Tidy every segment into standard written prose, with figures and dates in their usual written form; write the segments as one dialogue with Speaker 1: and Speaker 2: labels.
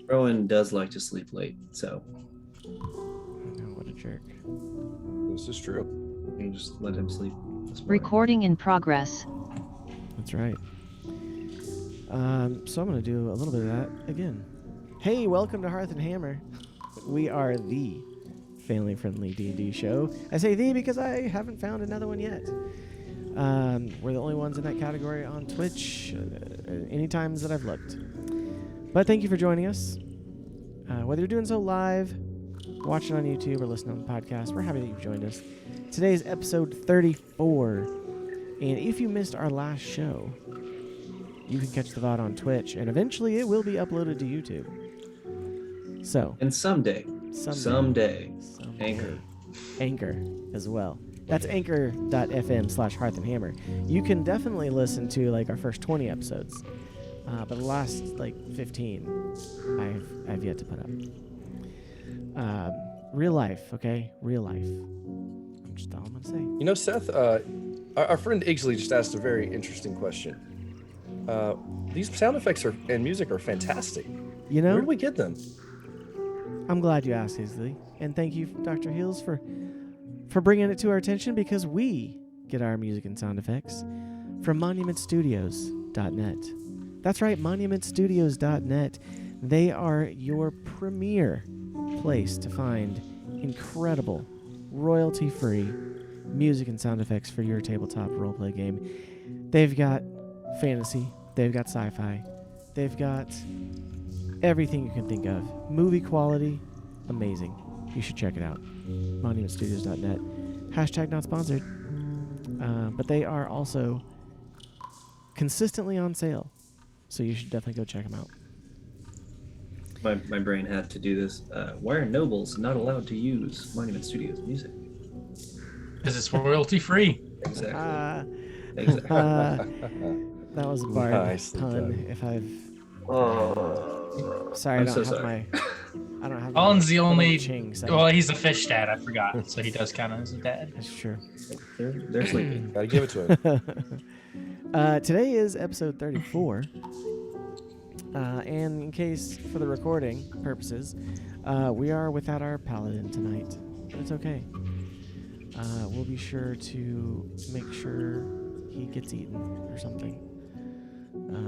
Speaker 1: Rowan does like to sleep late, so
Speaker 2: Oh, what a jerk.
Speaker 3: This is true.
Speaker 1: you just let him sleep this morning.
Speaker 4: Recording in progress.
Speaker 2: That's right. So I'm going to do a little bit of that again. Hey, welcome to Hearth Hammer. We are the family-friendly D&D show. I say the because I haven't found another one yet. We're the only ones in that category on Twitch any times that I've looked. But thank you for joining us. Whether you're doing so live, watching on YouTube, or listening on the podcast, we're happy that you've joined us. Today is episode 34. And if you missed our last show, you can catch the VOD on Twitch, and eventually it will be uploaded to YouTube. So,
Speaker 1: And someday, Anchor
Speaker 2: as well. That's anchor.fm/hearthandhammer. You can definitely listen to like our first 20 episodes, but the last like 15, I've yet to put up. Real life, okay? Real life. I'm just all I'm gonna say.
Speaker 3: You know, Seth, our friend Igsley just asked a very interesting question. These sound effects and music are fantastic.
Speaker 2: You know,
Speaker 3: where do we get them?
Speaker 2: I'm glad you asked, Isley, and thank you, Dr. Heels, for bringing it to our attention, because we get our music and sound effects from monumentstudios.net. That's right, monumentstudios.net. They are your premier place to find incredible, royalty-free music and sound effects for your tabletop roleplay game. They've got fantasy, they've got sci-fi, they've got everything you can think of. Movie quality, amazing. You should check it out. monumentstudios.net. Hashtag not sponsored. But they are also consistently on sale, so you should definitely go check them out.
Speaker 1: My brain had to do this. Why are nobles not allowed to use Monument Studios music?
Speaker 5: Because it's royalty free.
Speaker 1: Exactly.
Speaker 2: That was a bard pun. If I've sorry,
Speaker 1: I'm
Speaker 2: I
Speaker 1: so
Speaker 2: don't have
Speaker 1: sorry.
Speaker 2: I don't have.
Speaker 5: Colin's the only.
Speaker 2: Ching, so.
Speaker 5: Well, he's a fish dad. I forgot, so he does count as a dad.
Speaker 2: That's true.
Speaker 1: They're sleeping.
Speaker 3: Gotta give it to him.
Speaker 2: Today is episode 34. And in case for the recording purposes, we are without our paladin tonight. But it's okay. We'll be sure to make sure he gets eaten or something.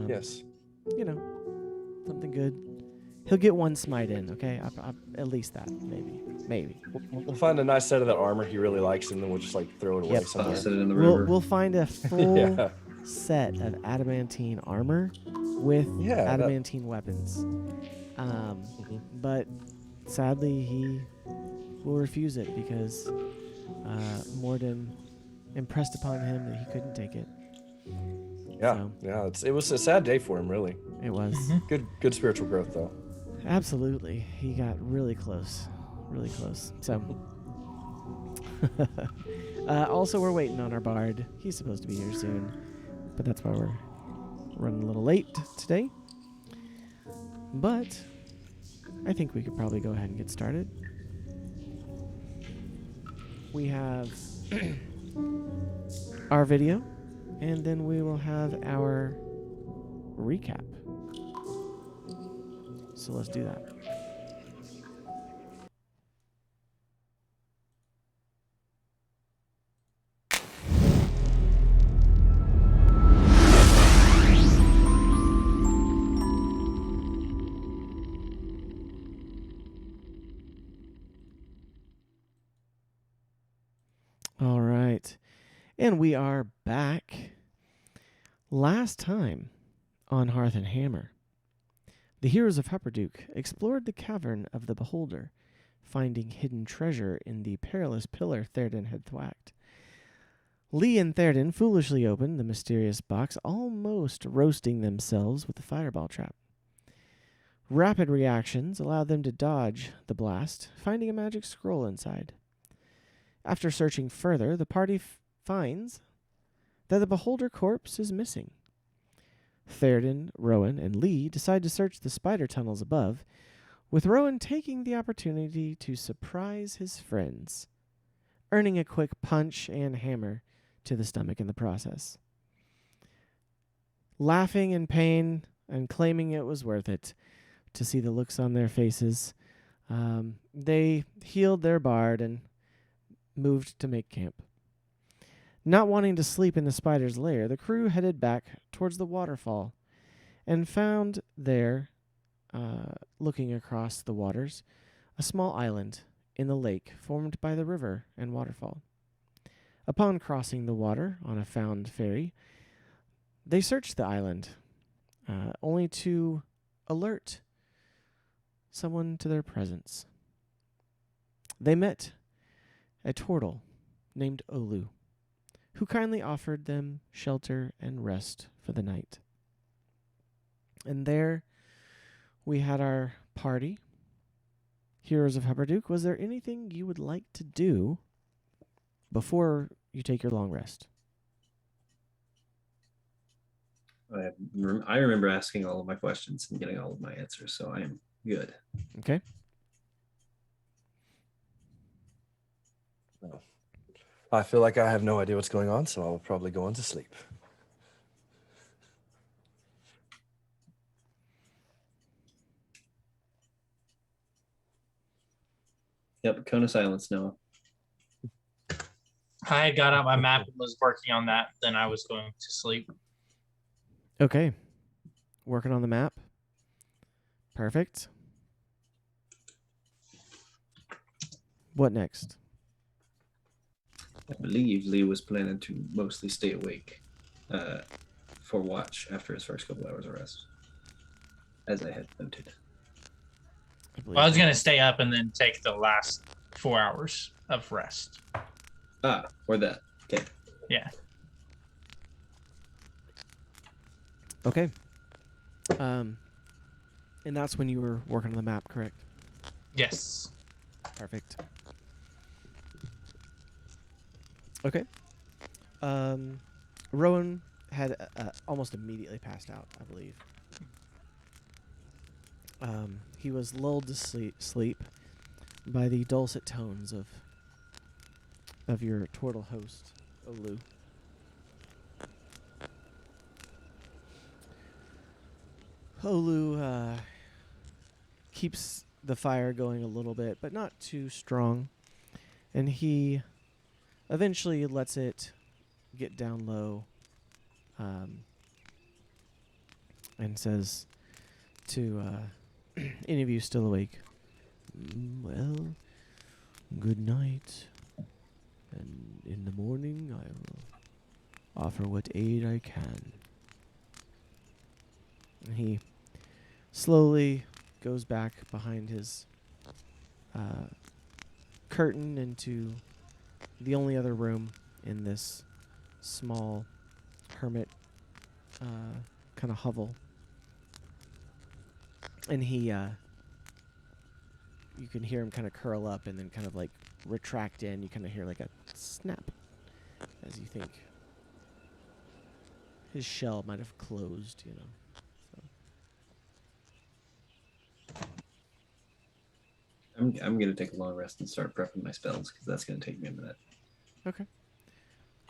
Speaker 3: Yes.
Speaker 2: You know, something good. He'll get one smite in, okay? At least that, maybe.
Speaker 3: We'll find a nice set of that armor he really likes, and then we'll just like throw it away somewhere.
Speaker 1: Toss it in the river.
Speaker 2: We'll find a full set of adamantine armor with adamantine weapons. But sadly, he will refuse it because Morden impressed upon him that he couldn't take it.
Speaker 3: Yeah, it was a sad day for him, really.
Speaker 2: It was.
Speaker 3: Good spiritual growth, though.
Speaker 2: Absolutely. He got really close. So, also, we're waiting on our bard. He's supposed to be here soon, but that's why we're running a little late today. But I think we could probably go ahead and get started. We have our video, and then we will have our recap. So let's do that. All right. And we are back. Last time on Hearth and Hammer, the heroes of Hupperduke explored the cavern of the Beholder, finding hidden treasure in the perilous pillar Théoden had thwacked. Lee and Théoden foolishly opened the mysterious box, almost roasting themselves with the fireball trap. Rapid reactions allowed them to dodge the blast, finding a magic scroll inside. After searching further, the party finds that the Beholder corpse is missing. Théoden, Rowan, and Lee decide to search the spider tunnels above, with Rowan taking the opportunity to surprise his friends, earning a quick punch and hammer to the stomach in the process. Laughing in pain and claiming it was worth it, to see the looks on their faces. They healed their bard and moved to make camp. Not wanting to sleep in the spider's lair, the crew headed back towards the waterfall and found there, looking across the waters, a small island in the lake formed by the river and waterfall. Upon crossing the water on a found ferry, they searched the island, only to alert someone to their presence. They met a turtle named Olu, who kindly offered them shelter and rest for the night. And there we had our party. Heroes of Hupperduke, was there anything you would like to do before you take your long rest?
Speaker 1: I remember asking all of my questions and getting all of my answers, so I am good.
Speaker 2: Okay.
Speaker 3: No. I feel like I have no idea what's going on, so I will probably go on to sleep.
Speaker 1: Yep, cone of silence, Noah.
Speaker 5: I got out my map and was working on that. Then I was going to sleep.
Speaker 2: Okay. Working on the map. Perfect. What next?
Speaker 1: I believe Lee was planning to mostly stay awake for watch after his first couple hours of rest, as I had noted.
Speaker 5: Well, I was going to stay up and then take the last 4 hours of rest.
Speaker 1: Or that. Okay.
Speaker 5: Yeah.
Speaker 2: Okay. And that's when you were working on the map, correct?
Speaker 5: Yes.
Speaker 2: Perfect. Okay. Rowan had almost immediately passed out, I believe. He was lulled to sleep by the dulcet tones of your turtle host, Olu. Olu keeps the fire going a little bit, but not too strong. And he eventually lets it get down low and says to any of you still awake, well, good night. And in the morning I will offer what aid I can. And he slowly goes back behind his curtain into the only other room in this small hermit kind of hovel. And he, you can hear him kind of curl up and then kind of like retract in. You kind of hear like a snap as you think his shell might have closed, you know.
Speaker 1: I'm gonna take a long rest and start prepping my spells because that's gonna take me a minute.
Speaker 2: Okay.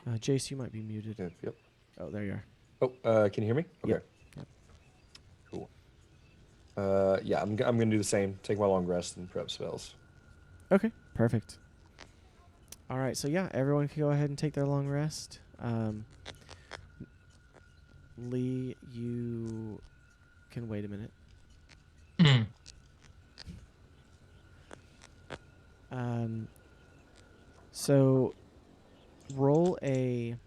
Speaker 2: Jace, you might be muted.
Speaker 3: Yep.
Speaker 2: Oh, there you are.
Speaker 3: Oh, can you hear me? Okay.
Speaker 2: Yep.
Speaker 3: Cool. Yeah, I'm gonna do the same. Take my long rest and prep spells.
Speaker 2: Okay, perfect. All right, so yeah, everyone can go ahead and take their long rest. Lee, you can wait a minute. So roll an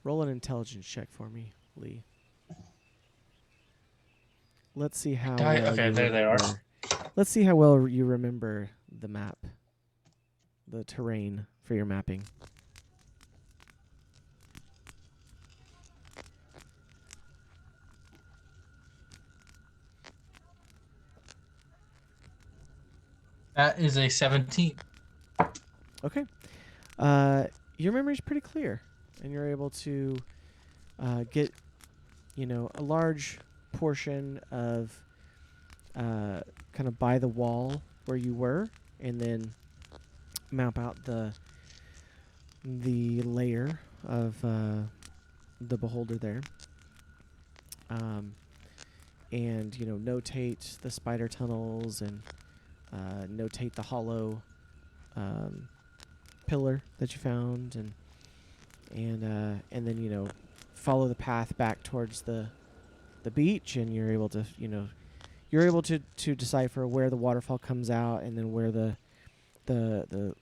Speaker 2: intelligence check for me, Lee. Let's see how
Speaker 5: Okay, there they are.
Speaker 2: Let's see how well you remember the map, the terrain for your mapping.
Speaker 5: That is a 17.
Speaker 2: Okay. Your memory's pretty clear, and you're able to get, a large portion of kind of by the wall where you were, and then map out the layer of the beholder there. and notate the spider tunnels and notate the hollow pillar that you found, and then follow the path back towards the beach, and you're able to decipher where the waterfall comes out, and then where the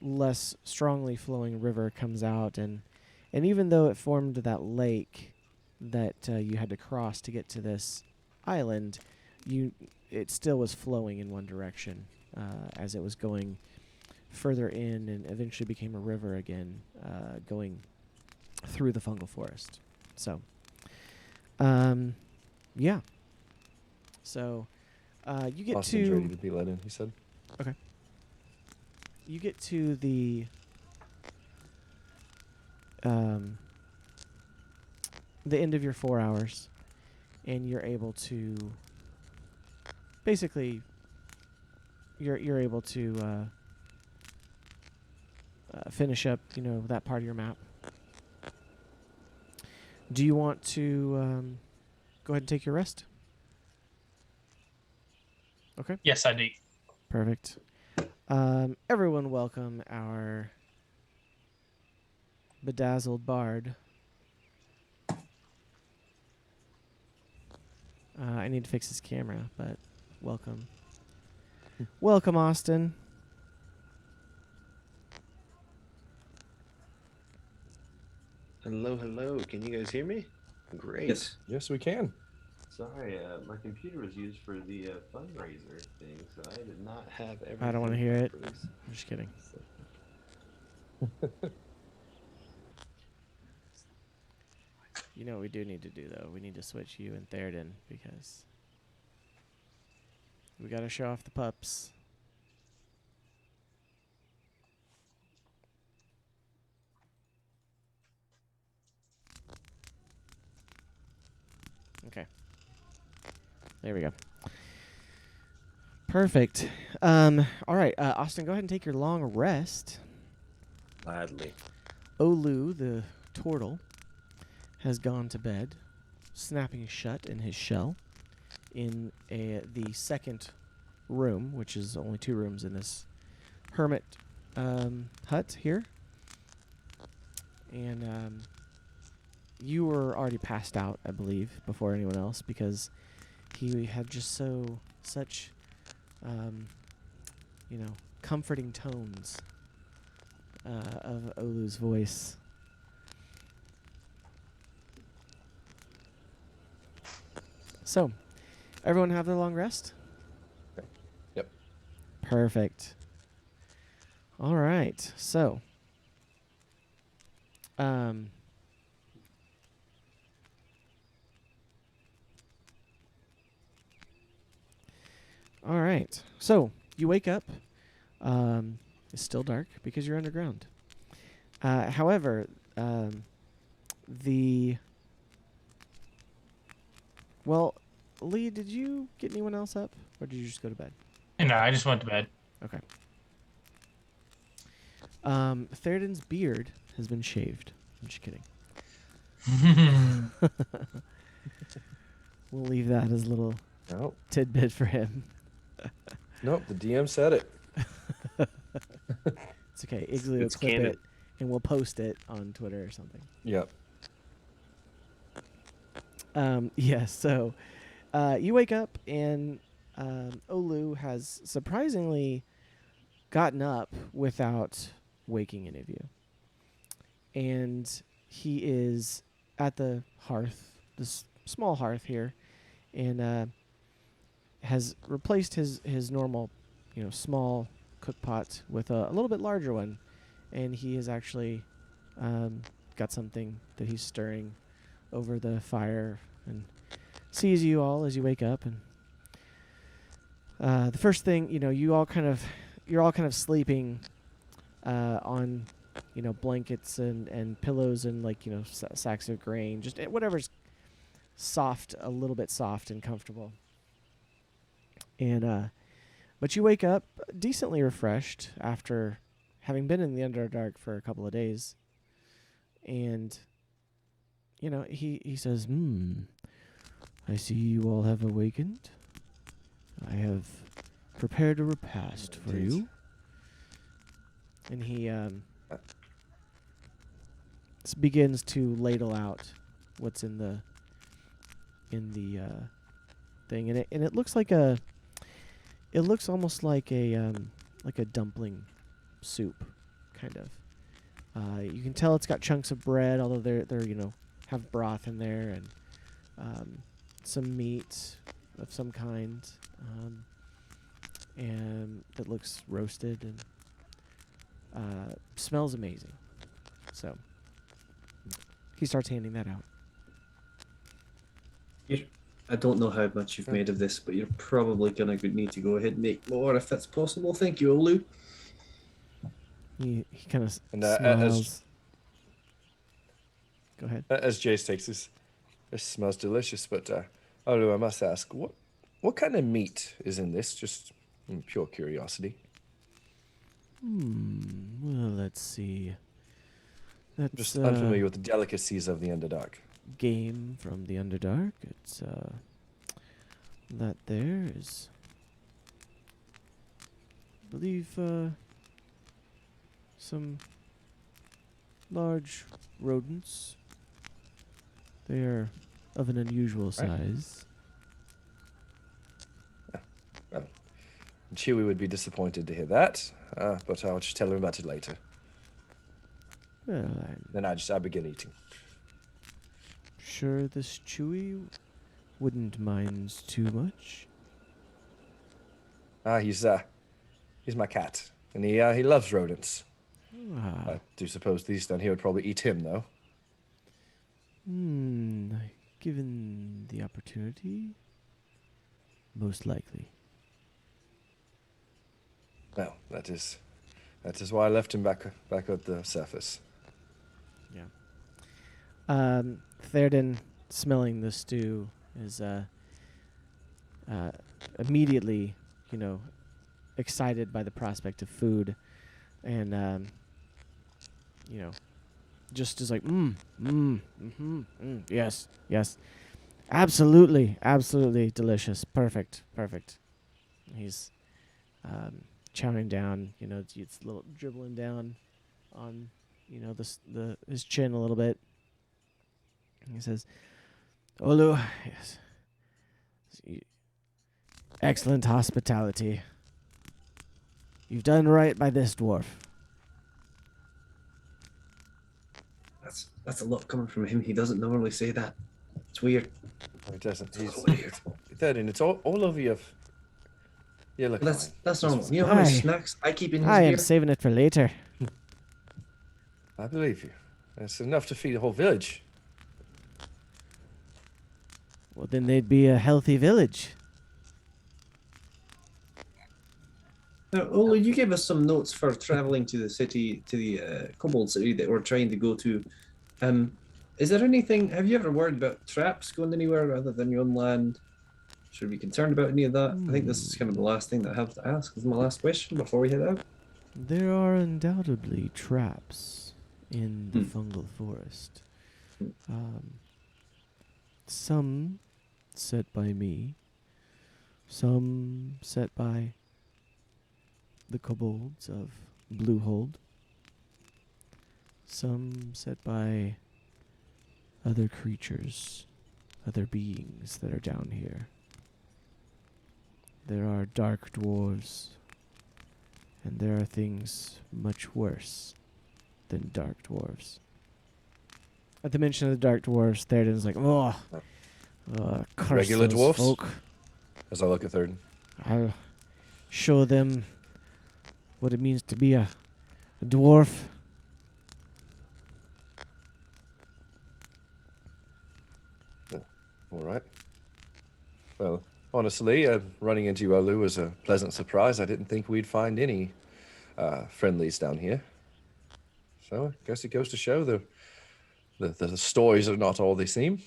Speaker 2: less strongly flowing river comes out, and even though it formed that lake that you had to cross to get to this island, it still was flowing in one direction as it was going further in, and eventually became a river again, going through the fungal forest. So, yeah. So, you get
Speaker 3: Austin's
Speaker 2: to
Speaker 3: ready to be let in, he said.
Speaker 2: Okay. You get to the end of your 4 hours, and you're able to basically you're able to finish up that part of your map. Do you want to go ahead and take your rest? Okay.
Speaker 5: Yes, I do.
Speaker 2: Perfect. Everyone welcome our bedazzled bard. I need to fix his camera, but welcome. Welcome, Austin.
Speaker 6: Hello, hello. Can you guys hear me? Great.
Speaker 1: Yes.
Speaker 3: Yes, we can.
Speaker 6: Sorry, my computer was used for the fundraiser thing, so I did not have everything.
Speaker 2: I don't want to hear it.
Speaker 6: properly
Speaker 2: I'm just kidding. You know what we do need to do, though? We need to switch you and Theoden, because we got to show off the pups. Okay. There we go. Perfect. All right, Austin, go ahead and take your long rest.
Speaker 6: Gladly.
Speaker 2: Olu, the turtle, has gone to bed, snapping shut in his shell in the second room, which is only 2 rooms in this hermit hut here. And you were already passed out, I believe, before anyone else, because he had just such comforting tones of Olu's voice. So, everyone have their long rest?
Speaker 3: Okay. Yep.
Speaker 2: Perfect. All right. So, all right. So, you wake up. It's still dark because you're underground. However, well, Lee, did you get anyone else up, or did you just go to bed?
Speaker 5: No, I just went to bed.
Speaker 2: Okay. Theoden's beard has been shaved. I'm just kidding. We'll leave that as a little
Speaker 3: Nope.
Speaker 2: tidbit for him.
Speaker 3: Nope, the DM said it.
Speaker 2: It's okay. Igsley will
Speaker 6: It's
Speaker 2: clip
Speaker 6: canon.
Speaker 2: it, and we'll post it on Twitter or something.
Speaker 3: Yep.
Speaker 2: Yeah, so you wake up, and Olu has surprisingly gotten up without waking any of you. And he is at the hearth, this small hearth here, and has replaced his normal, small cook pot with a little bit larger one. And he has actually got something that he's stirring over the fire, and sees you all as you wake up. And the first thing, you're all kind of sleeping on blankets and pillows and sacks of grain, just whatever's soft, a little bit soft and comfortable. And but you wake up decently refreshed after having been in the Underdark for a couple of days. And he says, I see you all have awakened. I have prepared a repast for
Speaker 3: Indeed.
Speaker 2: you. And he begins to ladle out what's in the thing, and it looks like it looks almost like a dumpling soup, kind of. You can tell it's got chunks of bread, although they're have broth in there, and some meat of some kind, and it looks roasted and smells amazing. So he starts handing that out.
Speaker 1: I don't know how much you've made of this, but you're probably going to need to go ahead and make more if that's possible. Thank you, Olu.
Speaker 2: He kind of
Speaker 3: And
Speaker 2: smiles. Go ahead.
Speaker 3: as Jace takes this smells delicious. But Olu, I must ask, what kind of meat is in this? Just pure curiosity.
Speaker 2: Well, let's see. That's
Speaker 3: Just unfamiliar with the delicacies of the Underdark.
Speaker 2: game from the Underdark. It's that there is, I believe, some large rodents. They are of an unusual size.
Speaker 3: Chewie would be disappointed to hear that, but I'll just tell him about it later.
Speaker 2: Well, I'm
Speaker 3: Then I begin eating.
Speaker 2: sure this Chewie wouldn't mind too much.
Speaker 3: He's my cat, and he loves rodents.
Speaker 2: Ah,
Speaker 3: I do suppose these down here would probably eat him, though.
Speaker 2: given the opportunity, most likely.
Speaker 3: Well, that is why I left him back at the surface.
Speaker 2: Yeah. Theoden, smelling the stew, is immediately, excited by the prospect of food, and just is like, yes, absolutely delicious, perfect. He's chowing down, it's a little dribbling down on, his chin a little bit. He says, Olu, yes, excellent hospitality. You've done right by this dwarf.
Speaker 1: That's a lot coming from him. He doesn't normally say that. It's weird.
Speaker 3: It doesn't.
Speaker 1: It's weird.
Speaker 3: Theoden, it's all over your. Yeah, look.
Speaker 1: That's normal. You know how many
Speaker 2: Aye.
Speaker 1: snacks I keep in his
Speaker 2: I am
Speaker 1: beer?
Speaker 2: saving it for later.
Speaker 3: I believe you. That's enough to feed a whole village.
Speaker 2: Well, then they'd be a healthy village.
Speaker 1: Now, Olu, you gave us some notes for traveling to the city, to the Kobold city that we're trying to go to. Is there anything? Have you ever worried about traps going anywhere other than your own land? Should we be concerned about any of that? I think this is kind of the last thing that I have to ask. This is my last question before we head out.
Speaker 2: There are undoubtedly traps in the fungal forest. Some set by me, some set by the kobolds of Bluehold, some set by other creatures, other beings that are down here. There are dark dwarves, and there are things much worse than dark dwarves. At the mention of the dark dwarves, Theoden's like, curse
Speaker 3: Regular
Speaker 2: those
Speaker 3: dwarfs?
Speaker 2: folk.
Speaker 3: As I look at Theoden.
Speaker 2: I'll show them what it means to be a dwarf.
Speaker 3: All right. Well, honestly, running into you, Olu, was a pleasant surprise. I didn't think we'd find any friendlies down here. So I guess it goes to show the stories are not all they seem.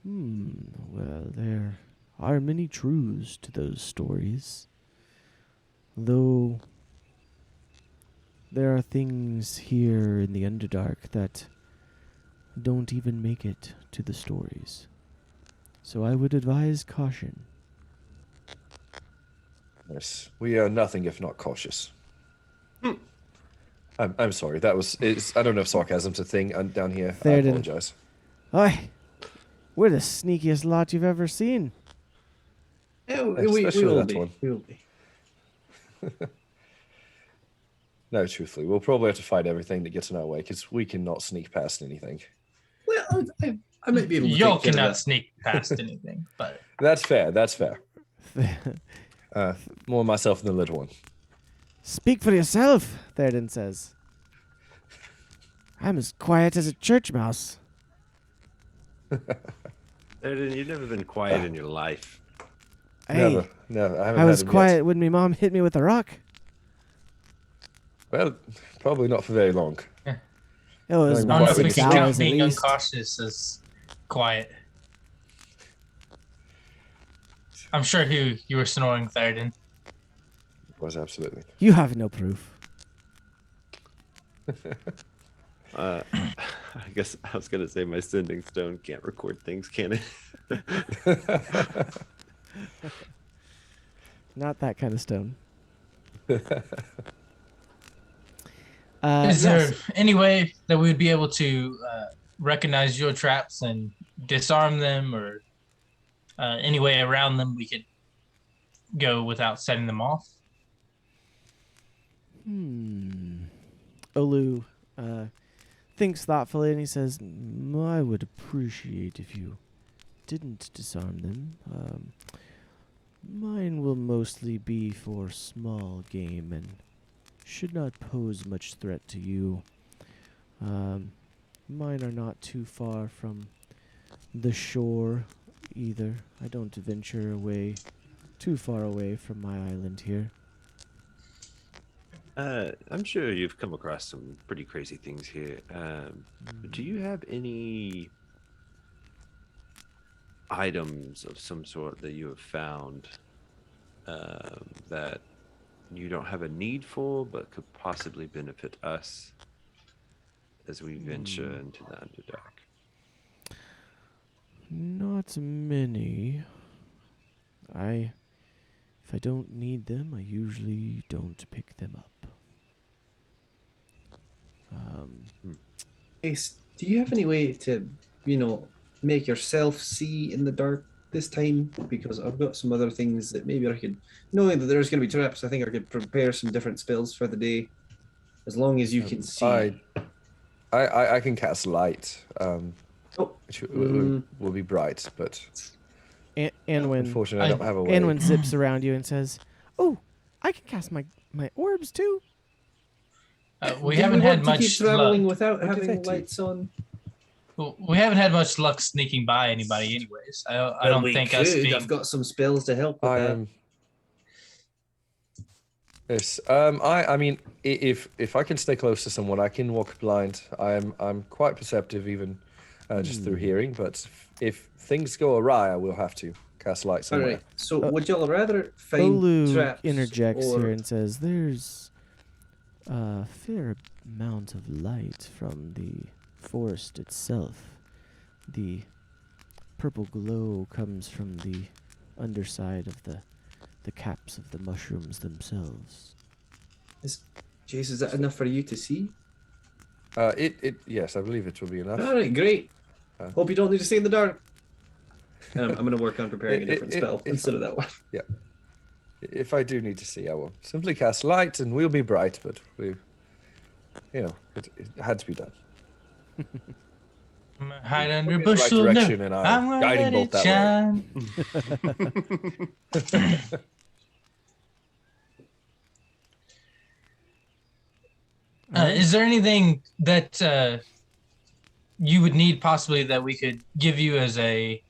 Speaker 2: Well, there are many truths to those stories. Though there are things here in the Underdark that don't even make it to the stories. So I would advise caution.
Speaker 3: Yes, we are nothing if not cautious. I'm sorry. That was. I don't know if sarcasm's a thing down here. I
Speaker 2: Theoden.
Speaker 3: apologize.
Speaker 2: Oi! We're the sneakiest lot you've ever seen.
Speaker 1: Yeah, we
Speaker 3: Especially
Speaker 1: will
Speaker 3: that
Speaker 1: be.
Speaker 3: one.
Speaker 1: We will be.
Speaker 3: No, truthfully, we'll probably have to fight everything that gets in our way because we cannot sneak past anything.
Speaker 1: Well, I might be able to
Speaker 5: Y'all
Speaker 1: take care of
Speaker 5: cannot
Speaker 1: that.
Speaker 5: sneak past anything, but
Speaker 3: That's fair. That's fair. More myself than the little one.
Speaker 2: Speak for yourself, Theoden says. I'm as quiet as a church mouse.
Speaker 6: Theoden, you've never been quiet in your life.
Speaker 2: Hey,
Speaker 3: Never. I haven't
Speaker 2: I was
Speaker 3: had him
Speaker 2: quiet
Speaker 3: yet.
Speaker 2: when my mom hit me with a rock.
Speaker 3: Well, probably not for very long.
Speaker 2: It was
Speaker 3: Not
Speaker 5: I don't know if we
Speaker 3: Quiet
Speaker 5: can
Speaker 3: when
Speaker 5: count
Speaker 2: hours at
Speaker 5: being
Speaker 2: least.
Speaker 5: uncautious as quiet. I'm sure you were snoring, Theoden.
Speaker 3: Was absolutely.
Speaker 2: You have no proof.
Speaker 6: I guess I was gonna say my sending stone can't record things, can it?
Speaker 2: Not that kind of stone.
Speaker 5: Is there
Speaker 2: Yes.
Speaker 5: any way that we would be able to recognize your traps and disarm them, or any way around them we could go without setting them off?
Speaker 2: Olu thinks thoughtfully and he says, I would appreciate if you didn't disarm them. Mine will mostly be for small game and should not pose much threat to you. Mine are not too far from the shore either. I don't venture away too far away from my island here.
Speaker 6: I'm sure you've come across some pretty crazy things here. Do you have any items of some sort that you have found that you don't have a need for, but could possibly benefit us as we venture into the Underdark?
Speaker 2: Not many. If I don't need them, I usually don't pick them up.
Speaker 1: Ace, do you have any way to, make yourself see in the dark this time? Because I've got some other things that maybe I could, knowing that there's going to be traps, I think I could prepare some different spells for the day, as long as you can see.
Speaker 3: I can cast light,
Speaker 1: Oh,
Speaker 3: which will be bright, but
Speaker 2: Anwin,
Speaker 3: unfortunately I don't have a way.
Speaker 2: Anwin zips around you and says, "Oh, I can cast my orbs too."
Speaker 5: We
Speaker 1: do
Speaker 5: haven't
Speaker 1: we
Speaker 5: had
Speaker 1: want to keep
Speaker 5: much
Speaker 1: traveling
Speaker 5: luck.
Speaker 1: without
Speaker 3: What do you
Speaker 1: having
Speaker 3: think,
Speaker 1: lights on.
Speaker 5: Well, we haven't had much luck sneaking by anybody, anyways. I don't
Speaker 1: we
Speaker 5: think
Speaker 1: could.
Speaker 5: us being.
Speaker 1: I've got some spells to help with
Speaker 3: I
Speaker 1: that.
Speaker 3: am. Yes. I mean, if I can stay close to someone, I can walk blind. I'm quite perceptive, even just through hearing. But if things go awry, I will have to cast light
Speaker 1: All
Speaker 3: somewhere.
Speaker 1: right. So, would y'all rather find
Speaker 2: Olu
Speaker 1: traps
Speaker 2: interjects
Speaker 1: or...
Speaker 2: here and says, "There's a fair amount of light from the forest itself. The purple glow comes from the underside of the caps of the mushrooms themselves."
Speaker 1: Jace, is that enough for you to see?
Speaker 3: Yes, I believe it will be enough.
Speaker 1: All right, great.
Speaker 3: Uh,
Speaker 1: Hope you don't need to stay in the dark. I'm going to work on preparing a different spell
Speaker 3: it-
Speaker 1: instead of that one.
Speaker 3: Yeah. If I do need to see, I will simply cast light, and we'll be bright. But it had to be done.
Speaker 5: Hide under
Speaker 3: in the right
Speaker 5: bushel.
Speaker 3: direction, and
Speaker 5: I'm gonna
Speaker 3: guiding
Speaker 5: let
Speaker 3: bolt
Speaker 5: it
Speaker 3: that way.
Speaker 5: shine. Is there anything that you would need possibly that we could give you as a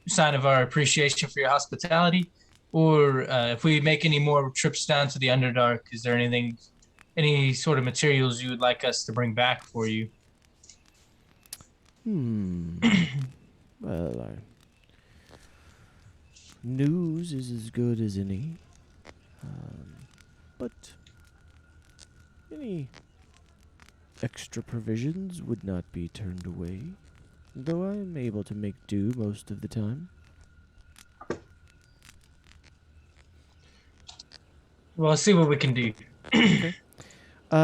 Speaker 5: sign of our appreciation for your hospitality? Or if we make any more trips down to the Underdark, is there any sort of materials you would like us to bring back for you?
Speaker 2: Well, news is as good as any. But any extra provisions would not be turned away, though I am able to make do most of the time.
Speaker 5: Well, let's see what we can do.
Speaker 2: Okay.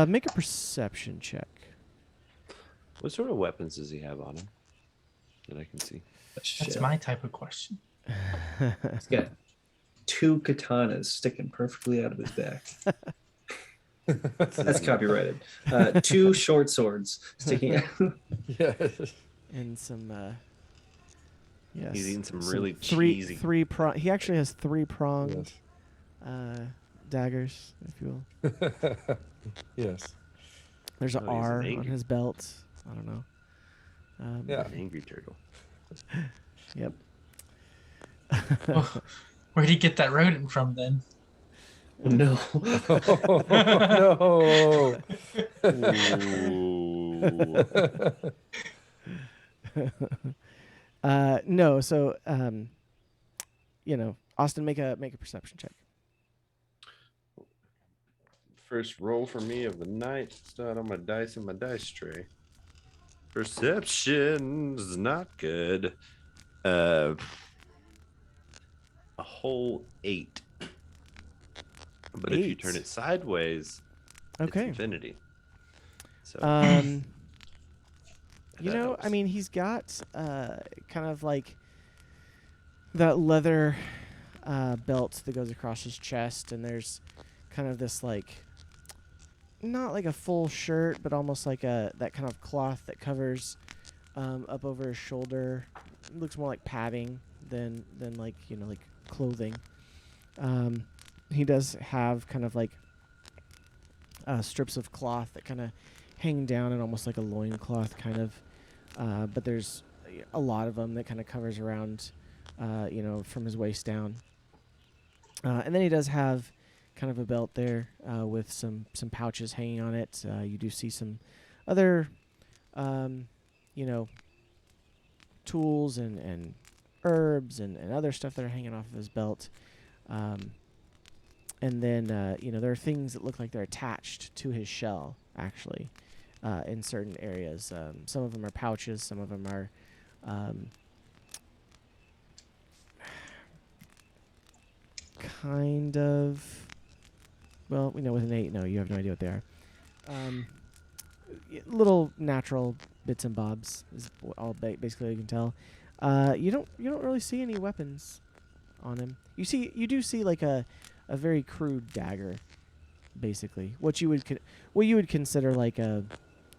Speaker 2: Make a perception check.
Speaker 6: What sort of weapons does he have on him that I can see?
Speaker 5: That's my type of question.
Speaker 1: He's got 2 katanas sticking perfectly out of his back. That's copyrighted. 2 short swords sticking out.
Speaker 3: Yes.
Speaker 2: And some, yes.
Speaker 6: He's eating some really
Speaker 2: three,
Speaker 6: cheesy.
Speaker 2: He actually has 3-pronged
Speaker 3: Yes.
Speaker 2: daggers, if you will.
Speaker 3: Yes.
Speaker 2: There's an
Speaker 6: Oh, he's an
Speaker 2: R on
Speaker 6: angry-
Speaker 2: his belt. I don't know.
Speaker 3: Yeah.
Speaker 6: Angry turtle.
Speaker 2: Yep.
Speaker 5: Oh, where'd he get that rodent from then?
Speaker 1: No.
Speaker 3: No.
Speaker 2: No, so Austin, make a perception check.
Speaker 6: First roll for me of the night. Start on my dice and my dice tray. Perception's not good. A whole 8. But if you
Speaker 2: 8.
Speaker 6: turn it sideways, it's
Speaker 2: Okay.
Speaker 6: infinity. So
Speaker 2: You
Speaker 6: that
Speaker 2: know,
Speaker 6: helps.
Speaker 2: I mean, he's got kind of like that leather belt that goes across his chest, and there's kind of this like, not like a full shirt, but almost like that kind of cloth that covers up over his shoulder. It looks more like padding than like like clothing. He does have kind of like strips of cloth that kind of hang down in almost like a loincloth kind of, but there's a lot of them that kind of covers around, from his waist down. And then he does have kind of a belt there with some pouches hanging on it. You do see some other, tools and herbs and other stuff that are hanging off of his belt. And then, there are things that look like they're attached to his shell, actually, in certain areas. Some of them are pouches. Some of them are kind of... Well, with an 8, no, you have no idea what they are. Little natural bits and bobs is all basically you can tell. You don't really see any weapons on him. You do see like a very crude dagger, basically. What you would consider like an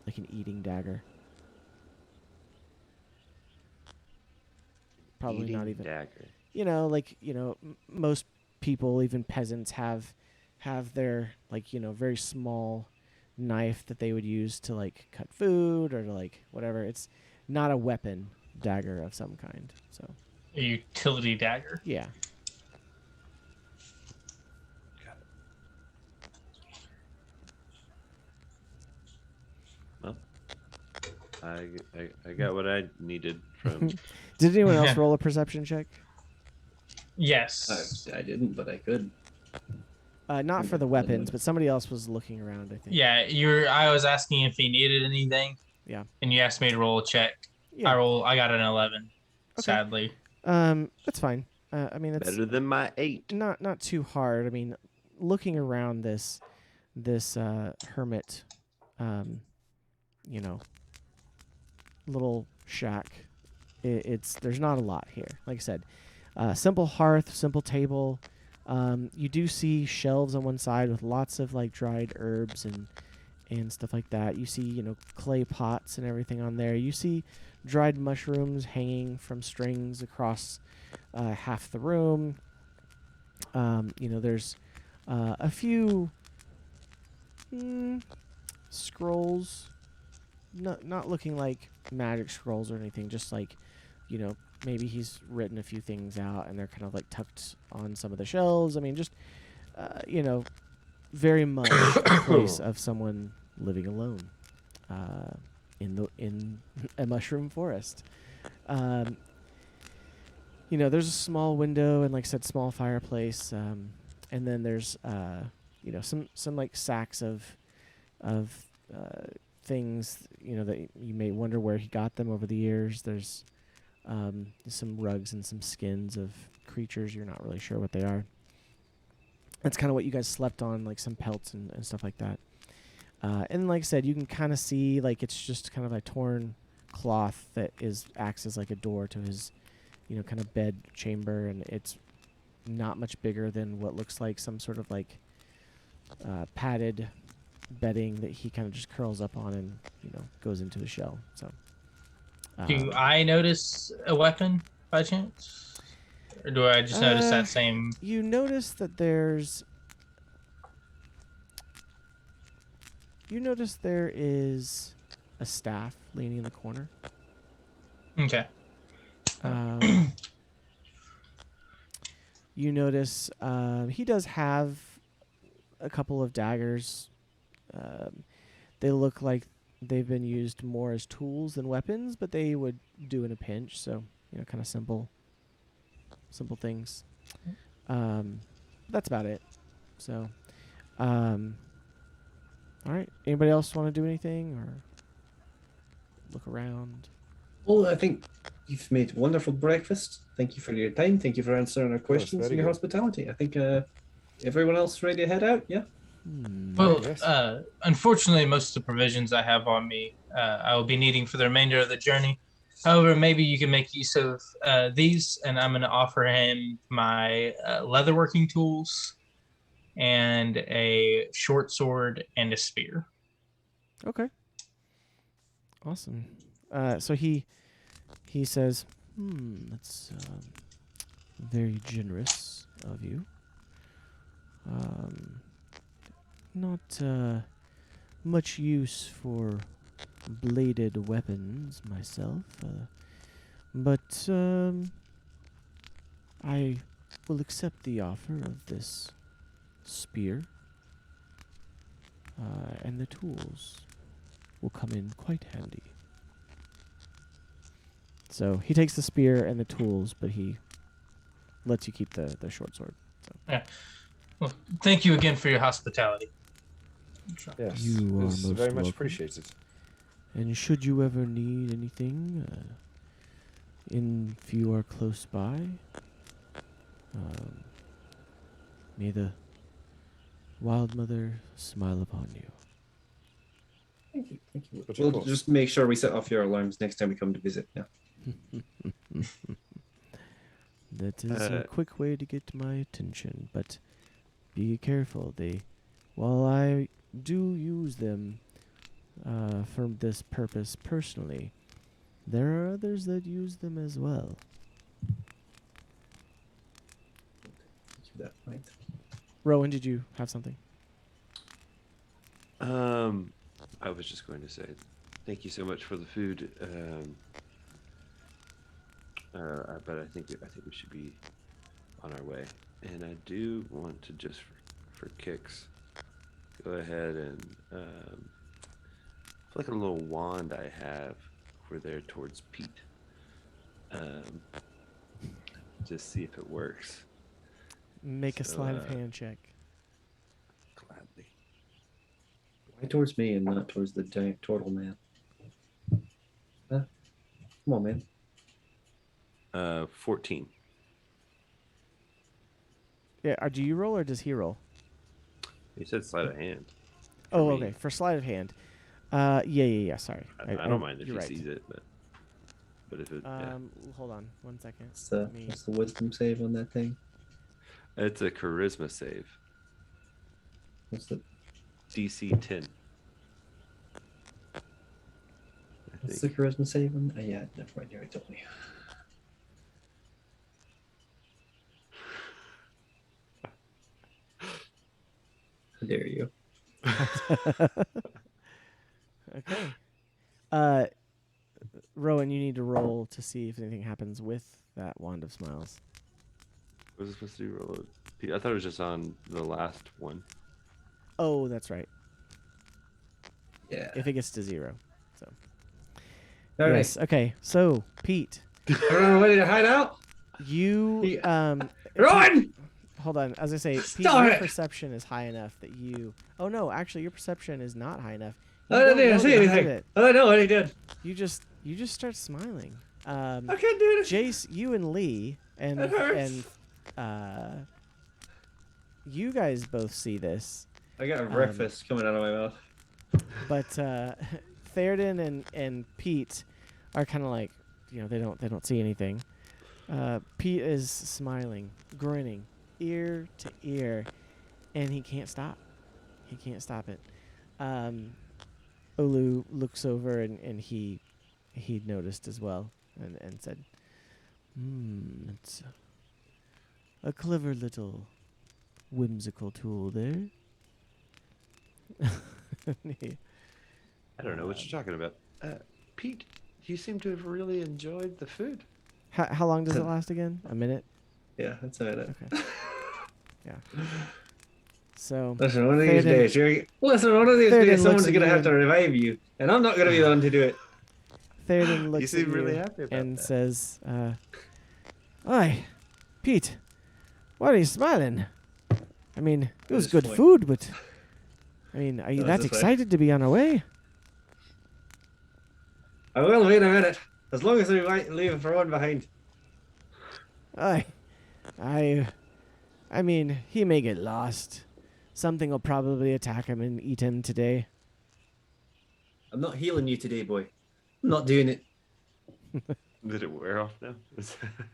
Speaker 2: eating dagger. Probably not even.
Speaker 6: Dagger.
Speaker 2: Most people, even peasants, have their very small knife that they would use to like cut food or to like whatever. It's not a weapon dagger of some kind. So
Speaker 5: A utility dagger.
Speaker 2: yeah.
Speaker 6: Well, I got what I needed from.
Speaker 2: Did anyone else roll a perception check?
Speaker 5: Yes.
Speaker 1: I didn't, but I could.
Speaker 2: Not for the weapons, but somebody else was looking around, I think.
Speaker 5: Yeah, I was asking if he needed anything.
Speaker 2: Yeah.
Speaker 5: And you asked me to roll a check.
Speaker 2: Yeah.
Speaker 5: I got an 11.
Speaker 2: Okay.
Speaker 5: Sadly.
Speaker 2: That's fine. I mean, it's
Speaker 6: Better than my 8.
Speaker 2: not too hard. I mean, looking around this hermit, little shack, there's not a lot here. Like I said, simple hearth, simple table. You do see shelves on one side with lots of like dried herbs and stuff like that. You see, clay pots and everything on there. You see dried mushrooms hanging from strings across half the room. There's a few scrolls, not looking like magic scrolls or anything, just like, maybe he's written a few things out and they're kind of like tucked on some of the shelves. I mean, just, very much a place of someone living alone in a mushroom forest. There's a small window and, like I said, small fireplace. And then there's, some like sacks of things, that you may wonder where he got them over the years. There's some rugs and some skins of creatures. You're not really sure what they are. That's kind of what you guys slept on, like some pelts and stuff like that. And like I said, you can kind of see like it's just kind of a torn cloth that acts as like a door to his, kind of bed chamber, and it's not much bigger than what looks like some sort of like padded bedding that he kind of just curls up on and goes into the shell. So
Speaker 5: do I notice a weapon by chance, or do I just notice that same?
Speaker 2: You notice that there is a staff leaning in the corner.
Speaker 5: Okay.
Speaker 2: You notice he does have a couple of daggers. They look like they've been used more as tools than weapons, but they would do in a pinch. So, kind of simple things. That's about it. So, all right. Anybody else want to do anything or look around?
Speaker 1: Well, I think you've made wonderful breakfast. Thank you for your time. Thank you for answering our questions and
Speaker 3: very
Speaker 1: your
Speaker 3: good.
Speaker 1: hospitality. I think everyone else ready to head out? Yeah.
Speaker 5: Well,
Speaker 3: Yes.
Speaker 5: unfortunately, most of the provisions I have on me, I will be needing for the remainder of the journey. However, maybe you can make use of these, and I'm going to offer him my leatherworking tools and a short sword and a spear.
Speaker 2: Okay. Awesome. So he says, that's very generous of you. Not much use for bladed weapons myself, but I will accept the offer of this spear, and the tools will come in quite handy. So he takes the spear and the tools, but he lets you keep the short sword. So.
Speaker 5: Yeah. Well, thank you again for your hospitality.
Speaker 3: Yes.
Speaker 2: You are
Speaker 3: it's
Speaker 2: most
Speaker 3: very much
Speaker 2: welcome.
Speaker 3: appreciated.
Speaker 2: And should you ever need anything, if you are close by, may the Wild Mother smile upon you.
Speaker 1: Thank you. Thank you.
Speaker 3: But of
Speaker 1: We'll
Speaker 3: course.
Speaker 1: just make sure we set off your alarms next time we come to visit. Yeah.
Speaker 2: That is a quick way to get my attention, but be careful. While I do use them for this purpose personally, there are others that use them as well.
Speaker 1: Keep that in mind.
Speaker 2: Rowan, did you have something?
Speaker 6: I was just going to say thank you so much for the food. But I think we should be on our way. And I do want to just for kicks go ahead and like a little wand I have over there towards Pete. Just see if it works.
Speaker 2: Make a
Speaker 6: So,
Speaker 2: sleight of hand check.
Speaker 6: Gladly.
Speaker 1: Why towards me and not towards the giant turtle man? Huh? Come on, man.
Speaker 6: 14.
Speaker 2: Yeah, do you roll or does he roll?
Speaker 6: You said sleight of hand. for
Speaker 2: Oh,
Speaker 6: me.
Speaker 2: okay. For sleight of hand. Yeah. Sorry.
Speaker 6: I don't mind if
Speaker 2: you're
Speaker 6: he
Speaker 2: right.
Speaker 6: sees it, but if it,
Speaker 2: Hold on 1 second.
Speaker 1: What's the wisdom save on that thing?
Speaker 6: it's a charisma save.
Speaker 1: What's the
Speaker 6: DC 10.
Speaker 1: what's the charisma save on? Oh, yeah, never mind. You already told me. How dare you?
Speaker 2: Okay. Rowan, you need to roll to see if anything happens with that Wand of Smiles.
Speaker 6: Was it supposed to do roll? I thought it was just on the last one.
Speaker 2: Oh, that's right.
Speaker 1: Yeah.
Speaker 2: If it gets to 0. So.
Speaker 1: All right.
Speaker 2: Yes. Okay. So, Pete,
Speaker 1: Everyone ready to hide out?
Speaker 2: you
Speaker 1: Run!
Speaker 2: Hold on. As I say, Pete,
Speaker 1: Stop
Speaker 2: your
Speaker 1: it!
Speaker 2: perception is high enough that you. Oh no, actually, your perception is not high enough.
Speaker 1: I didn't even say
Speaker 2: You did
Speaker 1: anything.
Speaker 2: it.
Speaker 1: I know what he did.
Speaker 2: You just start smiling.
Speaker 1: I can't do this.
Speaker 2: Jace, you and Lee, and
Speaker 1: It hurts.
Speaker 2: you guys both see this,
Speaker 1: I got a breakfast coming out of my mouth.
Speaker 2: but Theoden and Pete are kind of like, they don't see anything. Pete is smiling, grinning, ear to ear, and he can't stop. He can't stop it. Olu looks over and he noticed as well and said, it's a clever little whimsical tool there.
Speaker 6: I don't know what you're talking about. Pete, you seem to have really enjoyed the food.
Speaker 2: How long does it last again? A minute?
Speaker 1: Yeah, that's a minute.
Speaker 2: Okay. Yeah. So
Speaker 1: Listen, one of
Speaker 2: Theoden-
Speaker 1: these days, one of these
Speaker 2: Theoden
Speaker 1: days, someone's
Speaker 2: looks at
Speaker 1: gonna
Speaker 2: you
Speaker 1: have to
Speaker 2: and-
Speaker 1: revive you, and I'm not gonna be the one to do it.
Speaker 2: Theoden looks
Speaker 6: You seem
Speaker 2: at
Speaker 6: really
Speaker 2: you
Speaker 6: happy about
Speaker 2: and
Speaker 6: that.
Speaker 2: says, "Oi, Pete, why are you smiling? I mean, it was
Speaker 1: this
Speaker 2: good
Speaker 1: point.
Speaker 2: food, but I mean, are you
Speaker 1: No,
Speaker 2: that
Speaker 1: this way.
Speaker 2: excited to be on our way?"
Speaker 1: I will wait a minute, as long as we might leave for one behind.
Speaker 2: I mean, he may get lost. Something will probably attack him and eat him today.
Speaker 1: I'm not healing you today, boy. I'm not doing it.
Speaker 6: Did it wear off now?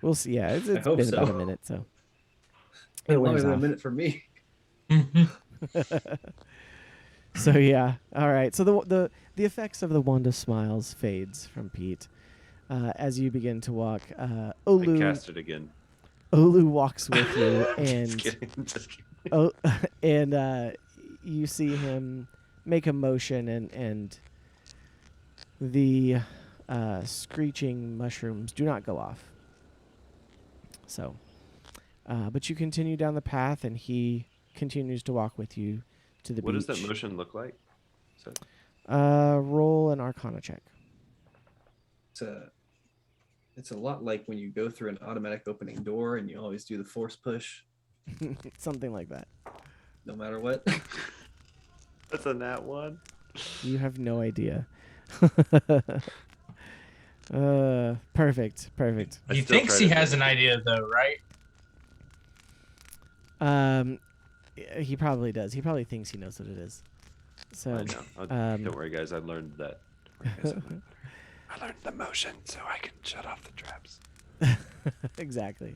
Speaker 2: We'll see. Yeah, it's
Speaker 1: hope
Speaker 2: been about
Speaker 1: so.
Speaker 2: a minute, so
Speaker 1: It
Speaker 2: wears
Speaker 1: longer than a
Speaker 2: off.
Speaker 1: minute for me.
Speaker 2: So yeah, all right. So the effects of the wand of smiles fades from Pete as you begin to walk.
Speaker 6: I
Speaker 2: Olu
Speaker 6: cast it again.
Speaker 2: walks with you,
Speaker 6: Just
Speaker 2: and
Speaker 6: kidding. Just kidding.
Speaker 2: and you see him make a motion, and the screeching mushrooms do not go off. So, but you continue down the path, and he continues to walk with you to the
Speaker 6: What
Speaker 2: beach.
Speaker 6: does that motion look like? So,
Speaker 2: Roll an Arcana check.
Speaker 1: It's a lot like when you go through an automatic opening door and you always do the force push,
Speaker 2: Something like that.
Speaker 1: no matter what.
Speaker 6: that's a nat one.
Speaker 2: You have no idea. Perfect.
Speaker 6: I
Speaker 5: He
Speaker 6: still
Speaker 5: thinks
Speaker 6: try
Speaker 5: he
Speaker 6: to
Speaker 5: has
Speaker 6: do
Speaker 5: an
Speaker 6: it.
Speaker 5: idea, though, right?
Speaker 2: He probably does. He probably thinks he knows what it is. So,
Speaker 6: I know. Don't worry, guys. I learned that. I learned the motion so I can shut off the traps.
Speaker 2: exactly.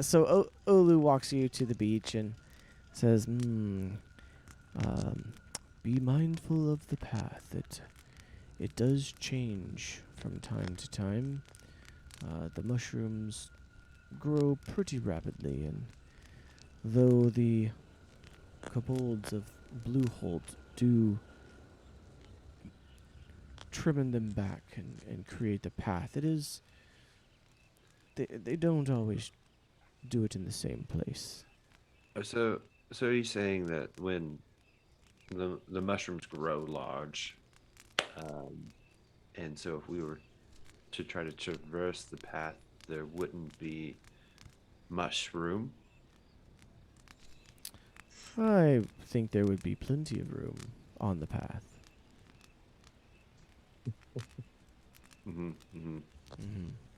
Speaker 2: So Olu walks you to the beach and says, be mindful of the path. It does change from time to time. The mushrooms grow pretty rapidly, and though the kobolds of Bluehold do trim them back and create the path, it is... They don't always do it in the same place.
Speaker 6: So are you saying that when the mushrooms grow large, and so if we were to try to traverse the path, there wouldn't be much room?
Speaker 2: I think there would be plenty of room on the path.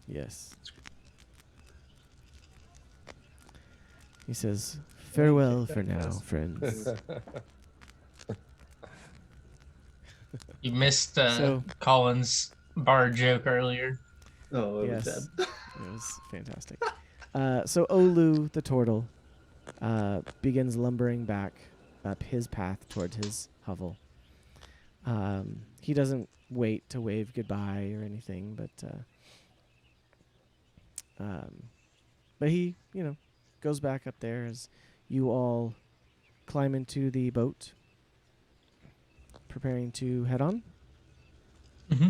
Speaker 2: Yes. He says, farewell for now, friends.
Speaker 5: You missed
Speaker 2: So-
Speaker 5: Colin's bar joke earlier.
Speaker 1: Oh, it was
Speaker 2: Yes.
Speaker 1: dead.
Speaker 2: It was fantastic. So Olu, the turtle, begins lumbering back up his path towards his hovel. He doesn't wait to wave goodbye or anything, but he, goes back up there as you all climb into the boat, preparing to head on.
Speaker 5: Mm-hmm.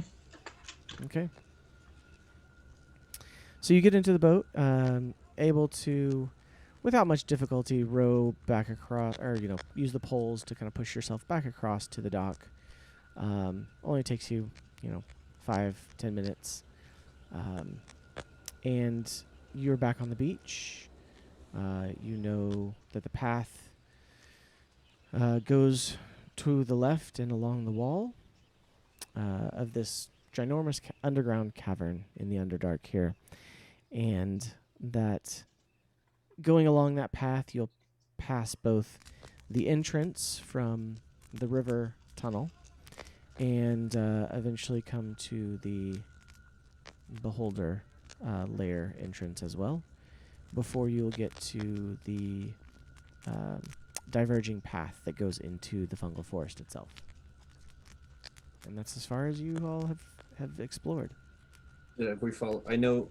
Speaker 2: Okay. So you get into the boat, able to, without much difficulty, row back across, or use the poles to kind of push yourself back across to the dock. Only takes you, 5-10 minutes, and you're back on the beach. You know that the path goes to the left and along the wall of this ginormous underground cavern in the Underdark here. And that going along that path, you'll pass both the entrance from the river tunnel and eventually come to the Beholder lair entrance as well, before you'll get to the diverging path that goes into the fungal forest itself. And that's as far as you all have explored.
Speaker 1: Yeah, if we follow, I know.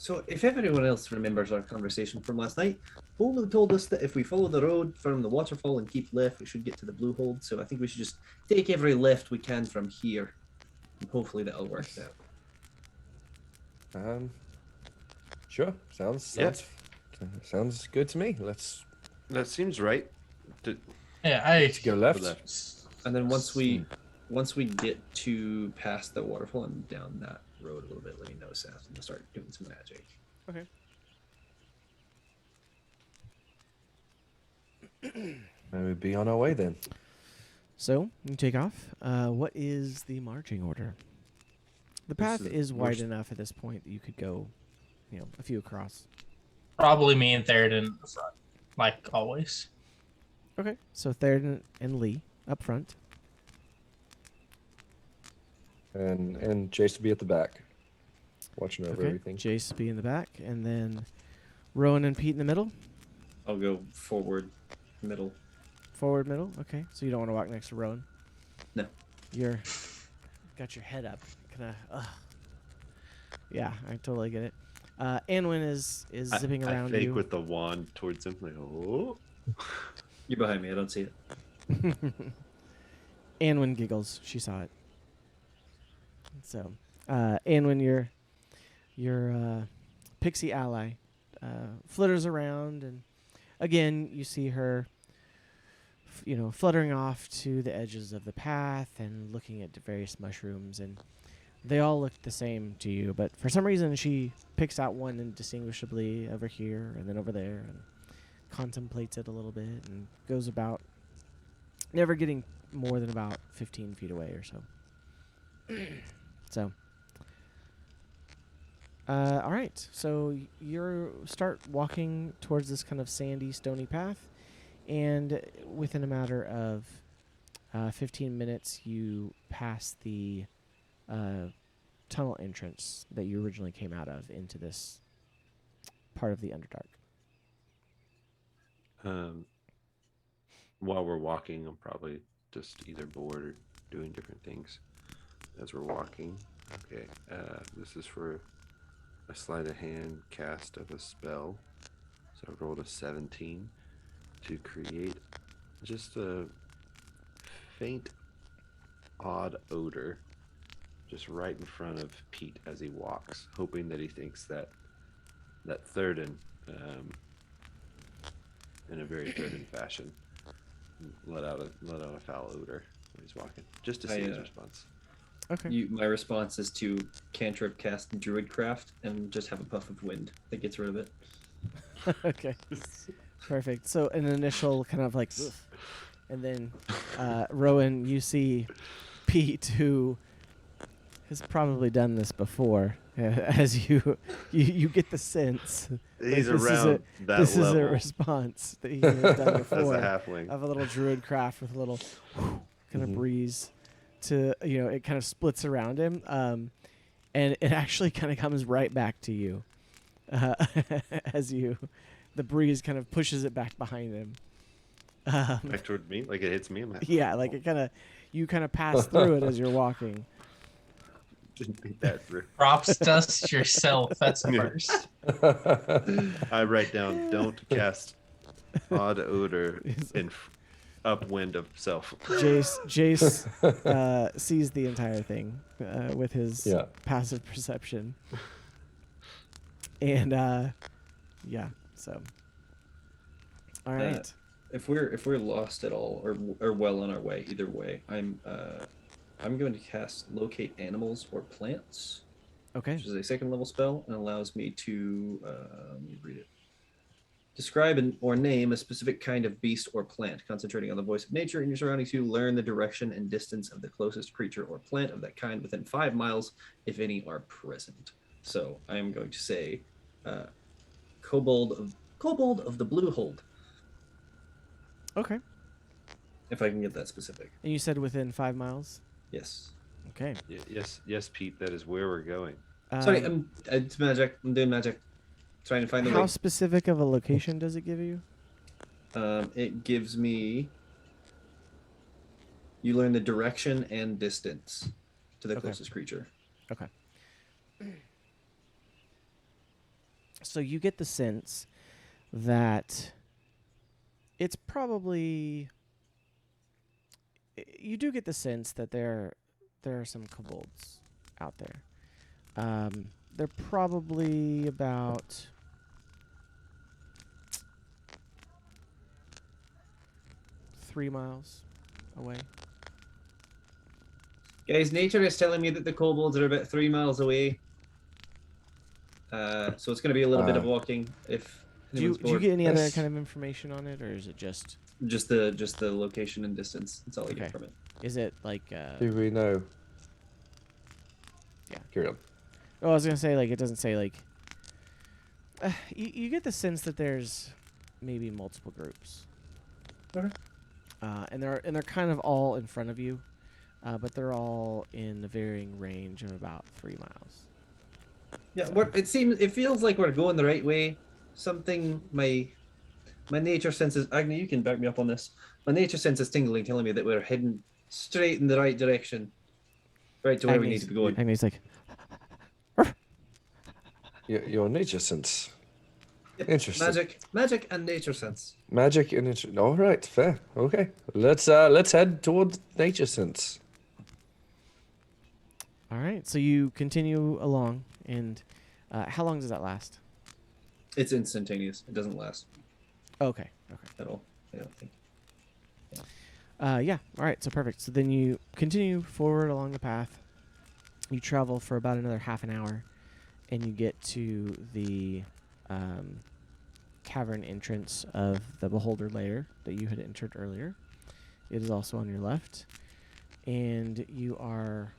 Speaker 1: So, if everyone else remembers our conversation from last night, Bolu told us that if we follow the road from the waterfall and keep left, we should get to the Blue Hold. So, I think we should just take every left we can from here, and hopefully that'll work out.
Speaker 3: Sure. Sounds good to me. Let's
Speaker 6: That seems right.
Speaker 5: Yeah, I
Speaker 3: go left.
Speaker 1: And then once we get to past the waterfall and down that road a little bit, let me know, Seth, and we'll start doing some magic.
Speaker 2: Okay.
Speaker 3: And we'd be on our way then.
Speaker 2: So, you take off. What is the marching order? The path is wide enough at this point that you could go, a few across.
Speaker 5: probably me and Theoden in the front, like always.
Speaker 2: Okay, so Theoden and Lee up front.
Speaker 3: And Jace will be at the back, watching over
Speaker 2: Okay,
Speaker 3: everything.
Speaker 2: Jace be in the back, and then Rowan and Pete in the middle.
Speaker 1: I'll go forward, middle.
Speaker 2: Forward, middle. Okay, so you don't want to walk next to Rowan.
Speaker 1: No.
Speaker 2: You're got your head up, kind of. Yeah, I totally get it. Anwin is zipping around
Speaker 6: I fake
Speaker 2: you.
Speaker 6: with the wand towards him, like, oh.
Speaker 1: You're behind me. I don't see it.
Speaker 2: Anwin giggles. She saw it. So, Anwin, your pixie ally, flitters around, and again you see her, fluttering off to the edges of the path and looking at the various mushrooms, and they all look the same to you, but for some reason she picks out one indistinguishably over here and then over there and contemplates it a little bit and goes about, never getting more than about 15 feet away or so. So, all right. So you start walking towards this kind of sandy, stony path, and within a matter of 15 minutes, you pass the tunnel entrance that you originally came out of into this part of the Underdark.
Speaker 6: While we're walking, I'm probably just either bored or doing different things as we're walking. Okay, this is for a sleight of hand cast of a spell. So I rolled a 17 to create just a faint, odd odor just right in front of Pete as he walks, hoping that he thinks that Theoden, in a very Theoden fashion, let out a foul odor when he's walking, just to see his response.
Speaker 2: Okay.
Speaker 1: My response is to cantrip cast Druidcraft and just have a puff of wind that gets rid of it.
Speaker 2: Okay. Perfect. So an initial kind of like, ugh. And then Rowan, you see Pete, who has probably done this before, as you get the sense
Speaker 6: He's
Speaker 2: this
Speaker 6: around that
Speaker 2: this
Speaker 6: level.
Speaker 2: is a response that he has done before
Speaker 6: As a halfling.
Speaker 2: of a little druid craft with a little kind of breeze to, it kind of splits around him, and it actually kind of comes right back to you as the breeze kind of pushes it back behind him.
Speaker 6: Back toward me, like it hits me.
Speaker 2: Yeah, like you kind of pass through it as you're walking.
Speaker 6: Didn't think that through.
Speaker 5: Props dust yourself. That's the
Speaker 6: Yeah.
Speaker 5: first.
Speaker 6: I write down, don't cast odd odor in upwind of self.
Speaker 2: Jace sees the entire thing with his passive perception, and so all right.
Speaker 1: If we're lost at all or well on our way, either way, I'm going to cast Locate Animals or Plants.
Speaker 2: Okay.
Speaker 1: Which is a second level spell and allows me to let me read it. Describe or name a specific kind of beast or plant. Concentrating on the voice of nature in your surroundings, you learn the direction and distance of the closest creature or plant of that kind within 5 miles, if any are present. So I am going to say kobold of the blue hold,
Speaker 2: Okay.
Speaker 1: if I can get that specific.
Speaker 2: And you said within 5 miles?
Speaker 1: Yes.
Speaker 2: Okay.
Speaker 6: Yes, Pete. That is where we're going.
Speaker 1: Sorry, it's magic. I'm doing magic. Trying to find the
Speaker 2: How
Speaker 1: way.
Speaker 2: specific of a location does it give you?
Speaker 1: It gives me. You learn the direction and distance to the closest creature.
Speaker 2: Okay. So you get the sense that it's probably. You do get the sense that there are some kobolds out there. They're probably about 3 miles away.
Speaker 1: Guys, nature is telling me that the kobolds are about 3 miles away. So it's going to be a little bit of walking. If
Speaker 2: Do you
Speaker 1: bored.
Speaker 2: get any other kind of information on it, or is it just
Speaker 1: the location and distance? That's all I get
Speaker 2: Okay.
Speaker 1: from it.
Speaker 2: is it like
Speaker 3: Do we know?
Speaker 2: Yeah.
Speaker 3: Carry on.
Speaker 2: Oh, I was gonna say like it doesn't say like. You get the sense that there's maybe multiple groups.
Speaker 1: Okay.
Speaker 2: And they're kind of all in front of you, but they're all in the varying range of about 3 miles.
Speaker 1: Yeah, it feels like we're going the right way. Something my nature senses. Agni, you can back me up on this. My nature sense is tingling, telling me that we're heading straight in the right direction, right to where we need to be going.
Speaker 2: Agni's like,
Speaker 3: Your nature sense.
Speaker 1: Yep,
Speaker 3: Interesting.
Speaker 1: magic, and nature sense.
Speaker 3: Magic and all right, fair. Okay, let's head towards nature sense.
Speaker 2: all right. So you continue along, and how long does that last?
Speaker 1: It's instantaneous. It doesn't last
Speaker 2: Okay.
Speaker 1: at all. I don't think.
Speaker 2: Yeah. All right. So perfect. So then you continue forward along the path. You travel for about another half an hour, and you get to the cavern entrance of the Beholder Lair that you had entered earlier. It is also on your left, and you are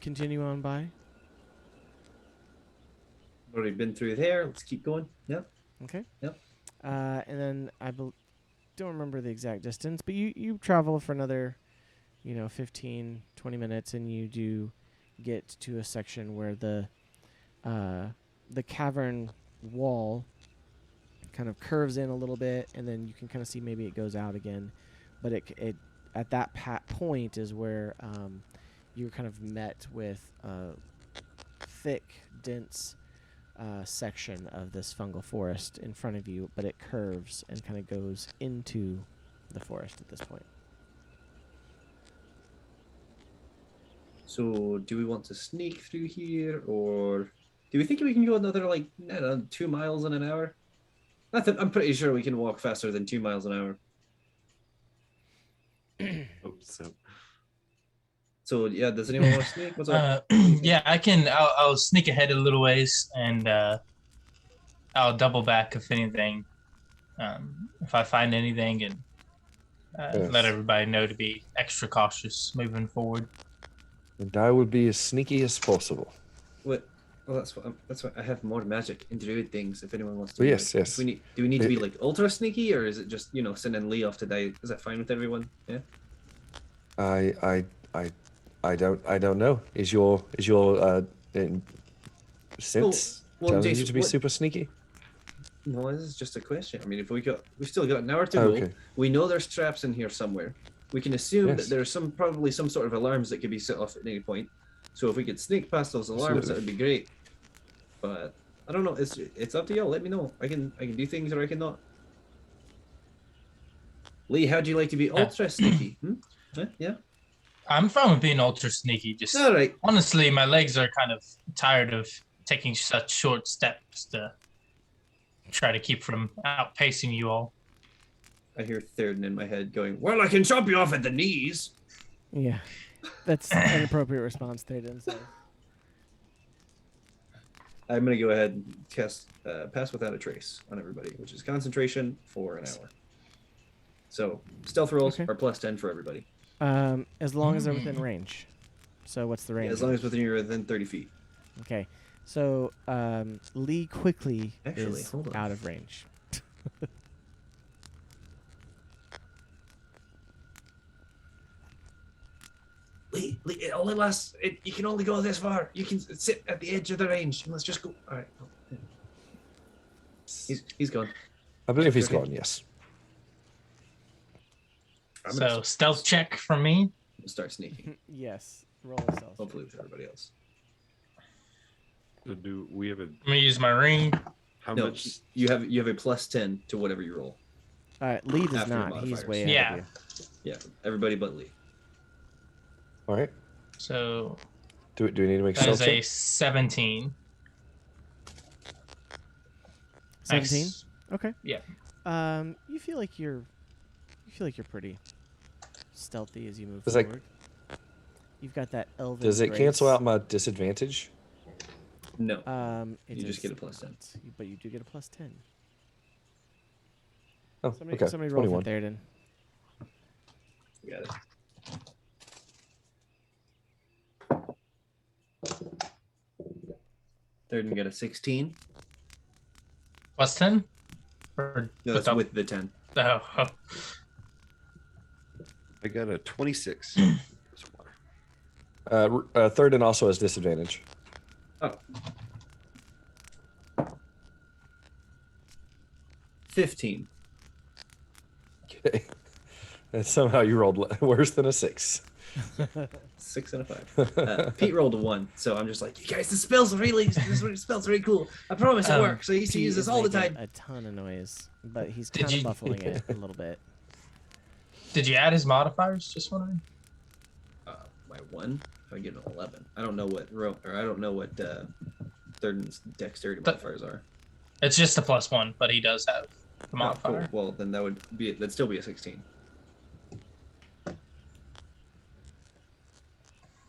Speaker 2: continue on by.
Speaker 1: Already been through there. Let's keep going. Yep.
Speaker 2: Okay.
Speaker 1: Yep.
Speaker 2: And then don't remember the exact distance, but you travel for another, 15, 20 minutes, and you do get to a section where the cavern wall kind of curves in a little bit, and then you can kind of see maybe it goes out again, but it at that point is where you're kind of met with a thick, dense section of this fungal forest in front of you, but it curves and kind of goes into the forest at this point.
Speaker 1: So, do we want to sneak through here, or do we think we can go another 2 miles in an hour? I'm pretty sure we can walk faster than 2 miles an hour.
Speaker 6: Hope so.
Speaker 1: So yeah, does anyone want to sneak? What's up?
Speaker 5: Yeah, I can. I'll sneak ahead a little ways, and I'll double back if anything, if I find anything, and
Speaker 3: Yes.
Speaker 5: let everybody know to be extra cautious moving forward.
Speaker 3: And I will be as sneaky as possible.
Speaker 1: What? Well, that's what I have more magic and druid things. If anyone wants to.
Speaker 3: Well,
Speaker 1: do
Speaker 3: yes,
Speaker 1: it.
Speaker 3: yes.
Speaker 1: Do we need to be like ultra sneaky, or is it just sending Lee off to die? Is that fine with everyone? Yeah.
Speaker 3: I don't know. Is your sense telling you
Speaker 1: Jason,
Speaker 3: to be super sneaky?
Speaker 1: No, this is just a question. I mean, we've still got an hour to go.
Speaker 3: Okay.
Speaker 1: We know there's traps in here somewhere. We can assume
Speaker 3: Yes.
Speaker 1: that there's probably some sort of alarms that could be set off at any point. So if we could sneak past those alarms, that would be great. But I don't know. It's up to y'all. Let me know. I can do things or I cannot. Lee, how do you like to be ultra sneaky? Huh? Yeah.
Speaker 5: I'm fine with being ultra sneaky. Just
Speaker 1: All right.
Speaker 5: honestly, my legs are kind of tired of taking such short steps to try to keep from outpacing you all.
Speaker 1: I hear Theoden in my head going, "Well, I can chop you off at the knees."
Speaker 2: Yeah, that's an appropriate response, Theoden. So.
Speaker 1: I'm gonna go ahead and cast Pass Without a Trace on everybody, which is concentration for an hour. So stealth rolls
Speaker 2: Okay.
Speaker 1: are +10 for everybody.
Speaker 2: As long as they're within range. So what's the range?
Speaker 1: Yeah, as long as you're within 30 feet.
Speaker 2: Okay. So Lee quickly
Speaker 1: Actually,
Speaker 2: is
Speaker 1: hold on.
Speaker 2: out of range.
Speaker 1: Lee, it only lasts. You can only go this far. You can sit at the edge of the range. Let's just go. All right. He's gone.
Speaker 3: I believe he's
Speaker 1: Okay.
Speaker 3: gone, yes.
Speaker 1: I'm gonna
Speaker 5: So stealth check from me.
Speaker 1: start sneaking.
Speaker 2: Yes. Roll a stealth.
Speaker 1: Hopefully with everybody else.
Speaker 6: So do we have a
Speaker 5: I'm gonna use my ring.
Speaker 6: how
Speaker 1: No,
Speaker 6: much?
Speaker 1: you have a +10 to whatever you roll.
Speaker 2: All right. Lee does
Speaker 1: After your
Speaker 2: not. He's
Speaker 1: modifiers.
Speaker 2: way ahead
Speaker 5: Yeah.
Speaker 2: of you.
Speaker 1: Yeah, everybody but Lee.
Speaker 3: All right.
Speaker 5: So
Speaker 3: Do we need to make a
Speaker 5: that is
Speaker 3: stealth
Speaker 5: a
Speaker 3: check?
Speaker 5: 17.
Speaker 2: 17.
Speaker 5: Nice.
Speaker 2: Okay.
Speaker 5: Yeah.
Speaker 2: You feel like you're pretty stealthy as you move
Speaker 3: Does that-
Speaker 2: forward. You've got that elven.
Speaker 3: Does it cancel
Speaker 2: grace.
Speaker 3: out my disadvantage?
Speaker 1: No,
Speaker 2: It
Speaker 1: you just
Speaker 2: does
Speaker 1: get a +10.
Speaker 2: not, but you do get a +10.
Speaker 3: Oh,
Speaker 2: Somebody,
Speaker 3: okay.
Speaker 2: somebody roll
Speaker 3: 21.
Speaker 2: for Theoden.
Speaker 1: You got it. Third and get a 16.
Speaker 5: Plus 10? Or
Speaker 1: No, that's
Speaker 5: without-
Speaker 1: with the 10.
Speaker 5: oh.
Speaker 6: I got a 26.
Speaker 3: Third and also has disadvantage.
Speaker 1: Oh. 15.
Speaker 3: Okay. And somehow you rolled worse than a 6.
Speaker 1: 6 and a 5. Pete rolled a 1, so I'm just like, you guys, this spell's really cool. I promise it works. I used to
Speaker 2: Pete
Speaker 1: use this
Speaker 2: is
Speaker 1: all the
Speaker 2: making
Speaker 1: time.
Speaker 2: A ton of noise, but he's
Speaker 5: Did
Speaker 2: kind of
Speaker 5: you-
Speaker 2: muffling it a little bit.
Speaker 5: Did you add his modifiers? Just wondering.
Speaker 1: My 1, if I get an 11. I don't know what third and dexterity modifiers are.
Speaker 5: It's just a +1, but he does have the
Speaker 1: Oh, cool.
Speaker 5: modifier.
Speaker 1: Well, then that'd still be a 16.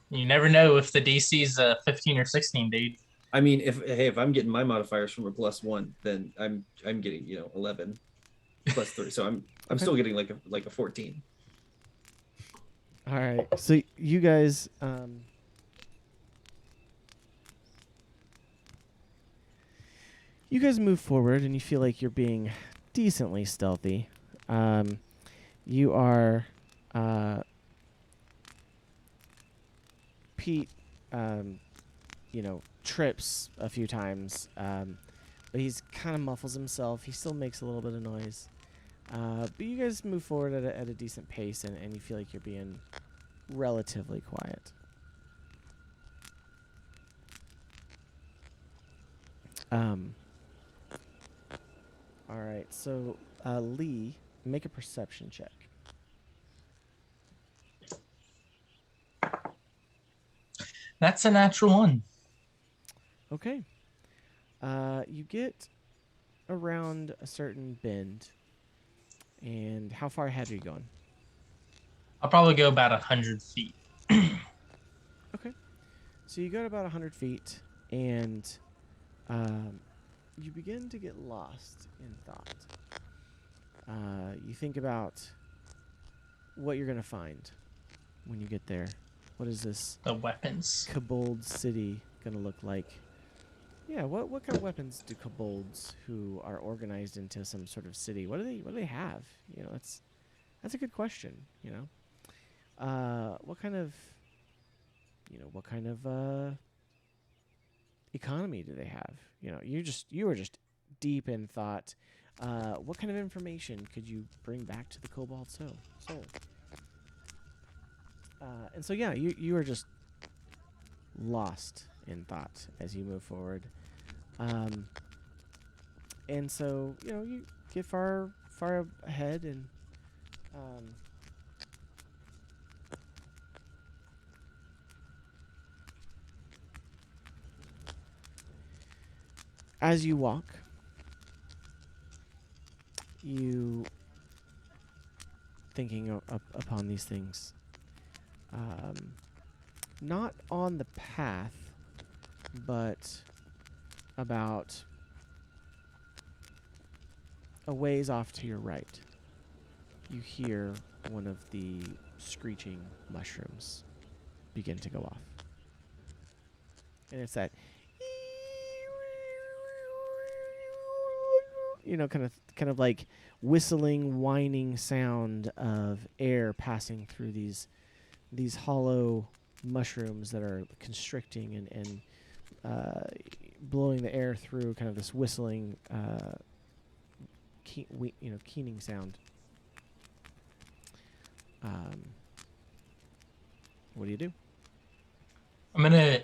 Speaker 5: You never know if the DC's 15 or 16, dude.
Speaker 1: I mean, if I'm getting my modifiers from a +1, then I'm getting 11 plus 3, so I'm
Speaker 2: Okay.
Speaker 1: still getting like a 14.
Speaker 2: All right. So you guys, move forward, and you feel like you're being decently stealthy. You are, Pete, trips a few times, but he's kind of muffles himself. He still makes a little bit of noise. But you guys move forward at a decent pace, and you feel like you're being relatively quiet. All right, so Lee, make a perception check.
Speaker 5: That's a natural 1.
Speaker 2: Okay. You get around a certain bend, and how far ahead are you going?
Speaker 5: I'll probably go about 100 feet.
Speaker 2: Okay. So you go about 100 feet, and you begin to get lost in thought. You think about what you're going to find when you get there. What is this
Speaker 5: The weapons.
Speaker 2: Kobold city going to look like? Yeah, what kind of weapons do kobolds who are organized into some sort of city, what do they have? That's a good question, what kind of economy do they have? You were just deep in thought. What kind of information could you bring back to the Kobold soul? And so yeah, you are just lost in thought as you move forward. And so, you get far ahead, and as you walk, you thinking upon these things. Not on the path, but about a ways off to your right, you hear one of the screeching mushrooms begin to go off. And it's that, kind of like whistling, whining sound of air passing through these hollow mushrooms that are constricting and blowing the air through, kind of this whistling, keening sound. What do you do?
Speaker 5: I'm gonna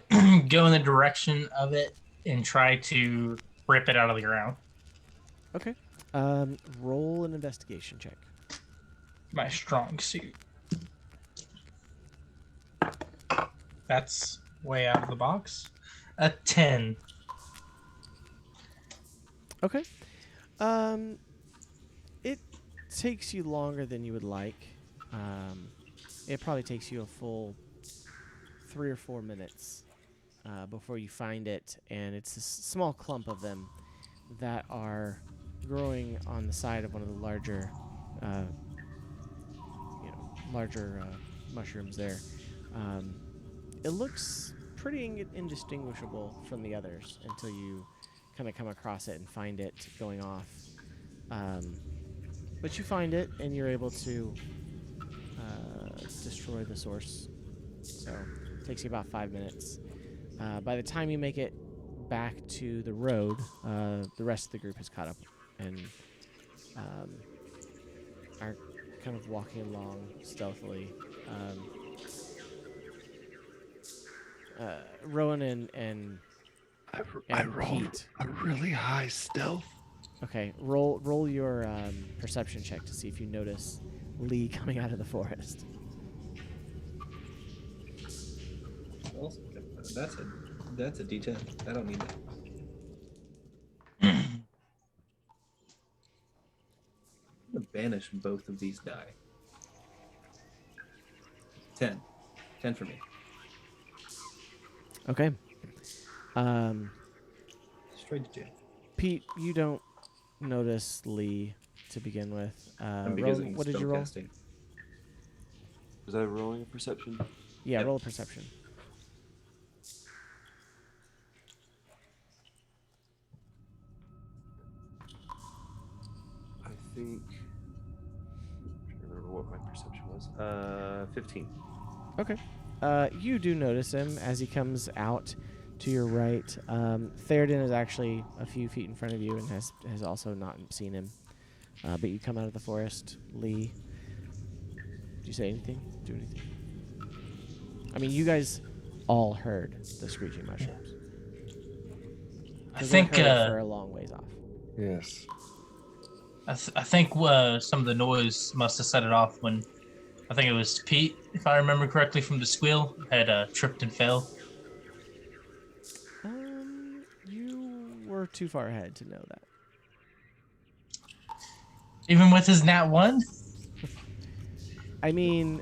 Speaker 5: go in the direction of it and try to rip it out of the ground.
Speaker 2: Okay. Roll an investigation check.
Speaker 5: My strong suit. That's way out of the box. A 10.
Speaker 2: Okay. It takes you longer than you would like. It probably takes you a full 3 or 4 minutes before you find it, and it's a small clump of them that are growing on the side of one of the larger mushrooms there. It looks pretty indistinguishable from the others until you kind of come across it and find it going off. But you find it, and you're able to destroy the source. So it takes you about 5 minutes. By the time you make it back to the road, the rest of the group has caught up and are kind of walking along stealthily. Rowan and
Speaker 3: I rolled
Speaker 2: Pete.
Speaker 3: a really high stealth.
Speaker 2: Okay, roll your perception check to see if you notice Lee coming out of the forest.
Speaker 1: Well, that's a D10. I don't need that. I'm gonna banish both of these die. 10. 10 for me.
Speaker 2: Okay.
Speaker 1: Straight to jail.
Speaker 2: Pete, you don't notice Lee to begin with.
Speaker 1: I'm
Speaker 2: Rowan, what did you roll?
Speaker 1: spellcasting.
Speaker 6: Was I rolling a perception?
Speaker 2: Yeah,
Speaker 1: Yep.
Speaker 2: roll a perception.
Speaker 6: I think. I don't remember what my perception was. 15.
Speaker 2: Okay. You do notice him as he comes out to your right. Theoden is actually a few feet in front of you and has also not seen him. But you come out of the forest. Lee, do you say anything? Do anything? I mean, you guys all heard the screeching mushrooms.
Speaker 5: I
Speaker 2: 'Cause
Speaker 5: think
Speaker 2: they heard it for a long ways off.
Speaker 3: Yes.
Speaker 5: I think some of the noise must have set it off when I think it was Pete, if I remember correctly from the squeal, had tripped and fell.
Speaker 2: You were too far ahead to know that.
Speaker 5: Even with his nat 1?
Speaker 2: I mean,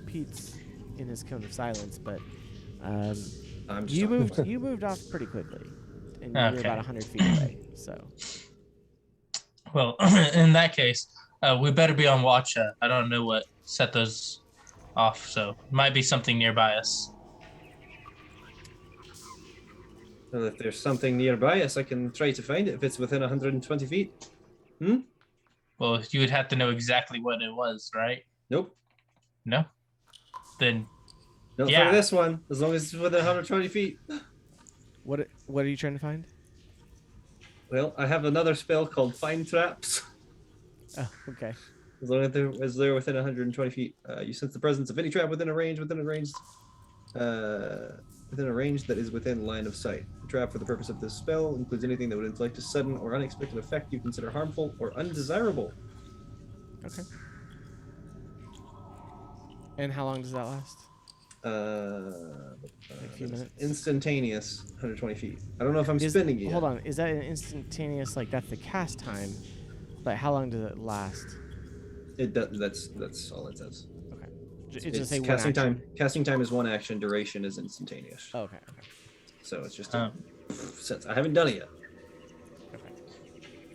Speaker 2: Pete's in his cone of silence, but
Speaker 1: I'm just
Speaker 2: you
Speaker 1: talking about-
Speaker 2: moved off pretty quickly, and you were
Speaker 5: Okay.
Speaker 2: about 100 feet away. So
Speaker 5: Well, in that case, we better be on watch. I don't know what set those off, so it might be something nearby us.
Speaker 1: Well, if there's something nearby us, I can try to find it if it's within 120 feet. Hmm?
Speaker 5: Well, you would have to know exactly what it was, right?
Speaker 1: Nope.
Speaker 5: No? Then,
Speaker 1: Not
Speaker 5: Yeah.
Speaker 1: for this one, as long as it's within 120 feet.
Speaker 2: what are you trying to find?
Speaker 1: Well, I have another spell called Find Traps.
Speaker 2: Oh, okay.
Speaker 1: As long as they're within 120 feet, you sense the presence of any trap within a range that is within line of sight. The trap for the purpose of this spell includes anything that would inflict a sudden or unexpected effect you consider harmful or undesirable.
Speaker 2: Okay. And how long does that last? A few minutes.
Speaker 1: Instantaneous, 120 feet. I don't know if I'm
Speaker 2: Is-
Speaker 1: spinning it.
Speaker 2: Hold on. Is that an instantaneous? Like that's the cast time, but how long does it last?
Speaker 1: It does. That's all it says.
Speaker 2: Okay. It's
Speaker 1: It's
Speaker 2: just say one
Speaker 1: casting
Speaker 2: action.
Speaker 1: time. Casting time is one action. Duration is instantaneous.
Speaker 2: Oh, okay. Okay.
Speaker 1: So it's just.
Speaker 5: Um,
Speaker 1: Since I haven't done it yet.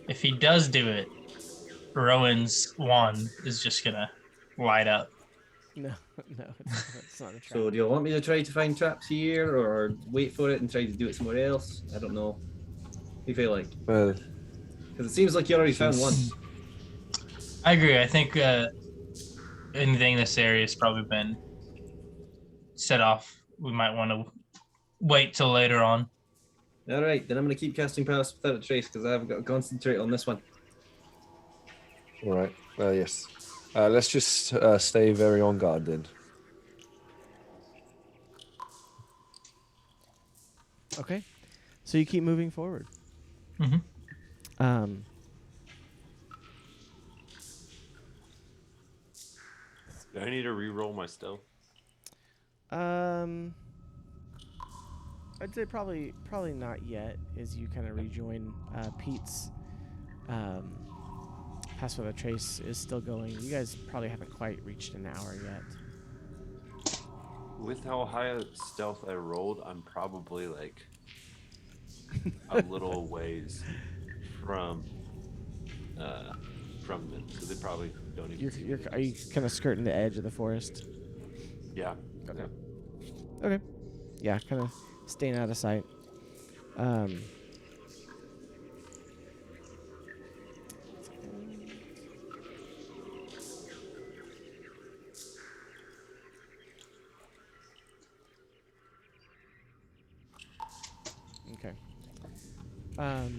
Speaker 5: If he does do it, Rowan's wand is just gonna light up.
Speaker 2: No, it's not a trap.
Speaker 1: So do you want me to try to find traps here, or wait for it and try to do it somewhere else? I don't know. What do you feel like?
Speaker 3: Well,
Speaker 1: Because it seems like you already found one.
Speaker 5: I agree. I think anything in this area has probably been set off. We might want to wait till later on.
Speaker 1: All right, then I'm going to keep casting Pass Without a Trace because I've got to concentrate on this one.
Speaker 3: all right. Yes. Let's just stay very on guard then.
Speaker 2: Okay. So you keep moving forward.
Speaker 5: Mm-hmm.
Speaker 6: Do I need to re-roll my stealth?
Speaker 2: I'd say probably not yet, as you kind of rejoin. Pete's Pass Without a Trace is still going. You guys probably haven't quite reached an hour yet.
Speaker 6: With how high a stealth I rolled, I'm probably like a little ways from them, so they probably don't even see me.
Speaker 2: Are you kind of skirting the edge of the forest?
Speaker 6: Yeah.
Speaker 2: Okay. Okay. Yeah, kind of staying out of sight. Okay. All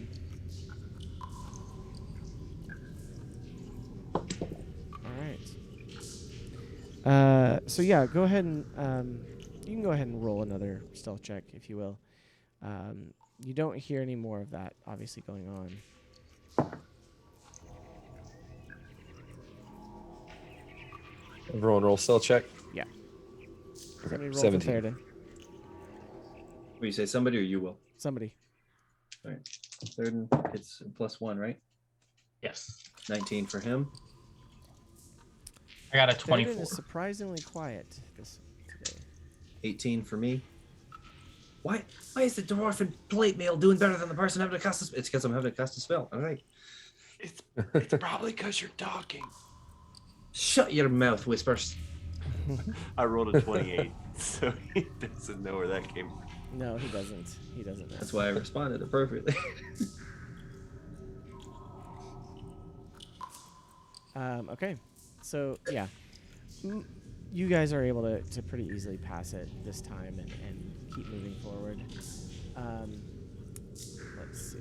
Speaker 2: right. So yeah, go ahead and you can go ahead and roll another stealth check, if you will. You don't hear any more of that, obviously, going on.
Speaker 3: Everyone roll stealth check.
Speaker 2: Yeah.
Speaker 3: Okay.
Speaker 2: Somebody roll for
Speaker 3: 17.
Speaker 2: Theoden.
Speaker 1: Will you say somebody or you will?
Speaker 2: Somebody.
Speaker 1: All right. Third, it's +1, right?
Speaker 5: Yes.
Speaker 1: 19 for him.
Speaker 5: I got a
Speaker 2: Theoden
Speaker 5: 24.
Speaker 2: is surprisingly quiet today.
Speaker 1: 18 for me. Why is the dwarven plate mail doing better than the person having to cast a spell? It's because I'm having to cast a spell. All right.
Speaker 6: It's probably because you're talking.
Speaker 1: Shut your mouth, Whispers.
Speaker 6: I rolled a 28, so he doesn't know where that came from.
Speaker 2: No, he doesn't. He doesn't know.
Speaker 1: That's why I responded appropriately.
Speaker 2: Okay. So, yeah. You guys are able to pretty easily pass it this time and keep moving forward. Let's see.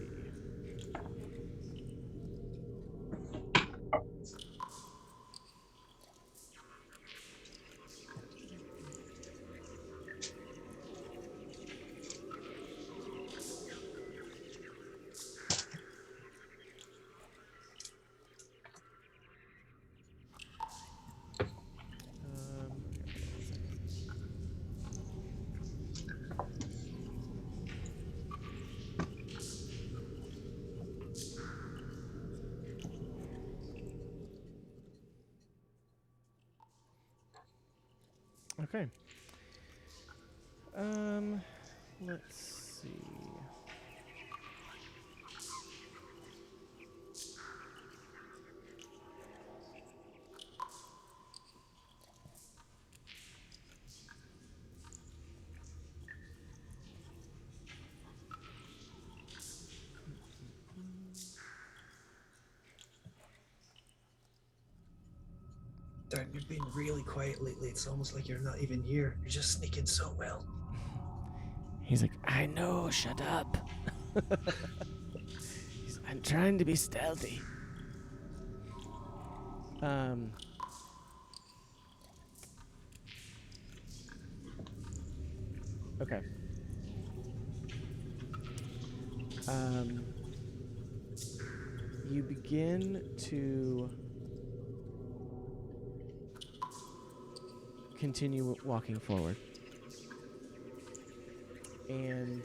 Speaker 2: Okay. Let's see.
Speaker 1: Darn, you've been really quiet lately. It's almost like you're not even here. You're just sneaking so well.
Speaker 2: He's like, I know, shut up. I'm trying to be stealthy. Okay. You begin to continue walking forward. And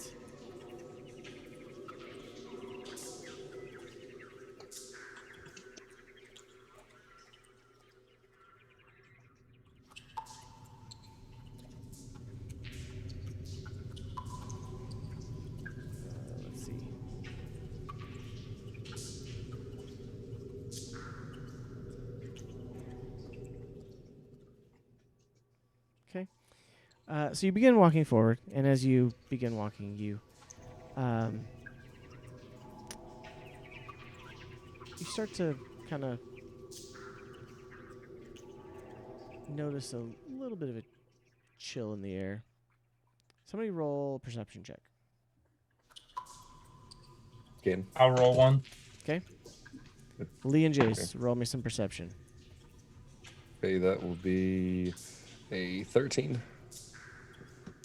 Speaker 2: So you begin walking forward, and as you begin walking, you start to kind of notice a little bit of a chill in the air. Somebody roll a perception check.
Speaker 3: Again.
Speaker 5: I'll roll one.
Speaker 2: Okay. Lee and Jace, roll me some perception.
Speaker 3: Okay, that will be a 13.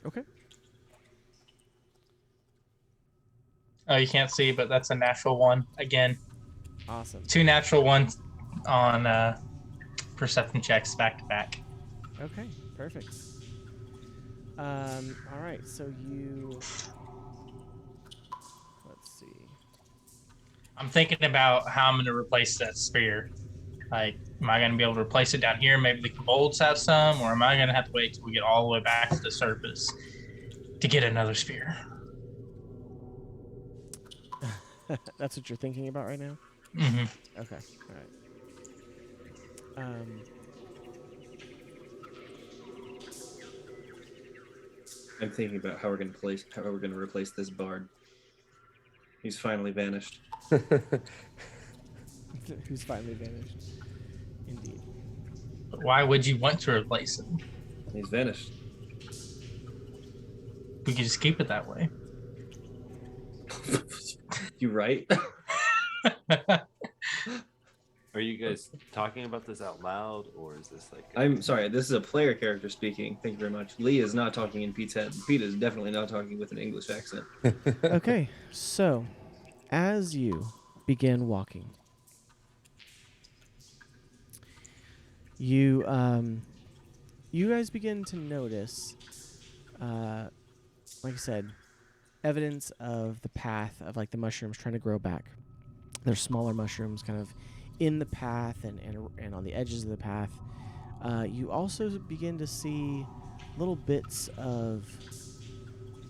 Speaker 2: Okay.
Speaker 5: Oh, you can't see, but that's a natural one. Again,
Speaker 2: Awesome.
Speaker 5: 2 natural ones on perception checks back to back.
Speaker 2: Okay, perfect. All right, so you... Let's see.
Speaker 5: I'm thinking about how I'm going to replace that spear. Like, am I going to be able to replace it down here? Maybe the Kobolds have some, or am I going to have to wait till we get all the way back to the surface to get another spear?
Speaker 2: That's what you're thinking about right now?
Speaker 5: Mm-hmm.
Speaker 2: Okay, all right.
Speaker 1: I'm thinking about how we're gonna replace this bard. He's finally vanished.
Speaker 2: Who's finally vanished? Indeed.
Speaker 5: But why would you want to replace it?
Speaker 1: He's vanished.
Speaker 5: We could just keep it that way.
Speaker 1: You right?
Speaker 6: Are you guys talking about this out loud, or is this like?
Speaker 1: I'm sorry. This is a player character speaking. Thank you very much. Lee is not talking in Pete's head. Pete is definitely not talking with an English accent.
Speaker 2: Okay, so as you begin walking, you guys begin to notice, like I said, evidence of the path of like the mushrooms trying to grow back. There's smaller mushrooms kind of in the path and on the edges of the path. You also begin to see little bits of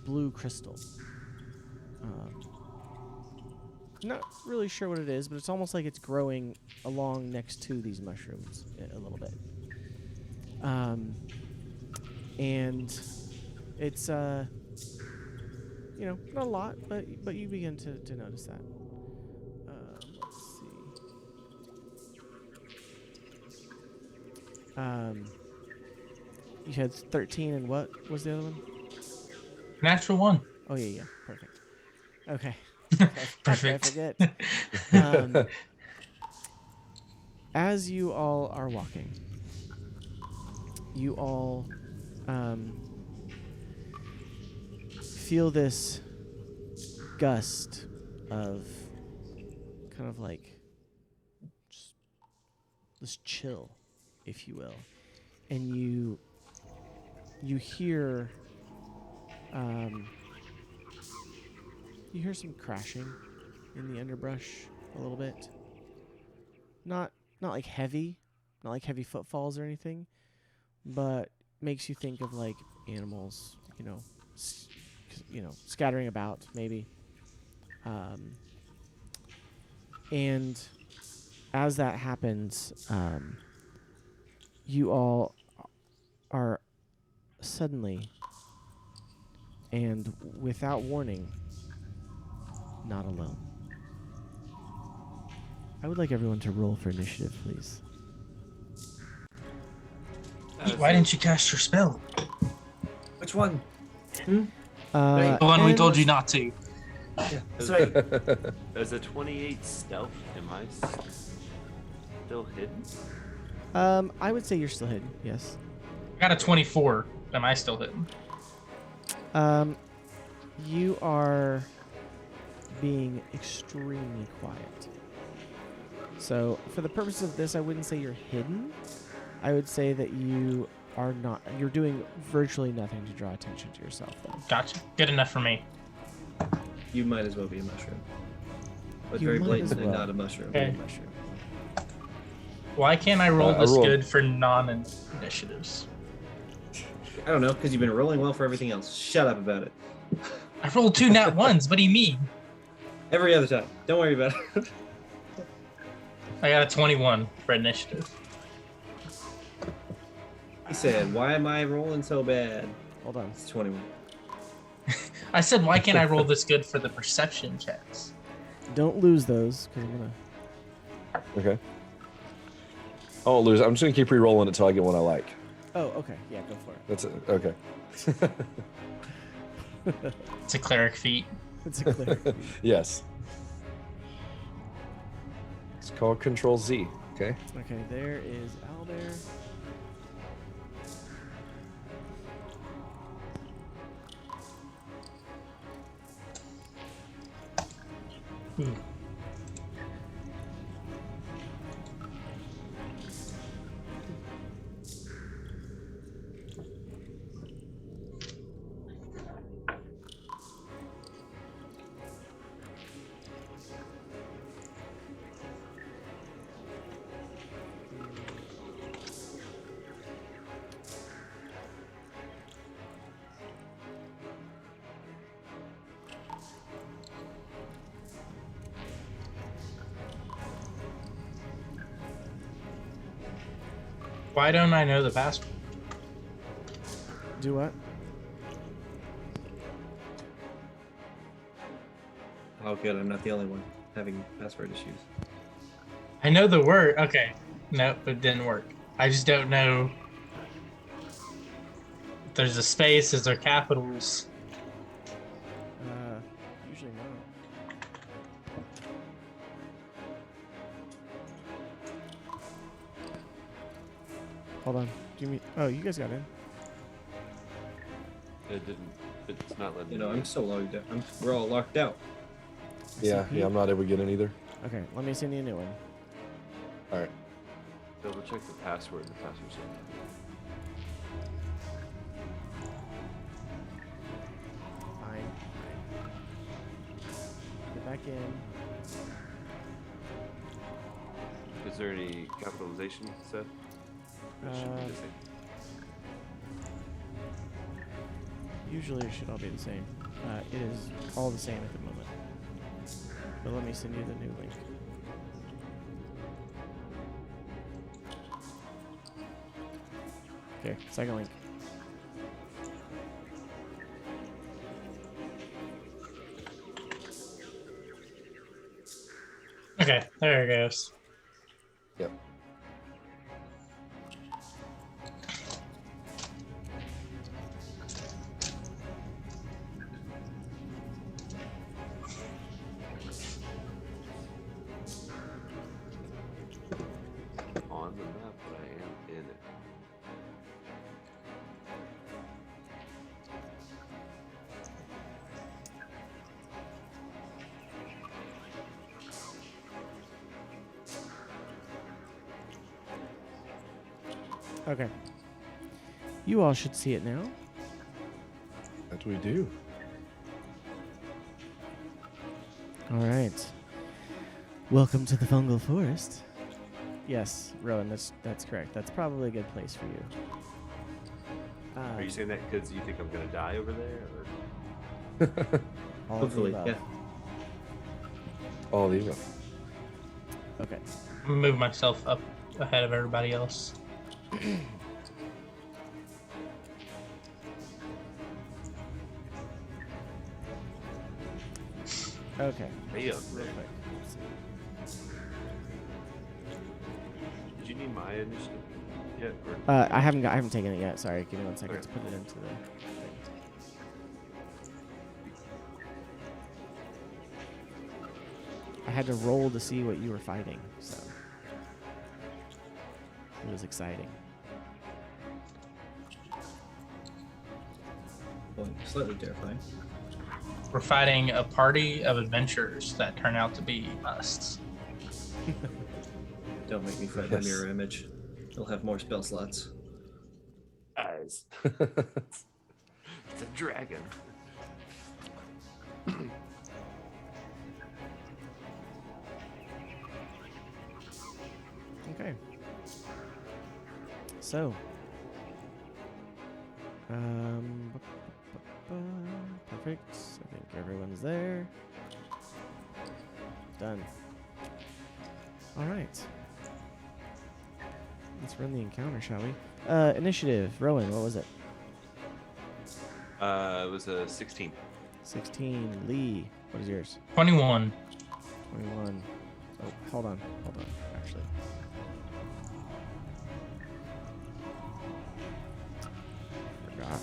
Speaker 2: blue crystal. Not really sure what it is, but it's almost like it's growing along next to these mushrooms a little bit. And it's not a lot, but you begin to notice that. Let's see. You had 13, and what was the other one?
Speaker 5: Natural one.
Speaker 2: Oh yeah, perfect. Okay.
Speaker 5: Perfect.
Speaker 2: I forget. As you all are walking, you all feel this gust of kind of like just this chill, if you will, and you hear some crashing in the underbrush a little bit. Not like heavy footfalls or anything, but makes you think of like animals, scattering about maybe. And as that happens, you all are suddenly and without warning not alone. I would like everyone to roll for initiative, please.
Speaker 5: Why didn't you cast your spell?
Speaker 1: Which one?
Speaker 5: The one we told you not to.
Speaker 1: Yeah, that's right.
Speaker 6: As a 28 stealth, am I still hidden?
Speaker 2: I would say you're still hidden, yes.
Speaker 5: I got a 24. Am I still hidden?
Speaker 2: You are being extremely quiet. So, for the purpose of this, I wouldn't say you're hidden. I would say that you are not. You're doing virtually nothing to draw attention to yourself, though.
Speaker 5: Gotcha. Good enough for me.
Speaker 1: You might as well be a mushroom. But
Speaker 2: You
Speaker 1: very
Speaker 2: might as
Speaker 1: blatantly
Speaker 2: well.
Speaker 1: not a mushroom.
Speaker 5: Okay.
Speaker 2: Mushroom.
Speaker 5: Why can't I roll
Speaker 3: I
Speaker 5: this
Speaker 3: rolled.
Speaker 5: good for non-initiatives?
Speaker 1: I don't know, because you've been rolling well for everything else. Shut up about it.
Speaker 5: I rolled 2 nat ones. What do you mean?
Speaker 1: Every other time. Don't worry about it.
Speaker 5: I got a 21 for initiative.
Speaker 1: He said, why am I rolling so bad?
Speaker 2: Hold on.
Speaker 1: It's 21.
Speaker 5: I said, why can't I roll this good for the perception checks?
Speaker 2: Don't lose those, because I'm gonna.
Speaker 3: Okay. I won't lose. I'm just gonna keep re-rolling until I get one I like.
Speaker 2: Oh, okay. Yeah, go for it.
Speaker 3: That's it. Okay.
Speaker 5: It's a cleric feat.
Speaker 2: It's a clear.
Speaker 3: Yes. It's called Control Z. Okay.
Speaker 2: Okay, there is Owlbear.
Speaker 5: Ooh. Why don't I know the password?
Speaker 2: Do what?
Speaker 1: Oh, good. I'm not the only one having password issues.
Speaker 5: I know the word. Okay. Nope, it didn't work. I just don't know. If there's a space, is there capitals?
Speaker 2: Usually not. Hold on. Do you mean? Oh, you guys got in.
Speaker 6: It didn't. It's not letting
Speaker 1: You
Speaker 6: me
Speaker 1: know,
Speaker 6: in.
Speaker 1: I'm so logged out. We're all locked out.
Speaker 3: Yeah. Yeah. I'm not able to get in either.
Speaker 2: Okay, let me send you a new one.
Speaker 3: All right.
Speaker 6: Double check the password. The password's not.
Speaker 2: Fine. Get back in.
Speaker 6: Is there any capitalization set? Or it should be the same?
Speaker 2: Usually it should all be the same. It is all the same at the moment. But let me send you the new link. Okay, second link.
Speaker 5: Okay, there it goes.
Speaker 3: Yep.
Speaker 6: On the map, but I am in it.
Speaker 2: Okay. You all should see it now.
Speaker 3: That we do.
Speaker 2: All right. Welcome to the Fungal Forest. Yes, Rowan, that's correct. That's probably a good place for you.
Speaker 6: Are you saying that because you think I'm gonna die over there, or?
Speaker 2: all of the
Speaker 1: Hopefully,
Speaker 2: above.
Speaker 1: yeah.
Speaker 3: All these go.
Speaker 2: Okay.
Speaker 5: Move myself up ahead of everybody else.
Speaker 2: Okay.
Speaker 6: Hey, up
Speaker 2: Real
Speaker 6: there.
Speaker 2: quick. Let's see.
Speaker 6: Did you need my initiative yet? Or?
Speaker 2: I haven't taken it yet. Sorry. Give me 1 second
Speaker 6: Okay.
Speaker 2: to put it into the thing. I had to roll to see what you were fighting, so it was exciting.
Speaker 1: Well, slightly terrifying.
Speaker 5: We're fighting a party of adventurers that turn out to be us.
Speaker 1: Don't make me fight
Speaker 3: Yes.
Speaker 1: the mirror image. They'll have more spell slots.
Speaker 6: Eyes. It's a dragon.
Speaker 2: Okay. So. Perfect. I think everyone's there. Done. All right. Let's run the encounter, shall we? Initiative. Rowan, what was it?
Speaker 6: It was a 16.
Speaker 2: 16. Lee, what is yours?
Speaker 5: 21.
Speaker 2: 21. Oh, hold on. Actually. Forgot.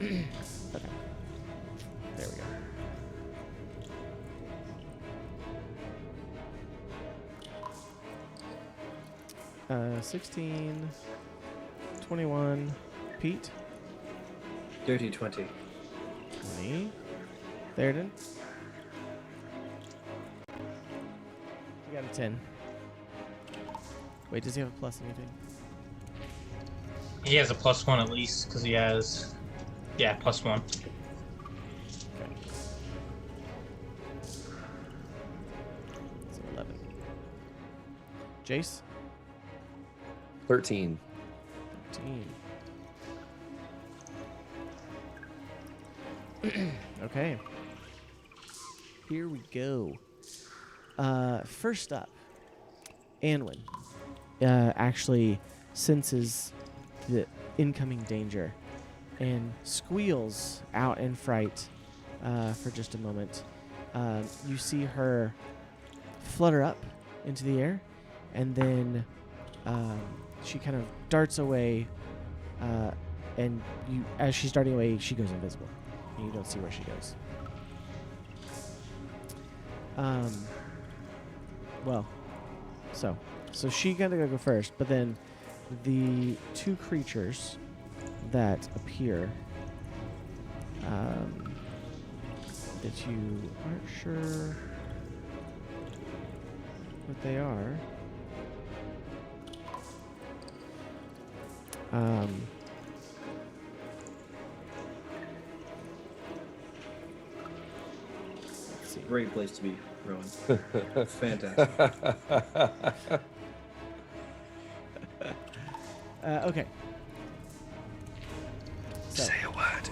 Speaker 2: Okay. There we go. 16, 21, Pete,
Speaker 1: Dirty 20.
Speaker 2: 20, Theoden. You got a 10. Wait, does he have a plus anything?
Speaker 5: He has a +1 at least because he has, yeah, +1.
Speaker 2: Okay. So 11. Jace?
Speaker 3: 13.
Speaker 2: 13. Okay. Here we go. First up, Anwin actually senses the incoming danger and squeals out in fright for just a moment. You see her flutter up into the air, and then she kind of darts away, and as she's darting away, she goes invisible. And you don't see where she goes. Well, so she gotta go first, but then the two creatures that appear that you aren't sure what they are. Let's see.
Speaker 1: Great place to be, Rowan. Fantastic.
Speaker 2: Okay. So,
Speaker 3: Say a word.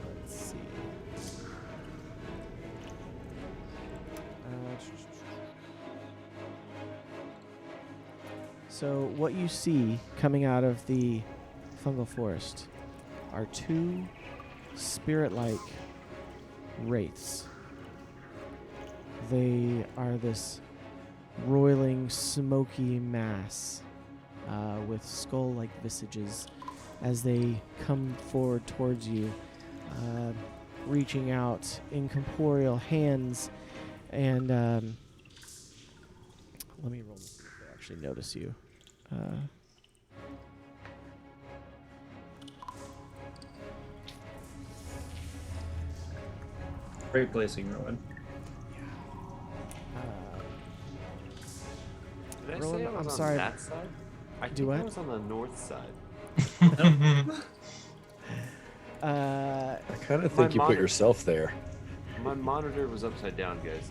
Speaker 2: let's see. So what you see coming out of the fungal forest are two spirit-like wraiths. They are this roiling, smoky mass with skull-like visages as they come forward towards you, reaching out incorporeal hands. And let me roll to see if they actually notice you.
Speaker 1: Great placing, Rowan.
Speaker 6: Did I
Speaker 2: Roland,
Speaker 6: say I was
Speaker 2: I'm
Speaker 6: on
Speaker 2: sorry.
Speaker 6: that side? I
Speaker 2: Do
Speaker 6: think
Speaker 2: what?
Speaker 6: I was on the north side.
Speaker 3: I kind of
Speaker 6: My
Speaker 3: think you put
Speaker 6: monitor-
Speaker 3: yourself there.
Speaker 6: My monitor was upside down, guys.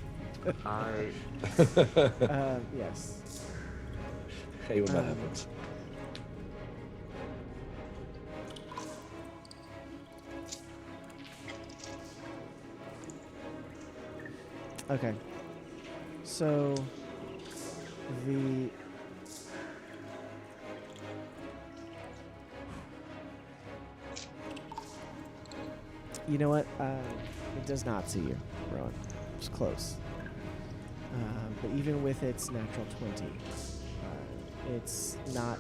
Speaker 2: Yes.
Speaker 3: Hey, when that happens.
Speaker 2: Okay. So the you know what? It does not see you, Rowan. It's close. But even with its natural 20, it's not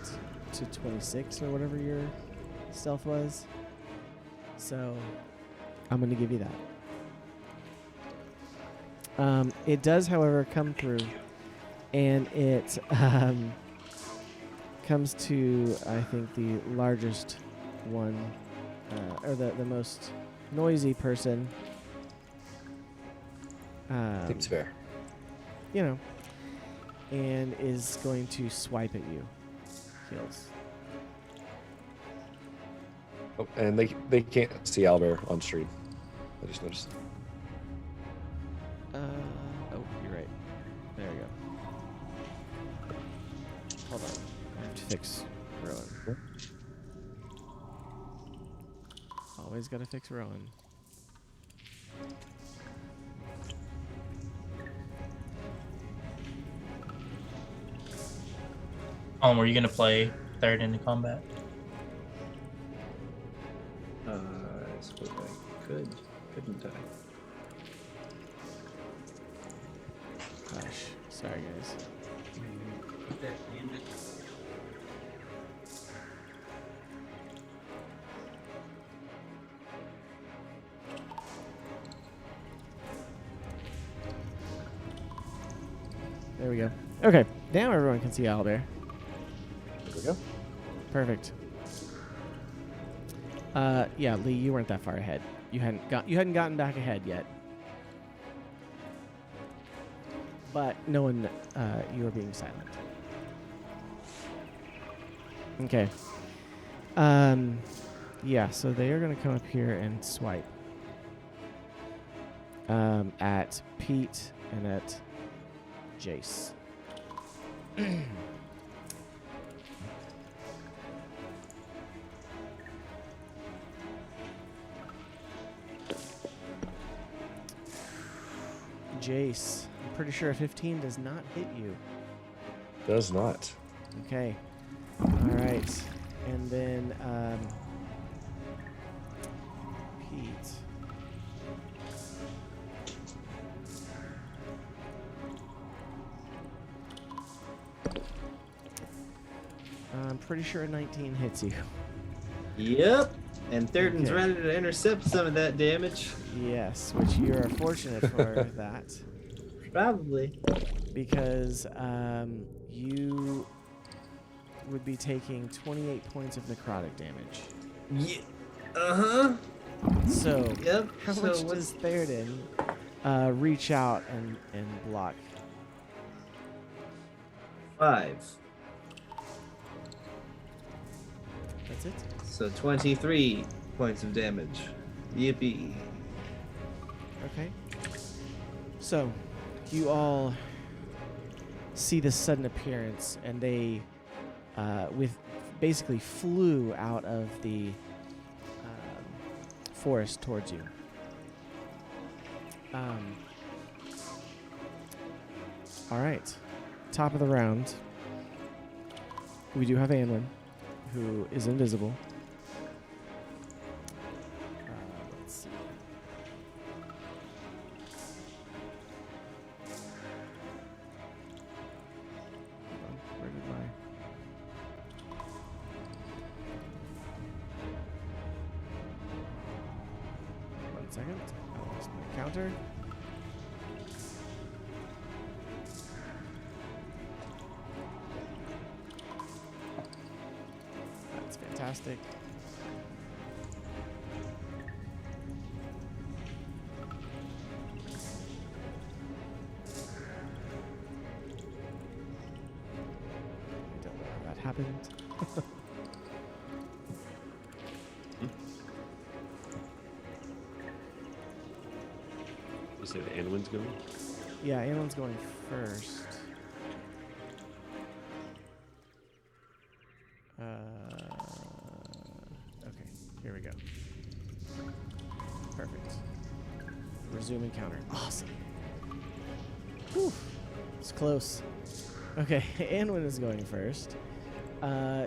Speaker 2: to 26 or whatever your stealth was. So I'm going to give you that. It does, however, come through, and it comes to, I think, the largest one, or the most noisy person.
Speaker 3: Seems fair.
Speaker 2: You know, and is going to swipe at you. Heals.
Speaker 3: Oh, and they can't see Albert on stream. I just noticed.
Speaker 2: Oh, you're right. There we go. Hold on. I have to fix Rowan. Always gotta fix Rowan.
Speaker 5: Were you gonna play third into combat?
Speaker 1: I suppose I could, couldn't I?
Speaker 2: Gosh, sorry guys. There we go. Okay, now everyone can see Owlbear.
Speaker 3: There we go.
Speaker 2: Perfect. Yeah, Lee, you weren't that far ahead. You hadn't gotten back ahead yet. But no one, you were being silent. Okay. Yeah, so they are gonna come up here and swipe. At Pete and at Jace. Jace, I'm pretty sure a 15 does not hit you.
Speaker 3: Does not.
Speaker 2: Okay. All right. And then Pete. I'm pretty sure a 19 hits you.
Speaker 1: Yep. And Thurton's
Speaker 2: Okay.
Speaker 1: ready to intercept some of that damage.
Speaker 2: Yes, which you are fortunate for that.
Speaker 1: Probably.
Speaker 2: Because you would be taking 28 points of necrotic damage.
Speaker 1: Yeah. Uh-huh.
Speaker 2: So,
Speaker 1: Yep.
Speaker 2: how
Speaker 1: so
Speaker 2: much
Speaker 1: what's
Speaker 2: does Theoden reach out and block?
Speaker 1: 5?
Speaker 2: That's it?
Speaker 1: So 23 points of damage. Yippee.
Speaker 2: Okay. So, you all see this sudden appearance, and they, basically flew out of the forest towards you. All right. Top of the round. We do have Anlin, who is invisible. Let's see. Hold on. Where did my... One second. I lost my counter. That's fantastic. I don't know how that happened.
Speaker 6: You said Anwin's going?
Speaker 2: Yeah, Anlin's going first. Okay, here we go. Perfect. Resume encounter. Awesome. Whew. It's close. Okay, Anwin is going first.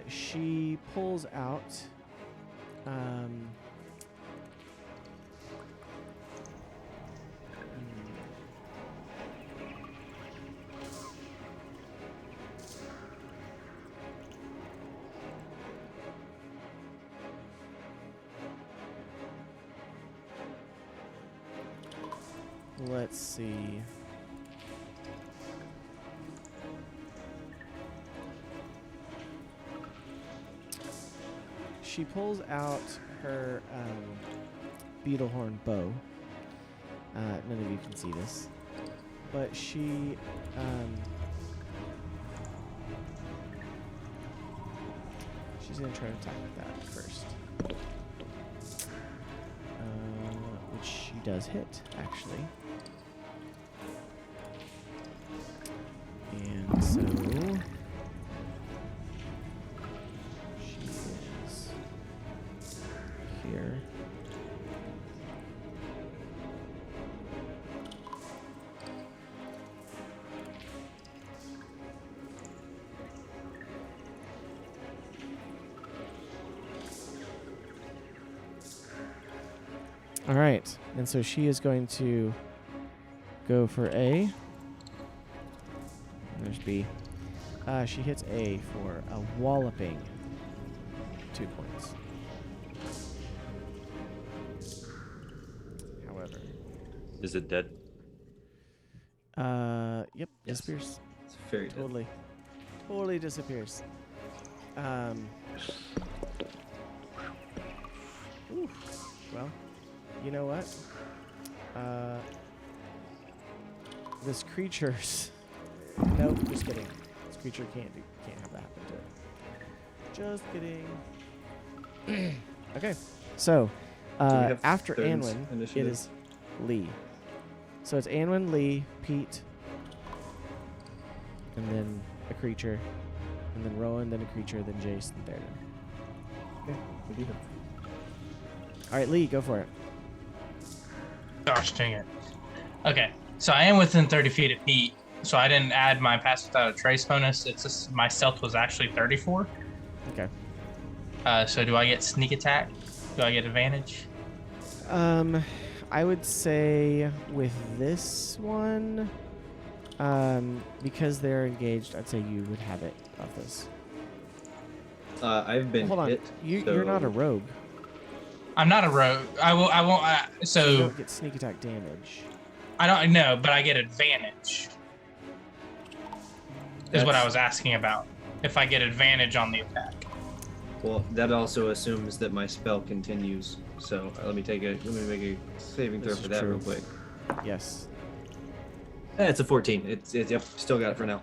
Speaker 2: She pulls out. Let's see. She pulls out her beetlehorn bow. None of you can see this, but she's gonna try to attack with that first, which she does hit actually. And so she is here. All right, and so she is going to go for A. There's B. She hits A for a walloping 2 points. However,
Speaker 6: Is it dead?
Speaker 2: yep,
Speaker 1: Yes.
Speaker 2: disappears.
Speaker 1: It's very dead.
Speaker 2: Totally disappears. Ooh, well, you know what? This creature's nope, just kidding. This creature can't have that happen to it. Just kidding. Okay, so
Speaker 1: we have
Speaker 2: after
Speaker 1: turns
Speaker 2: Anwin, it
Speaker 1: initiative?
Speaker 2: is Lee. So it's Anwin, Lee, Pete, and then a creature, and then Rowan, then a creature, then Jace, and Theoden.
Speaker 1: Okay, we do have.
Speaker 2: All right, Lee, go for it.
Speaker 5: Gosh dang it. Okay, so I am within 30 feet of Pete, so I didn't add my pass without a trace bonus. It's just my stealth was actually 34.
Speaker 2: Okay.
Speaker 5: So do I get sneak attack? Do I get advantage?
Speaker 2: I would say with this one, because they're engaged, I'd say you would have it off this.
Speaker 1: I've been
Speaker 2: Hold on,
Speaker 1: hit.
Speaker 2: you're not a rogue.
Speaker 5: I'm not a rogue. I won't.
Speaker 2: You
Speaker 5: So
Speaker 2: don't get sneak attack damage.
Speaker 5: I don't know, but I get advantage. Is what I was asking about. If I get advantage on the attack.
Speaker 1: Well, that also assumes that my spell continues. So let me make a saving throw
Speaker 2: This
Speaker 1: for
Speaker 2: is
Speaker 1: that
Speaker 2: true.
Speaker 1: real quick.
Speaker 2: Yes.
Speaker 1: It's a 14. It's yep, still got it for now.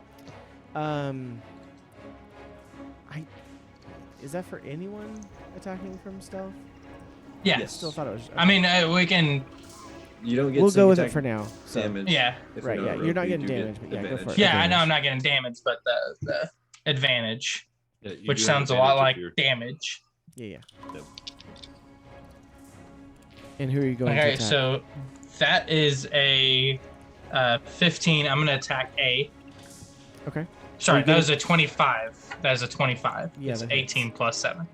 Speaker 2: Is that for anyone attacking from stealth?
Speaker 5: Yeah.
Speaker 1: Yes.
Speaker 2: Still thought it was.
Speaker 5: I mean, we can.
Speaker 1: You don't get
Speaker 2: We'll go with it
Speaker 1: attack
Speaker 2: for now. So.
Speaker 1: damage.
Speaker 5: Yeah.
Speaker 1: if
Speaker 2: Right,
Speaker 1: not
Speaker 2: yeah,
Speaker 1: a
Speaker 2: you're
Speaker 1: rogue,
Speaker 2: not
Speaker 1: you
Speaker 2: getting
Speaker 1: do get
Speaker 2: damage, but yeah, go
Speaker 1: advantage.
Speaker 2: for it.
Speaker 5: Yeah, I know
Speaker 2: Advantage.
Speaker 5: I'm not getting damage, but the advantage,
Speaker 6: Yeah, you
Speaker 5: which
Speaker 6: do have
Speaker 5: sounds a lot
Speaker 6: advantage
Speaker 5: like
Speaker 6: if you're-
Speaker 5: damage.
Speaker 2: Yeah.
Speaker 6: Yep.
Speaker 2: And who are you going to
Speaker 5: Okay,
Speaker 2: attack?
Speaker 5: so that is a 15. I'm gonna attack A.
Speaker 2: Okay.
Speaker 5: Sorry,
Speaker 2: you
Speaker 5: that
Speaker 2: get-
Speaker 5: was a 25. That is a 25.
Speaker 2: Yeah,
Speaker 5: It's
Speaker 2: that hits.
Speaker 5: 18 plus 7.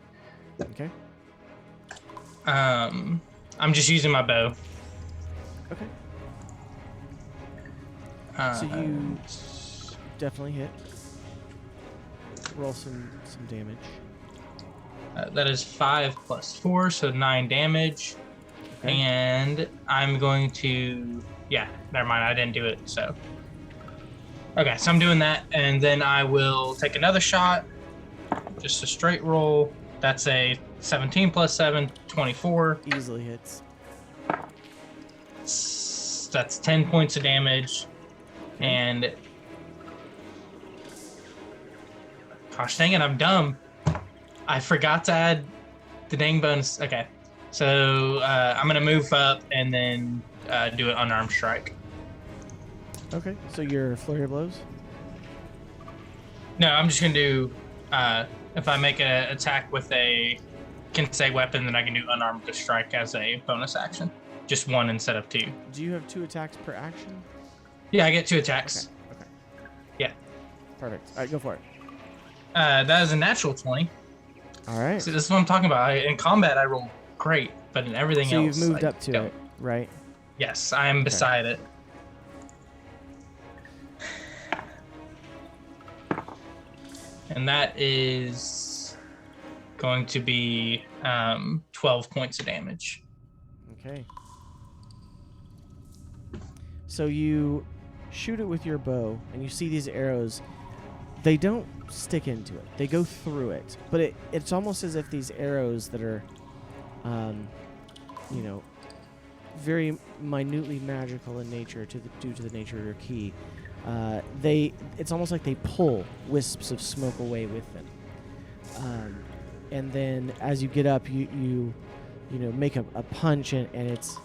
Speaker 2: Okay.
Speaker 5: I'm just using my bow.
Speaker 2: Okay. So you definitely hit. Roll some damage.
Speaker 5: That is 5 plus 4, so 9 damage.
Speaker 2: Okay.
Speaker 5: And I'm going to... Yeah, never mind. I didn't do it, so... Okay, so I'm doing that, and then I will take another shot. Just a straight roll. That's a 17 plus 7, 24.
Speaker 2: Easily hits.
Speaker 5: That's 10 points of damage. And... Gosh dang it, I'm dumb. I forgot to add the dang bonus. Okay. So I'm going to move up and then do an unarmed strike.
Speaker 2: Okay. So your flurry of blows?
Speaker 5: No, I'm just going to do... if I make an attack with a can say weapon, then I can do unarmed to strike as a bonus action. Just 1 instead of 2.
Speaker 2: Do you have 2 attacks per action?
Speaker 5: Yeah, I get 2 attacks.
Speaker 2: Okay.
Speaker 5: Yeah.
Speaker 2: Perfect. All right, go for it.
Speaker 5: That is a natural 20.
Speaker 2: All right.
Speaker 5: See, this is what I'm talking about. In combat, I roll great, but in everything
Speaker 2: So
Speaker 5: else,
Speaker 2: you've moved
Speaker 5: I
Speaker 2: up to
Speaker 5: don't.
Speaker 2: it, right?
Speaker 5: Yes, I am beside it. And that is going to be 12 points of damage.
Speaker 2: Okay. So you shoot it with your bow, and you see these arrows. They don't stick into it. They go through it. But it's almost as if these arrows that are, very minutely magical in nature due to the nature of your key, it's almost like they pull wisps of smoke away with them. And then as you get up, you make a punch, and it's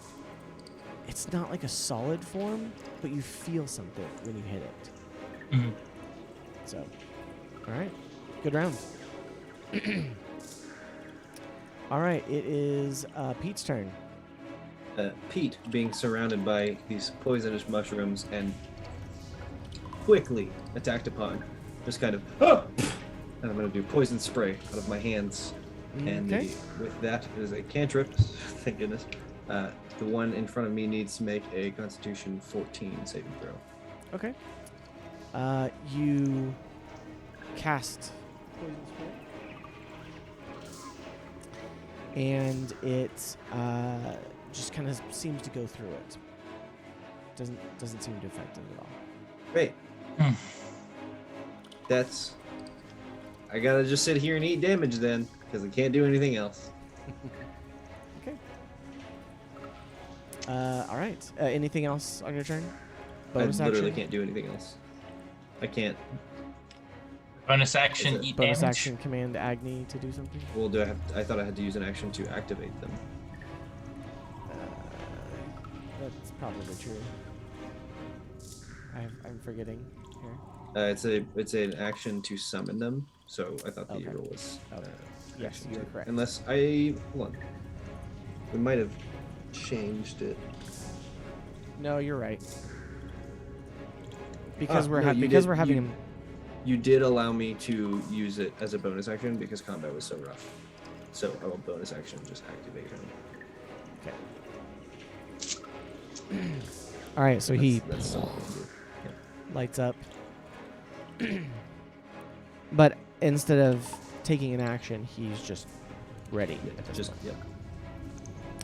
Speaker 2: not like a solid form, but you feel something when you hit it.
Speaker 5: Mhm.
Speaker 2: So, all right, good round. All right, it is Pete's turn.
Speaker 1: Pete, being surrounded by these poisonous mushrooms and quickly attacked upon, just kind of, and I'm going to do poison spray out of my hands. And
Speaker 2: Okay.
Speaker 1: with that, it is a cantrip, thank goodness. The one in front of me needs to make a Constitution 14 saving throw.
Speaker 2: Okay. You cast Poison Spray, and it just kind of seems to go through it. Doesn't seem to affect it at all.
Speaker 1: Great. That's. I gotta just sit here and eat damage then, because I can't do anything else.
Speaker 2: Okay. All right. Anything else on your turn? Bonus
Speaker 1: I literally
Speaker 2: action?
Speaker 1: can't do anything else. I can't.
Speaker 5: Bonus action,
Speaker 1: Is it
Speaker 5: eat
Speaker 2: Bonus
Speaker 5: damage.
Speaker 2: action, command Agni to do something.
Speaker 1: Well, I thought I had to use an action to activate them.
Speaker 2: That's probably true. I'm forgetting here.
Speaker 1: It's an action to summon them. So I thought the
Speaker 2: Okay.
Speaker 1: rule was.
Speaker 2: Okay. Yes,
Speaker 1: action
Speaker 2: you are
Speaker 1: to.
Speaker 2: correct.
Speaker 1: Unless hold on. We might have changed it.
Speaker 2: No, you're right. Because
Speaker 1: Ah,
Speaker 2: we're
Speaker 1: no, you
Speaker 2: because
Speaker 1: did-
Speaker 2: we're having
Speaker 1: you-
Speaker 2: him.
Speaker 1: You did allow me to use it as a bonus action because combat was so rough. So I will bonus action just activate him.
Speaker 2: Okay. All right, so he
Speaker 1: That's something to do.
Speaker 2: lights up. But instead of taking an action, he's just ready.
Speaker 1: Yeah,
Speaker 2: at this
Speaker 1: just
Speaker 2: point.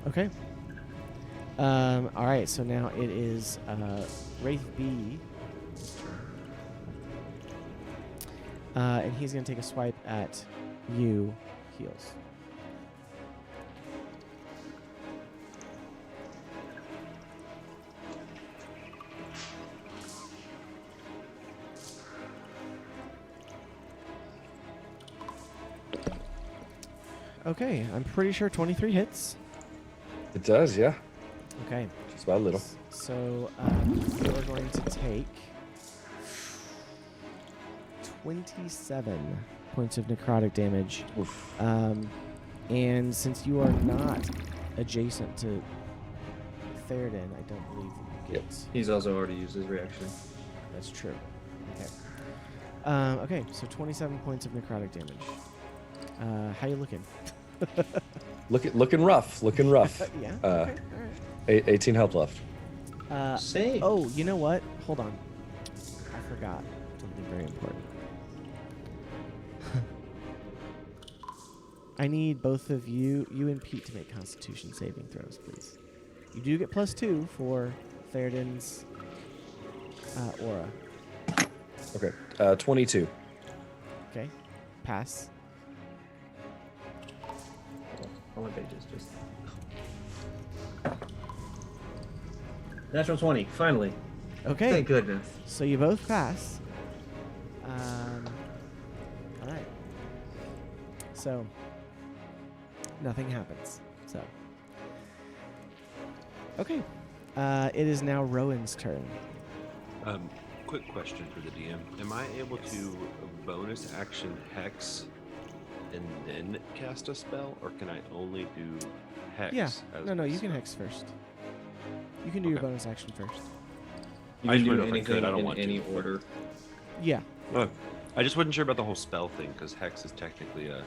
Speaker 1: yeah.
Speaker 2: Okay. All right, so now it is Wraith B. And he's going to take a swipe at you, Heals. Okay, I'm pretty sure 23 hits.
Speaker 3: It does, yeah.
Speaker 2: Okay.
Speaker 3: Just about a little.
Speaker 2: So you're going to take 27 points of necrotic damage.
Speaker 3: Oof.
Speaker 2: And since you are not adjacent to Theoden, I don't believe that you get.
Speaker 1: He's also already used his reaction.
Speaker 2: That's true. Okay. Okay, so 27 points of necrotic damage. How you looking?
Speaker 3: Looking rough. Looking rough.
Speaker 2: Yeah.
Speaker 3: Uh,
Speaker 2: Okay. All right.
Speaker 3: 18 health left.
Speaker 1: Same.
Speaker 2: Oh, you know what? Hold on. I forgot something very important. I need both of you and Pete to make Constitution saving throws, please. You do get +2 for Theoden's aura.
Speaker 3: Okay. 22.
Speaker 2: Okay. Pass.
Speaker 1: All my pages just. Natural 20, finally.
Speaker 2: Okay.
Speaker 1: Thank goodness.
Speaker 2: So you both pass. All right. So nothing happens. So okay. It is now Rowan's turn.
Speaker 6: Quick question for the DM: am I able to bonus action hex and then cast a spell, or can I only do hex?
Speaker 2: Yeah.
Speaker 6: as
Speaker 2: No,
Speaker 6: my
Speaker 2: you can
Speaker 6: spell?
Speaker 2: hex first. You can do your
Speaker 6: Okay.
Speaker 2: bonus action first.
Speaker 1: You
Speaker 6: I
Speaker 1: can
Speaker 6: just
Speaker 1: do
Speaker 6: wonder if I
Speaker 1: anything
Speaker 6: could, I don't
Speaker 1: in
Speaker 6: want to.
Speaker 1: any order.
Speaker 2: Yeah.
Speaker 6: Oh, I just wasn't sure about the whole spell thing because hex is technically a.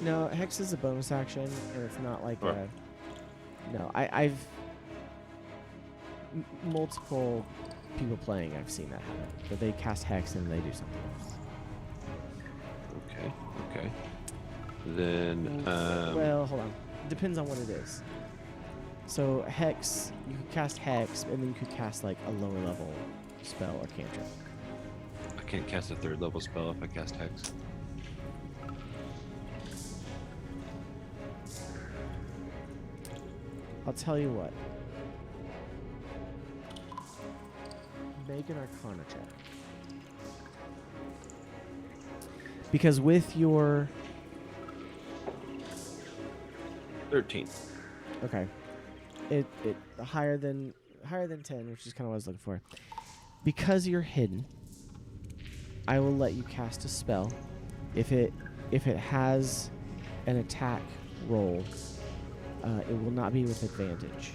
Speaker 2: No, hex is a bonus action, and it's not like
Speaker 6: Or-
Speaker 2: a. No, I've multiple people playing. I've seen that happen. But they cast hex and they do something else.
Speaker 6: Okay. Then
Speaker 2: Well, hold on. Depends on what it is. So hex, you could cast hex, and then you could cast like a lower level spell or cantrip.
Speaker 6: I can't cast a third level spell if I cast hex.
Speaker 2: I'll tell you what. Make an Arcana check. Because with your
Speaker 6: 13.
Speaker 2: okay, it higher than 10, which is kind of what I was looking for. Because you're hidden, I will let you cast a spell. If it has an attack roll, it will not be with advantage.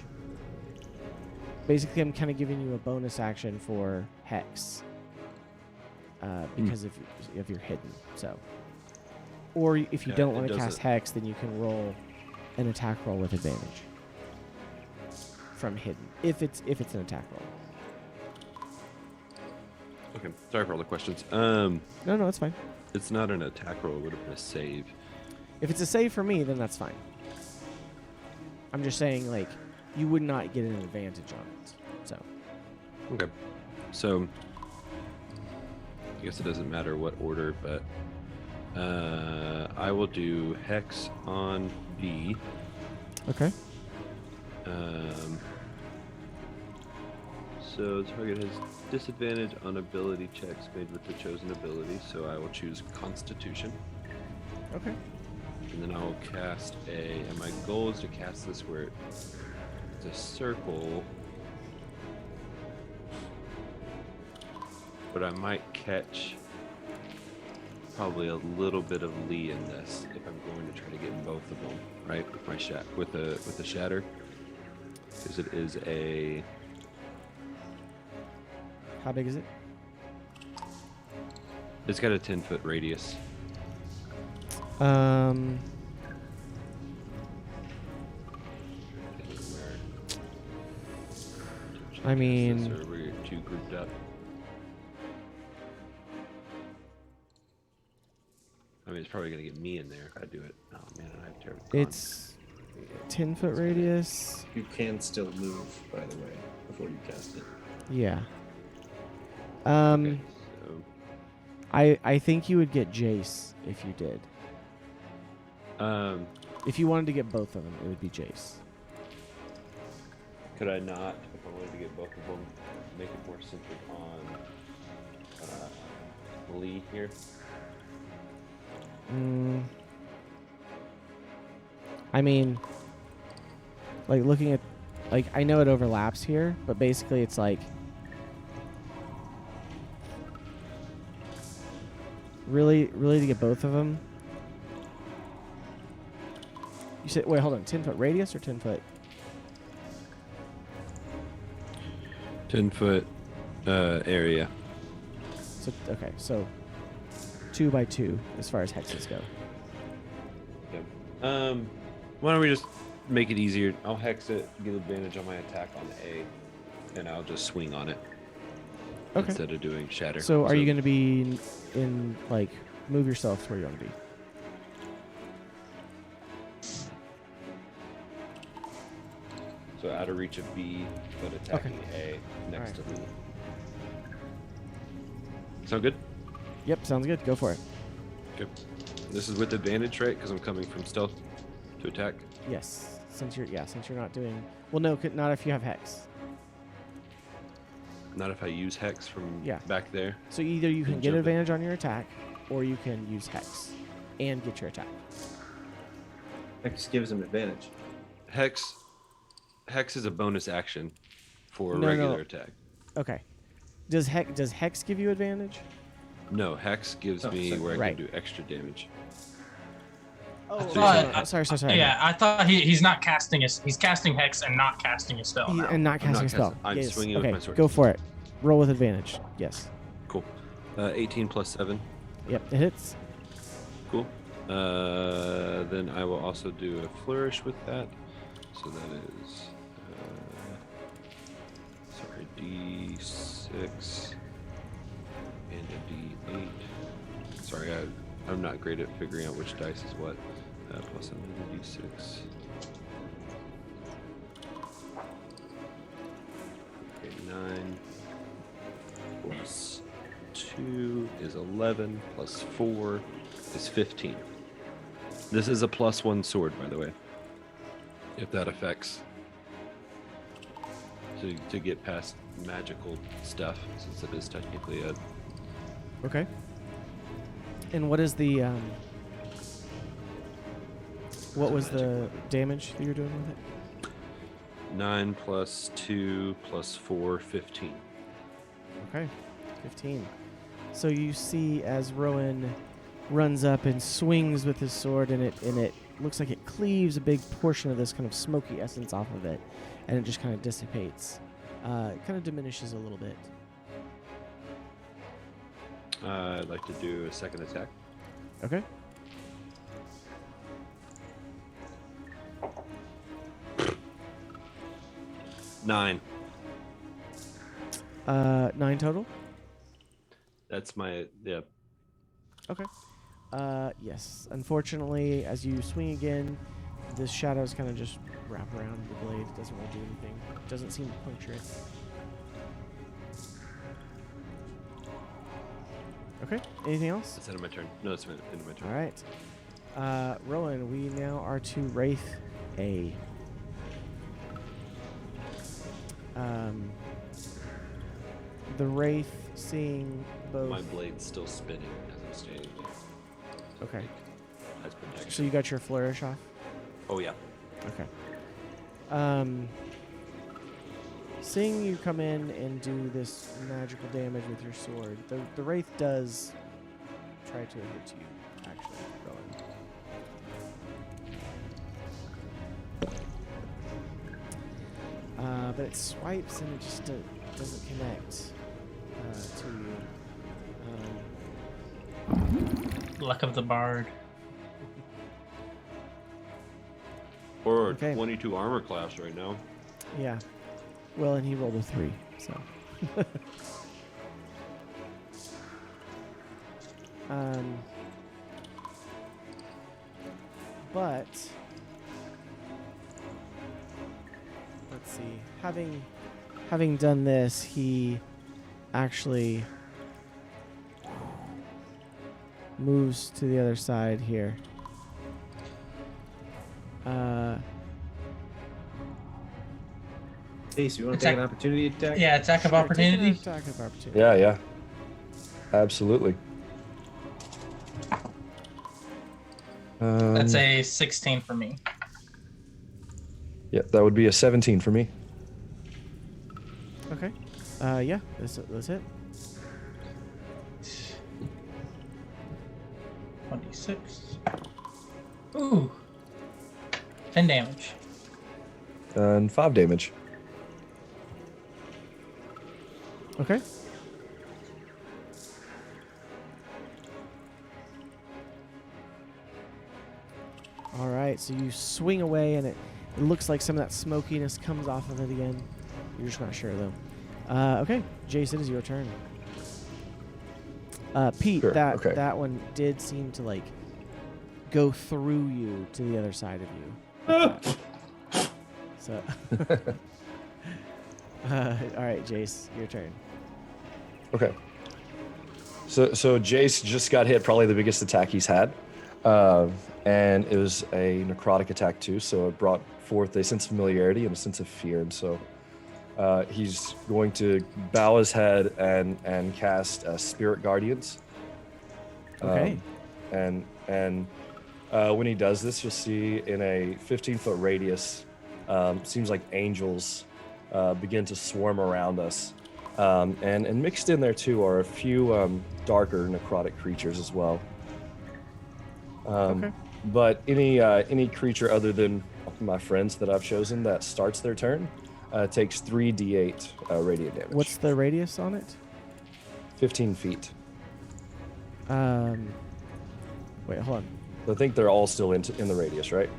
Speaker 2: Basically, I'm kind of giving you a bonus action for hex because if you're hidden. So, or if you
Speaker 6: Yeah,
Speaker 2: don't
Speaker 6: it
Speaker 2: want to
Speaker 6: doesn't-
Speaker 2: cast hex, then you can roll an attack roll with advantage. from hidden if it's an attack roll.
Speaker 6: Okay, sorry for all the questions.
Speaker 2: No, it's fine.
Speaker 6: It's not an attack roll. It would have been a save.
Speaker 2: If it's a save for me, then that's fine. I'm just saying, like, you would not get an advantage on it. So.
Speaker 6: Okay. So, I guess it doesn't matter what order, but I will do Hex on B.
Speaker 2: Okay.
Speaker 6: So the target has disadvantage on ability checks made with the chosen ability, so I will choose Constitution.
Speaker 2: Okay.
Speaker 6: And then I will cast and my goal is to cast this where it's a circle, but I might catch probably a little bit of Lee in this if I'm going to try to get both of them, right? With my with the shatter, because it is a.
Speaker 2: How big is it?
Speaker 6: It's got a 10-foot radius.
Speaker 2: I mean,
Speaker 6: Or we're too grouped up. I mean, it's probably gonna get me in there if I do it. Oh man, I have terrible.
Speaker 2: it's 10-foot radius.
Speaker 1: You can still move, by the way, before you cast it.
Speaker 2: Yeah.
Speaker 6: Okay, so
Speaker 2: I think you would get Jace if you did. If you wanted to get both of them, it would be Jace.
Speaker 6: could I not, if I wanted to get both of them, make it more centered on Lee here?
Speaker 2: I mean, like looking at, like I know it overlaps here, but basically it's like really to get both of them. You said, wait, hold on, 10-foot radius or 10-foot?
Speaker 6: 10-foot area.
Speaker 2: So okay, so 2 by 2 as far as hexes go.
Speaker 6: Yep. Why don't we just make it easier? I'll hex it, get advantage on my attack on A, and I'll just swing on it
Speaker 2: Okay.
Speaker 6: instead of doing shatter.
Speaker 2: So are you going to be in like move yourself to where you want to be?
Speaker 6: So out of reach of B, but attacking A next to Lee. Sound good?
Speaker 2: Yep, sounds good. Go for it.
Speaker 6: Okay. This is with advantage, right? Because I'm coming from stealth to attack.
Speaker 2: Yes, since you're not doing well. No, not if you have hex.
Speaker 6: Not if I use hex from
Speaker 2: Yeah.
Speaker 6: back there.
Speaker 2: So either you can
Speaker 6: And
Speaker 2: get
Speaker 6: jump it.
Speaker 2: advantage on your attack, or you can use hex and get your attack.
Speaker 1: X gives him advantage.
Speaker 6: Hex is a bonus action for a
Speaker 2: No,
Speaker 6: regular
Speaker 2: no.
Speaker 6: attack.
Speaker 2: Okay. Does hex give you advantage?
Speaker 6: No, hex gives
Speaker 1: Oh,
Speaker 6: me
Speaker 1: sorry.
Speaker 6: where I
Speaker 2: Right.
Speaker 6: can do extra damage.
Speaker 2: Oh,
Speaker 5: thought-
Speaker 2: sorry.
Speaker 5: Yeah, I thought he's not casting he's casting hex and not casting a spell now.
Speaker 2: And not
Speaker 6: I'm not
Speaker 2: casting a spell.
Speaker 6: casting- I'm
Speaker 2: Yes.
Speaker 6: swinging with
Speaker 2: okay,
Speaker 6: my sword.
Speaker 2: go for it. Roll with advantage. Yes.
Speaker 6: Cool. 18 plus 7.
Speaker 2: Yep, it hits.
Speaker 6: Cool. Then I will also do a flourish with that. So that is, D6 and a D8. Sorry, I'm not great at figuring out which dice is what. Plus another D6. Okay, 9 plus 2 is 11 plus 4 is 15. This is a +1 sword, by the way. If that affects. To get past magical stuff, since it is technically a.
Speaker 2: Okay. And what is the what was the damage that you're doing with it?
Speaker 6: 9 plus 2 plus 4, 15.
Speaker 2: Okay. 15. So you see as Rowan runs up and swings with his sword, and it looks like it cleaves a big portion of this kind of smoky essence off of it, and it just kind of dissipates. It kind of diminishes a little bit.
Speaker 6: I'd like to do a second attack.
Speaker 2: Okay.
Speaker 6: 9.
Speaker 2: 9 total.
Speaker 6: That's my
Speaker 2: Okay. Yes. Unfortunately, as you swing again, the shadows kind of just wrap around the blade. It doesn't really do anything. It doesn't seem to puncture it. Okay. Anything else?
Speaker 6: That's the end of my turn. No, that's the end of my turn.
Speaker 2: All right. Rowan, we now are to Wraith A. The Wraith seeing both.
Speaker 6: My blade's still spinning as I'm standing there.
Speaker 2: Okay.
Speaker 6: As protection.
Speaker 2: So you got your flourish off?
Speaker 6: Oh yeah.
Speaker 2: Okay. Seeing you come in and do this magical damage with your sword, the Wraith does try to hit you, actually, Rowan. But it swipes and it just doesn't connect to you.
Speaker 5: Luck of the bard.
Speaker 6: Or
Speaker 2: Okay.
Speaker 6: 22 armor class right now.
Speaker 2: Yeah. Well, and he rolled a 3, so. But let's see. Having done this, he actually moves to the other side here.
Speaker 1: Ace, you want to take an opportunity attack?
Speaker 5: Yeah, attack of
Speaker 2: Sure, take an
Speaker 5: opportunity.
Speaker 2: attack of opportunity.
Speaker 3: Yeah. Absolutely.
Speaker 5: That's a 16 for me.
Speaker 3: Yeah, that would be a 17 for me.
Speaker 2: Okay. Yeah, that's it.
Speaker 5: 26. Ooh. 10 damage.
Speaker 3: And 5 damage.
Speaker 2: Okay. All right, so you swing away, and it looks like some of that smokiness comes off of it again. You're just not sure, though. Okay, Jason, it's your turn. Pete,
Speaker 3: Sure,
Speaker 2: that
Speaker 3: okay.
Speaker 2: that one did seem to, like, go through you to the other side of you. So, all right, Jace, your turn.
Speaker 3: Okay. So Jace just got hit, probably the biggest attack he's had. And it was a necrotic attack too, so it brought forth a sense of familiarity and a sense of fear. And so he's going to bow his head and cast Spirit Guardians.
Speaker 2: Okay.
Speaker 3: And when he does this, you'll see in a 15-foot radius, seems like angels begin to swarm around us. And mixed in there too are a few darker necrotic creatures as well.
Speaker 2: Okay.
Speaker 3: But any creature other than my friends that I've chosen that starts their turn takes 3d8 radiant damage.
Speaker 2: What's the radius on it?
Speaker 3: 15 feet.
Speaker 2: Wait, hold
Speaker 3: I think they're all still in the radius, right?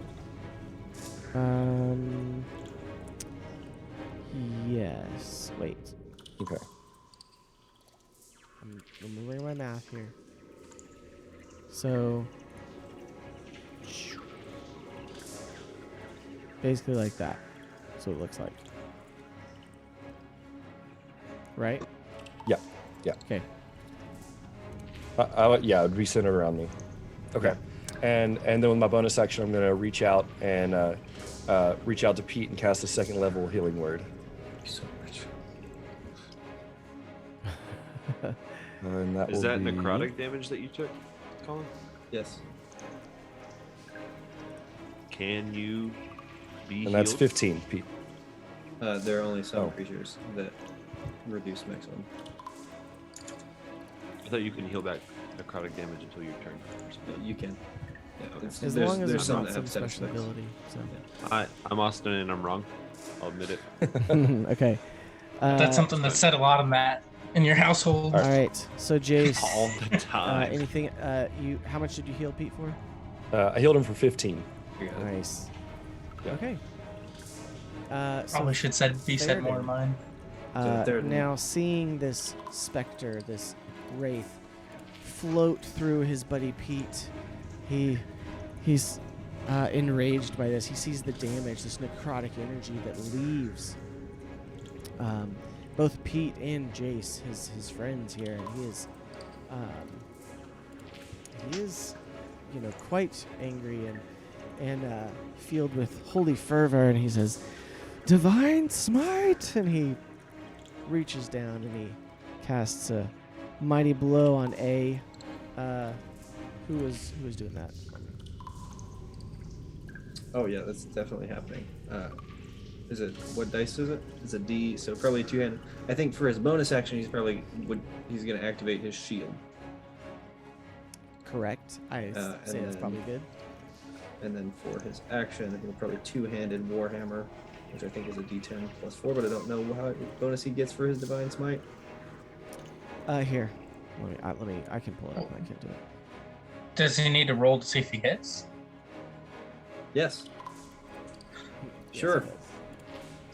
Speaker 2: on. Yes. Wait.
Speaker 3: Okay.
Speaker 2: I'm remembering my math here. So, basically like that. That's what it looks like. Right?
Speaker 3: Yeah.
Speaker 2: Okay.
Speaker 3: Yeah, it would be centered around me. Okay. And then with my bonus action, I'm going to reach out and reach out to Pete and cast a second level healing word.
Speaker 6: Thank you so much.
Speaker 3: And that
Speaker 6: Is
Speaker 3: will
Speaker 6: that
Speaker 3: be...
Speaker 6: necrotic damage that you took, Colin?
Speaker 1: Yes.
Speaker 6: Can you be
Speaker 3: And that's
Speaker 6: healed?
Speaker 3: 15, Pete.
Speaker 1: There are only some
Speaker 3: Oh.
Speaker 1: creatures that reduce maximum.
Speaker 6: I thought you can heal back necrotic damage until your turn. or something.
Speaker 1: You can. Yeah,
Speaker 6: Okay.
Speaker 1: it's-
Speaker 2: As
Speaker 1: there's-
Speaker 2: long as
Speaker 1: there's
Speaker 2: there's not
Speaker 1: that
Speaker 2: some
Speaker 1: have status
Speaker 2: special
Speaker 1: effects.
Speaker 2: ability. So.
Speaker 6: I'm Austin and I'm wrong. I'll admit it.
Speaker 2: Okay.
Speaker 5: That's something that said a lot of Matt in your household.
Speaker 2: All right. So Jace,
Speaker 6: All the time.
Speaker 2: anything? How much did you heal Pete for?
Speaker 3: I healed him for 15.
Speaker 1: Here you go.
Speaker 2: Nice.
Speaker 3: Yeah.
Speaker 2: Okay.
Speaker 5: Probably should be said more
Speaker 2: Theoden.
Speaker 5: in mine.
Speaker 1: Theoden.
Speaker 2: Now seeing this specter, this wraith, float through his buddy Pete, he's enraged by this. He sees the damage, this necrotic energy that leaves both Pete and Jace, his friends here, and he is, quite angry and filled with holy fervor, and he says, "Divine smite!" And he reaches down and he casts a mighty blow on A. Who was doing that?
Speaker 1: Oh yeah, that's definitely happening. Is it, what dice is it? It's a D, so probably two-handed. I think for his bonus action, he's going to activate his shield.
Speaker 2: Correct. I say that's probably good.
Speaker 1: And then for his action, he'll probably two-handed Warhammer, which I think is a D10 plus 4, but I don't know what bonus he gets for his Divine Smite.
Speaker 2: Here, let me. I can pull it up. I can do it.
Speaker 5: Does he need to roll to see if he hits?
Speaker 1: Yes.
Speaker 2: Yes,
Speaker 1: Sure.
Speaker 2: it does.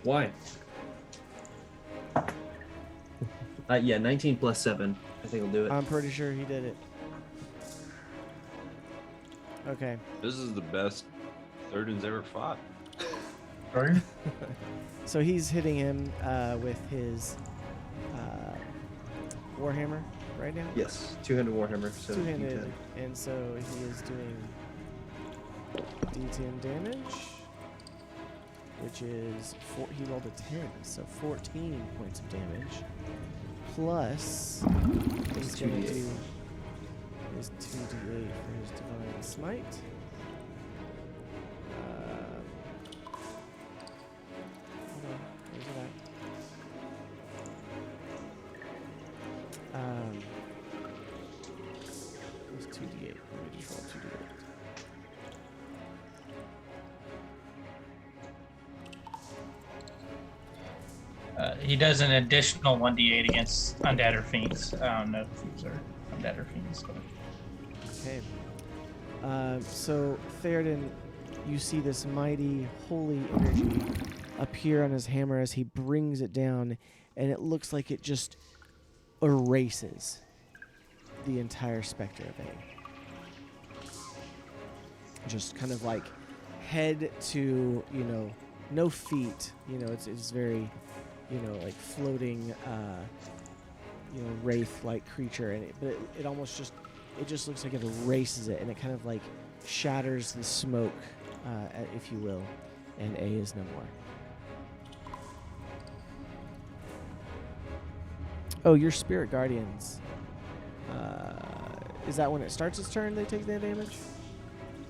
Speaker 1: Why? Yeah, 19 plus 7. I think he'll do it.
Speaker 2: I'm pretty sure he did it. Okay.
Speaker 6: This is the best Theoden's ever fought.
Speaker 5: Sorry?
Speaker 2: So he's hitting him with his Warhammer right now?
Speaker 1: Yes, two-handed Warhammer. So
Speaker 2: Two-handed.
Speaker 1: D10.
Speaker 2: And so he is doing D10 damage, which is he rolled a 10, so 14 points of damage. Plus, he's going to
Speaker 1: 2d8.
Speaker 2: do his 2d8 for his Divine Smite. Hold on, where's it at? It's 2d8. Let me just roll 2d8.
Speaker 5: He does an additional 1d8 against undead or fiends. I don't know if these are undead or fiends. But...
Speaker 2: Okay. So Theoden, you see this mighty holy energy appear on his hammer as he brings it down, and it looks like it just erases the entire specter of A. Just kind of like head to, no feet. It's very, like floating, wraith-like creature, and it almost just looks like it erases it, and it kind of like shatters the smoke, if you will, and A is no more. Oh, your spirit guardians. Is that when it starts its turn they take that damage?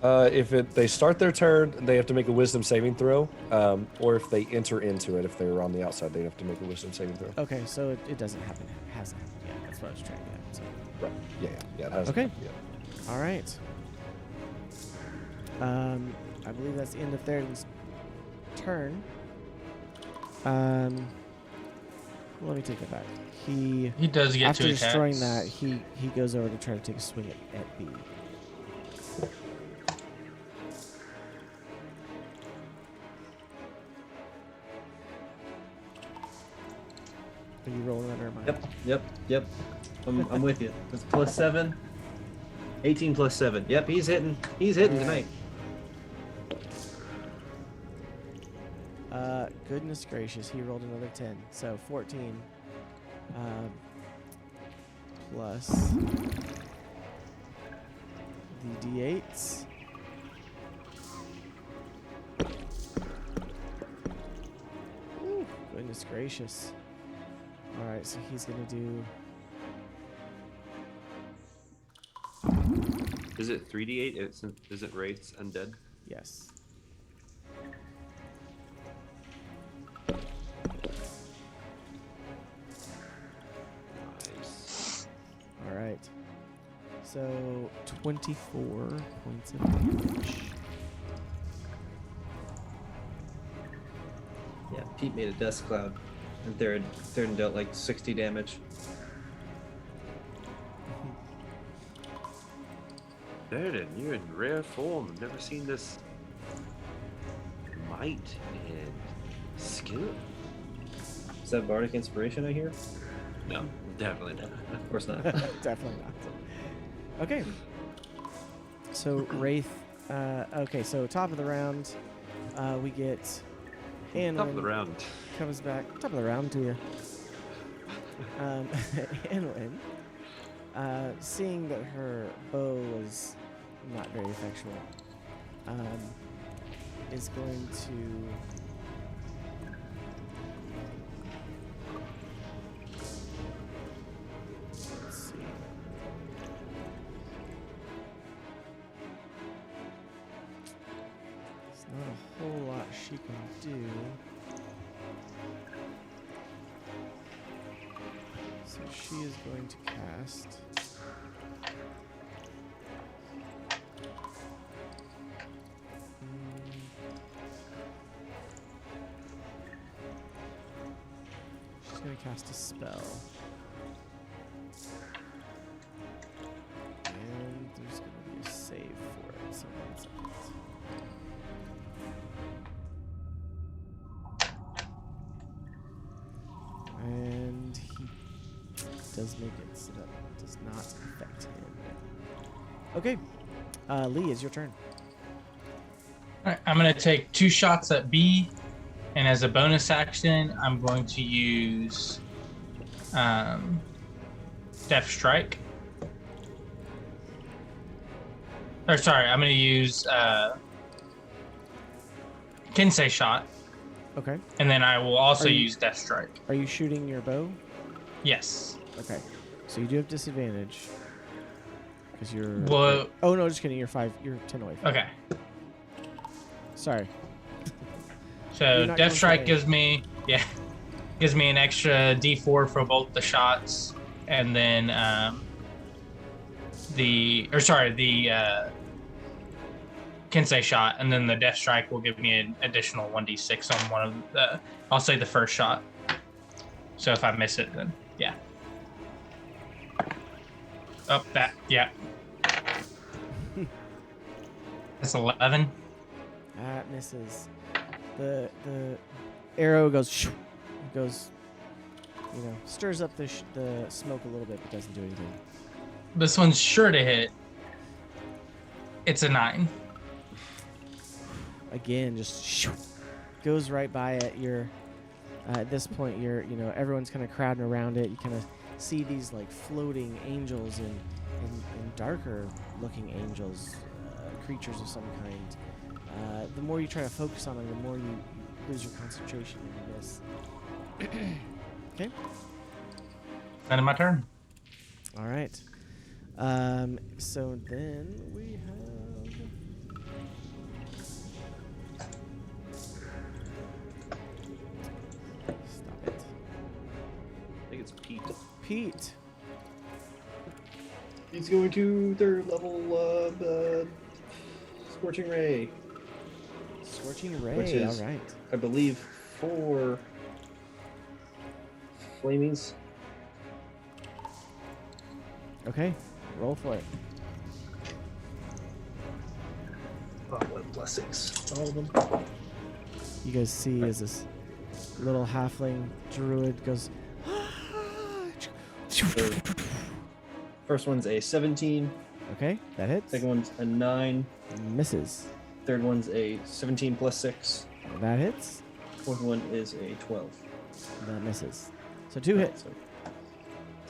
Speaker 3: If they start their turn, they have to make a wisdom saving throw, or if they enter into it, if they're on the outside, they have to make a wisdom saving throw.
Speaker 2: Okay, so it doesn't happen. It hasn't happened yet. That's what I was trying to get at. So.
Speaker 3: Right. Yeah. It has.
Speaker 2: Okay.
Speaker 3: Yeah.
Speaker 2: All right. I believe that's the end of Theoden's turn. Let me take it back. He
Speaker 5: does get
Speaker 2: after
Speaker 5: two attacks.
Speaker 2: destroying that, he goes over to try to take a swing at B. Are you rolling under mine?
Speaker 1: Yep. I'm with you. It's plus 7. 18 plus 7. Yep, he's hitting. He's hitting tonight.
Speaker 2: Goodness gracious, he rolled another 10. So 14 plus the D8s. Ooh, goodness gracious. All right, so he's going to do...
Speaker 6: Is it 3d8? Is it wraiths undead?
Speaker 2: Yes.
Speaker 6: Nice.
Speaker 2: All right. So 24 points of damage.
Speaker 1: Yeah, Pete made a dust cloud, and Theoden dealt like 60 damage.
Speaker 6: Theoden, you're in rare form. I've never seen this might and Skill?
Speaker 1: Is that bardic inspiration I hear?
Speaker 6: No, definitely not.
Speaker 1: Of course not.
Speaker 2: Definitely not. Okay. So Wraith. Okay, so top of the round, we get Anwin.
Speaker 6: Top of the round.
Speaker 2: Comes back. Top of the round to you. Anwin, seeing that her bow was not very effectual, is going to. Let's see. There's not a whole lot she can do. So she is going to cast. She's going to cast a spell. And there's going to be a save for it. So 1 second. And he does make it so that does not affect him. Okay. Lee, it's your turn.
Speaker 5: All right, I'm going to take 2 shots at B, and as a bonus action, I'm going to use Death Strike. Or sorry, I'm going to use Kinsei Shot,
Speaker 2: Okay.
Speaker 5: and then I will also
Speaker 2: Are you-
Speaker 5: use Death Strike.
Speaker 2: Are you shooting your bow?
Speaker 5: Yes.
Speaker 2: Okay. So you do have disadvantage. Because you're.
Speaker 5: Well,
Speaker 2: Oh, no, just kidding. You're 10 away. From
Speaker 5: okay.
Speaker 2: Sorry.
Speaker 5: So
Speaker 2: You're not
Speaker 5: Death
Speaker 2: going
Speaker 5: Strike
Speaker 2: for
Speaker 5: gives me an extra D4 for both the shots, and then the Kinsei Shot, and then the Death Strike will give me an additional 1d6 on one of the. I'll say the first shot. So if I miss it, then yeah. Oh, yeah. That's 11.
Speaker 2: That misses. The arrow goes, stirs up the smoke a little bit, but doesn't do anything.
Speaker 5: This one's sure to hit. It's a 9.
Speaker 2: Again, just goes right by it. You're at this point, everyone's kind of crowding around it. You kind of see these like floating angels and darker looking angels, creatures of some kind. The more you try to focus on them, the more you lose your concentration and you miss. Okay.
Speaker 5: End of my turn.
Speaker 2: All right. So then we have. Stop it.
Speaker 6: I think it's Pete.
Speaker 2: Pete.
Speaker 1: He's going to 3rd level Scorching Ray.
Speaker 2: Scorching Ray.
Speaker 1: Which is-
Speaker 2: All right.
Speaker 1: I believe 4 flamings.
Speaker 2: Okay. Roll for it.
Speaker 1: Oh, what blessings. All of them.
Speaker 2: You guys see as this little halfling druid goes.
Speaker 1: First one's a 17.
Speaker 2: Okay, that hits.
Speaker 1: Second one's a 9.
Speaker 2: Misses.
Speaker 1: Third one's a 17 plus 6.
Speaker 2: That hits.
Speaker 1: Fourth one is a 12.
Speaker 2: That misses. So 2 hits.
Speaker 1: So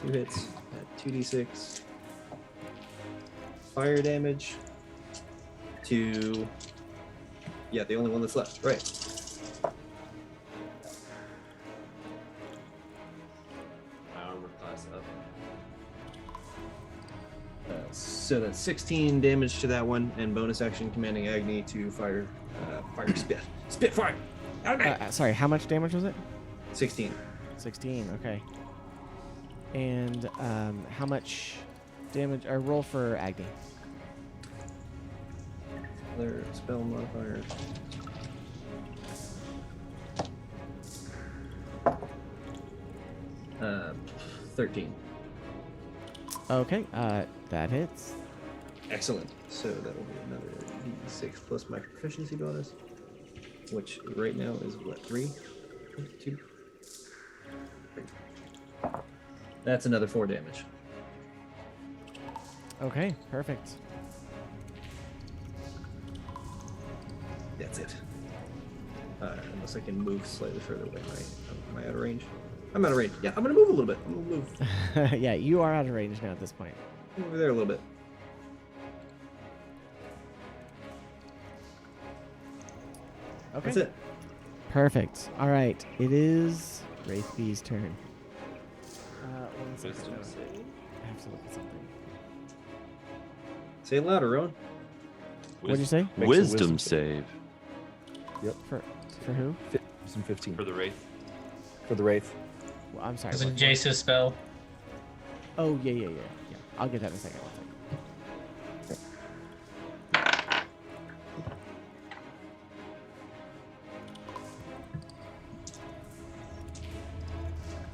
Speaker 1: 2 hits at 2d6. Fire damage to. Yeah, the only one that's left. Right.
Speaker 6: Armor class up.
Speaker 1: So that's 16 damage to that one, and bonus action commanding Agni to fire spit. Spitfire!
Speaker 2: Sorry, how much damage was it?
Speaker 1: 16.
Speaker 2: 16, okay. And how much damage, or roll for Agni?
Speaker 1: Other spell modifier. Uh, 13.
Speaker 2: Okay, that hits.
Speaker 1: Excellent. So that will be another d6 plus my proficiency bonus, which right now is what, 3? Two. That's another 4 damage.
Speaker 2: Okay, perfect.
Speaker 1: That's it. Unless I can move slightly further away. Am I out of range? I'm out of range. Yeah, I'm gonna move a little bit. I'm gonna move
Speaker 2: Yeah, you are out of range now at this point.
Speaker 1: over there a little bit.
Speaker 2: Okay.
Speaker 1: That's it.
Speaker 2: Perfect. All right, it is Wraith B's turn. 1 second.
Speaker 6: Wisdom save.
Speaker 2: I have to look at something.
Speaker 1: Say it louder, Rowan.
Speaker 2: What'd you say?
Speaker 3: Makes a
Speaker 6: Wisdom save
Speaker 2: For who?
Speaker 3: Some 15
Speaker 6: for the wraith.
Speaker 3: for the wraith.
Speaker 2: Well, I'm sorry.
Speaker 5: It's a
Speaker 2: what-
Speaker 5: Jace's spell.
Speaker 2: Oh yeah. I'll get that in a second. 1 second.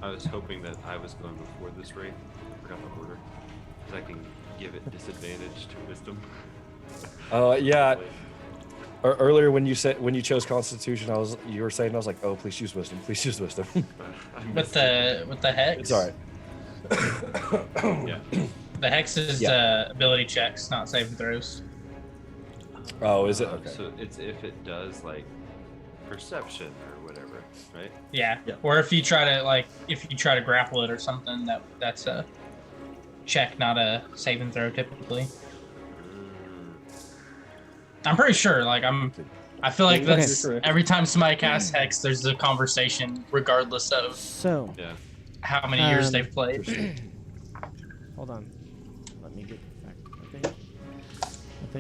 Speaker 6: I was hoping that I was going before this wraith. I forgot the order. Because I can give it disadvantage to wisdom.
Speaker 3: Yeah. Earlier when you chose Constitution, you were saying I was like, oh, please use wisdom, please use wisdom.
Speaker 5: With the hex.
Speaker 3: It's all right.
Speaker 6: Yeah.
Speaker 5: The hex is ability checks, not saving throws.
Speaker 3: Oh, is it? Okay.
Speaker 6: So it's if it does like perception or whatever, right?
Speaker 5: Yeah.
Speaker 1: Yeah.
Speaker 5: Or if you try to grapple it or something, that's a check, not a saving throw typically. I'm pretty sure. I feel like
Speaker 1: Okay.
Speaker 5: that's
Speaker 1: You're correct.
Speaker 5: every time somebody casts hex, there's a conversation, regardless of
Speaker 2: So,
Speaker 6: Yeah.
Speaker 5: how many years
Speaker 2: Um,
Speaker 5: they've played.
Speaker 2: hold on. Let me get back.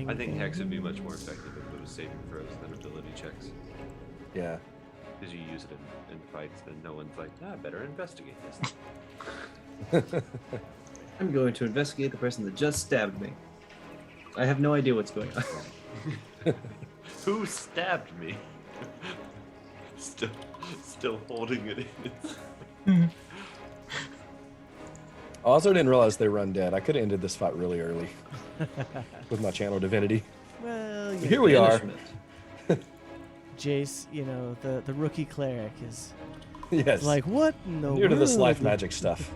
Speaker 6: I think hex would be much more effective if it was saving throws than ability checks.
Speaker 3: Yeah.
Speaker 6: Because you use it in fights, then no one's like, I better investigate this.
Speaker 1: I'm going to investigate the person that just stabbed me. I have no idea what's going on.
Speaker 6: Who stabbed me? Still holding it in.
Speaker 3: I also didn't realize they were undead. I could have ended this fight really early with my channel divinity.
Speaker 2: Well,
Speaker 3: But here we are.
Speaker 1: Banishment.
Speaker 2: Jace, the rookie cleric is
Speaker 3: Yes.
Speaker 2: like, what in the
Speaker 3: New to this
Speaker 2: world?
Speaker 3: life magic stuff.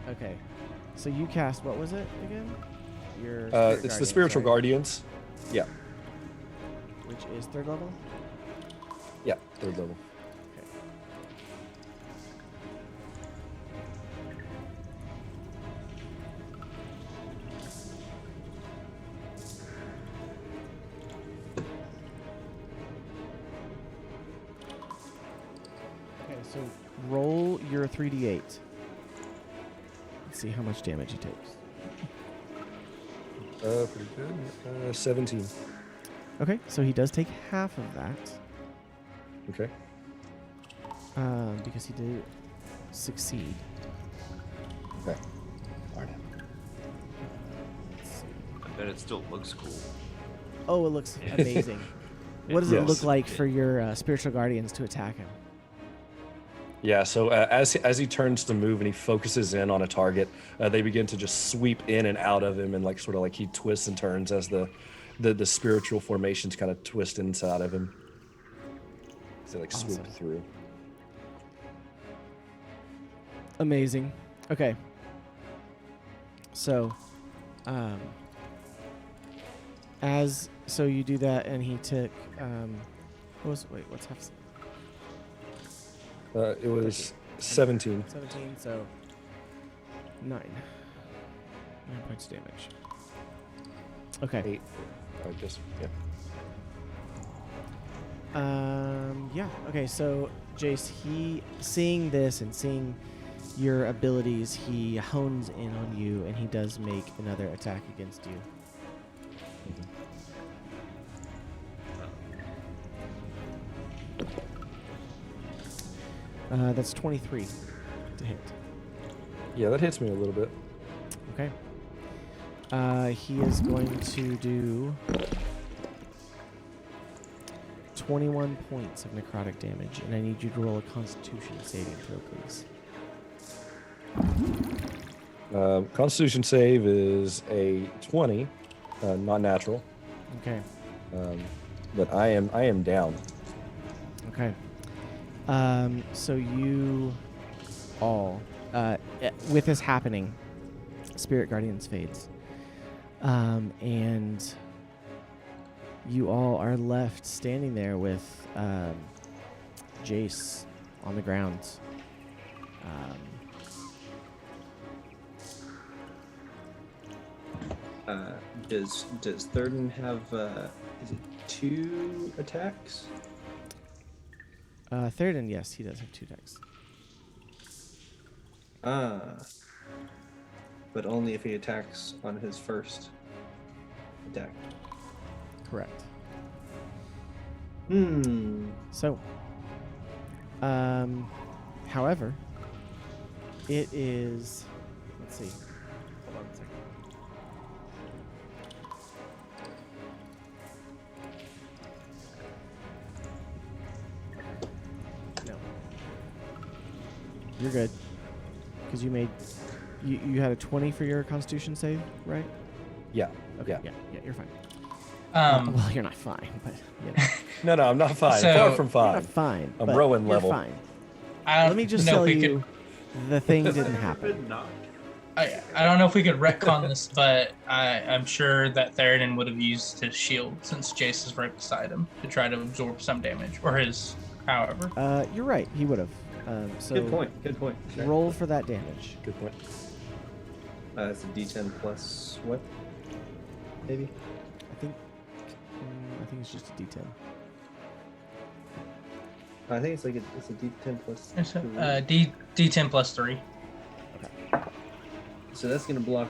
Speaker 2: Okay, so you cast, what was it again? Your
Speaker 3: It's
Speaker 2: Spirit
Speaker 3: the
Speaker 2: Guardian,
Speaker 3: spiritual
Speaker 2: sorry,
Speaker 3: guardians. Yeah.
Speaker 2: which is 3rd level.
Speaker 3: Yeah. 3rd level.
Speaker 2: Okay. Okay, so roll your 3d8. Let's see how much damage he takes.
Speaker 3: Pretty good. 17.
Speaker 2: Okay, so he does take half of that.
Speaker 3: Okay.
Speaker 2: Because he did succeed.
Speaker 3: Okay. Darn it.
Speaker 2: Let's see.
Speaker 6: I bet it still looks cool.
Speaker 2: Oh, it looks amazing. What does it
Speaker 3: Yes.
Speaker 2: look like for your spiritual guardians to attack him?
Speaker 3: Yeah, so as he turns to move and he focuses in on a target, they begin to just sweep in and out of him, and sort of he twists and turns as the spiritual formations kind of twist inside of him. So they swoop
Speaker 2: Awesome.
Speaker 3: through.
Speaker 2: Amazing. Okay. So, so you do that, and he took what's half?
Speaker 3: It was 17.
Speaker 2: 17. So 9 points of damage. Okay.
Speaker 3: 8. I guess. Yeah.
Speaker 2: Yeah. Okay. So Jace, seeing this and seeing your abilities, he hones in on you, and he does make another attack against you. That's 23 to hit.
Speaker 3: Yeah, that hits me a little bit.
Speaker 2: Okay. He is going to do 21 points of necrotic damage, and I need you to roll a Constitution saving throw, please.
Speaker 3: Constitution save is a 20, not natural.
Speaker 2: Okay.
Speaker 3: But I am down.
Speaker 2: Okay. So you all, with this happening, Spirit Guardians fades. And you all are left standing there with Jace on the ground.
Speaker 1: Does Thurden have is it 2 attacks?
Speaker 2: Theoden, yes, he does have 2 decks.
Speaker 1: But only if he attacks on his first attack.
Speaker 2: Correct.
Speaker 1: So,
Speaker 2: however, it is. Let's see. Hold on a second. No. You're good. Because you made. You had a 20 for your Constitution save, right?
Speaker 3: Yeah.
Speaker 2: Okay.
Speaker 3: Yeah.
Speaker 2: Yeah, you're fine.
Speaker 5: Um,
Speaker 2: You're not fine, but you know.
Speaker 3: No, I'm not fine.
Speaker 5: So-
Speaker 3: Far from
Speaker 2: You're
Speaker 3: fine.
Speaker 2: not fine.
Speaker 3: I'm
Speaker 2: but
Speaker 3: Rowan
Speaker 2: you're
Speaker 3: level.
Speaker 2: Fine.
Speaker 5: I don't
Speaker 2: Let me just
Speaker 5: know
Speaker 2: tell
Speaker 5: if we
Speaker 2: you, the thing didn't happen.
Speaker 6: Could not.
Speaker 5: I don't know if we could retcon this, but I'm sure that Theoden would have used his shield since Jace is right beside him to try to absorb some damage, or his, however.
Speaker 2: You're right. He would have. So
Speaker 1: good point. Good point. Okay.
Speaker 2: roll for that damage.
Speaker 3: Good point.
Speaker 1: It's a D10 plus what? Maybe.
Speaker 2: I think it's just a D10.
Speaker 1: I think it's like it's a D10 plus.
Speaker 5: D10 plus 3.
Speaker 1: So that's gonna block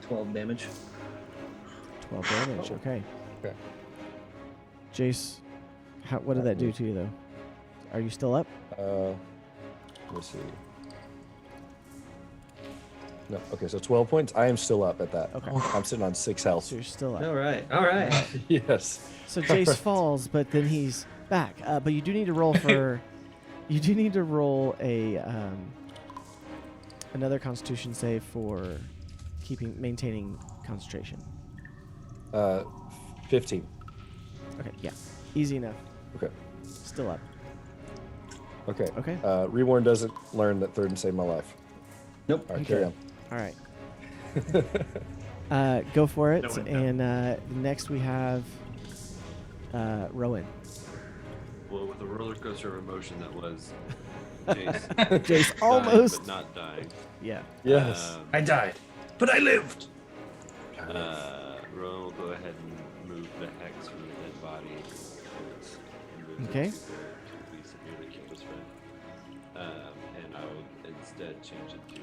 Speaker 1: 12 damage.
Speaker 2: 12 damage. Okay.
Speaker 3: Okay.
Speaker 2: Jace, what did that do to you though? Are you still up?
Speaker 3: Let's see. No. Okay, so 12 points. I am still up at that.
Speaker 2: Okay.
Speaker 3: I'm sitting on 6 health.
Speaker 2: So you're still up.
Speaker 1: All right. All right.
Speaker 3: Yes.
Speaker 2: So Jace falls, but then he's back. But you do need to roll for. You do need to roll a another Constitution save for maintaining concentration.
Speaker 3: 15.
Speaker 2: Okay. Yeah. Easy enough.
Speaker 3: Okay.
Speaker 2: Still up.
Speaker 3: Okay.
Speaker 2: Okay.
Speaker 3: Reborn doesn't learn that Thurden saved my life.
Speaker 1: Nope.
Speaker 3: All right,
Speaker 2: Okay.
Speaker 3: carry on.
Speaker 2: All right. Go for it.
Speaker 6: No one
Speaker 2: And next we have Rowan.
Speaker 6: Well, with a roller coaster of emotion that was Jace,
Speaker 2: Jace
Speaker 6: dying
Speaker 2: almost.
Speaker 6: but not dying.
Speaker 2: Yeah.
Speaker 3: Yes.
Speaker 1: I died, but I lived.
Speaker 6: Rowan will go ahead and move the hex from the dead body. And move
Speaker 2: Okay.
Speaker 6: it to be severely keep us fed. And I will instead change it to.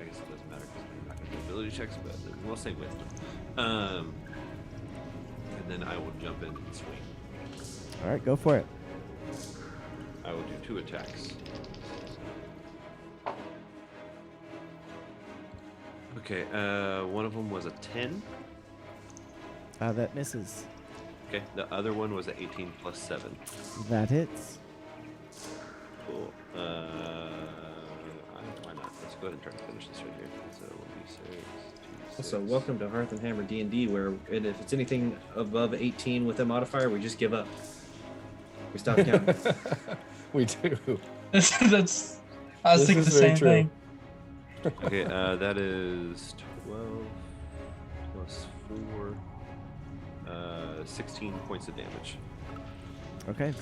Speaker 6: I guess it doesn't matter because we're not going to do ability checks, but we'll say wisdom. And then I will jump in and swing.
Speaker 2: All right. Go for it.
Speaker 6: I will do 2 attacks. Okay, one of them was a 10.
Speaker 2: That misses.
Speaker 6: Okay, the other one was an 18 plus 7.
Speaker 2: That hits.
Speaker 6: Cool. Why not? Let's go ahead and try to finish this right here. So 1d6, 2d6.
Speaker 1: So welcome to Hearth and Hammer D&D, where if it's anything above 18 with a modifier, we just give up. We stop counting.
Speaker 3: We do.
Speaker 5: That's. I was
Speaker 3: This
Speaker 5: thinking the
Speaker 3: is very
Speaker 5: same
Speaker 3: true.
Speaker 5: thing.
Speaker 6: Okay, that is 12 plus 4, 16 points of damage.
Speaker 2: Okay.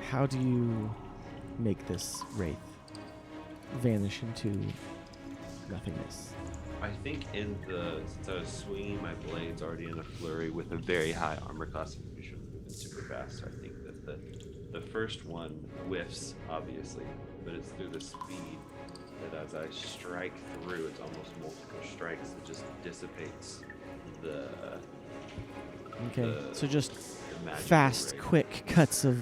Speaker 2: How do you make this wraith vanish into nothingness?
Speaker 6: I think since I was swinging my blades already in a flurry with a very high armor class, I'm sure moving super fast. So I think that the first one whiffs, obviously, but it's through the speed that as I strike through, it's almost multiple strikes. It just dissipates the.
Speaker 2: Okay. So just
Speaker 6: magical
Speaker 2: fast,
Speaker 6: ray.
Speaker 2: quick cuts of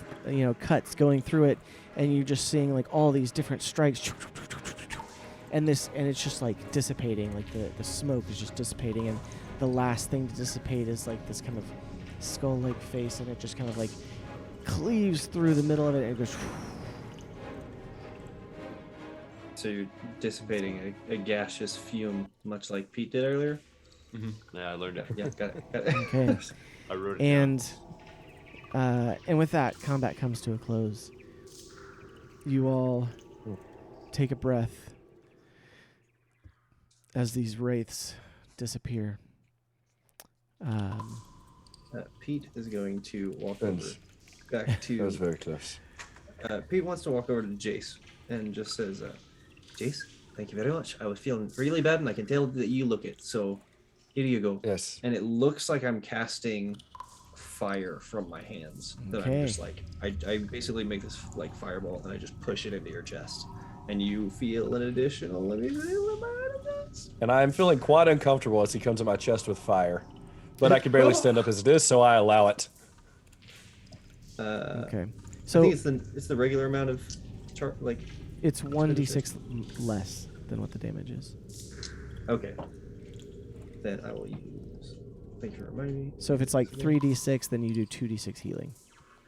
Speaker 2: cuts going through it, and you're just seeing like all these different strikes, and it's just like dissipating. Like the smoke is just dissipating, and the last thing to dissipate is like this kind of skull-like face, and it just kind of like cleaves through the middle of it, and it goes.
Speaker 1: So you're dissipating a gaseous fume, much like Pete did earlier.
Speaker 6: Yeah, I learned it.
Speaker 1: Yeah, got it. Got it.
Speaker 2: Okay.
Speaker 6: I wrote it
Speaker 2: And And with that, combat comes to a close. You all take a breath as these wraiths disappear.
Speaker 1: Pete is going to walk
Speaker 3: Thanks.
Speaker 1: over back to.
Speaker 3: That was very close.
Speaker 1: Pete wants to walk over to Jace and just says, "Jace, thank you very much. I was feeling really bad, and I can tell that you look it. So here you go."
Speaker 3: Yes.
Speaker 1: And it looks like I'm casting fire from my hands. That I'm just like, I basically make this like fireball, and I just push it into your chest, and you feel an additional. Let me see.
Speaker 3: And I'm feeling quite uncomfortable as he comes at my chest with fire. But I can barely stand up as it is, so I allow it.
Speaker 2: Okay.
Speaker 1: I
Speaker 2: So
Speaker 1: think it's the regular amount of like.
Speaker 2: it's 1d6 less than what the damage is.
Speaker 1: Okay. Then I will use. Thank you for reminding me.
Speaker 2: So if it's like 3d6, then you do 2d6 healing.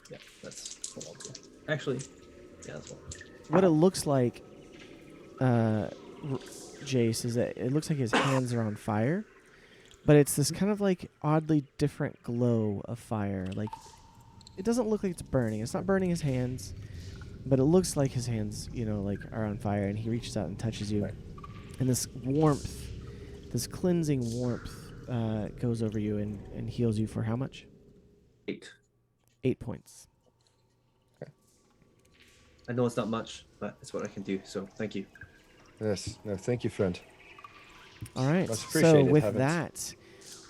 Speaker 1: Yeah, that's what I'll do. Actually, yeah, that's what.
Speaker 2: What it looks like, Jace, is that it looks like his hands are on fire, but it's this kind of like oddly different glow of fire. Like, it doesn't look like it's burning. It's not burning his hands, but it looks like his hands, like are on fire, and he reaches out and touches you. And this warmth, this cleansing warmth, goes over you and heals you for how much?
Speaker 1: 8.
Speaker 2: 8 points.
Speaker 1: I know it's not much, but it's what I can do. So thank you.
Speaker 3: Yes. No, thank you, friend.
Speaker 2: All right.
Speaker 3: Much
Speaker 2: So
Speaker 3: appreciated,
Speaker 2: with
Speaker 3: Heavens.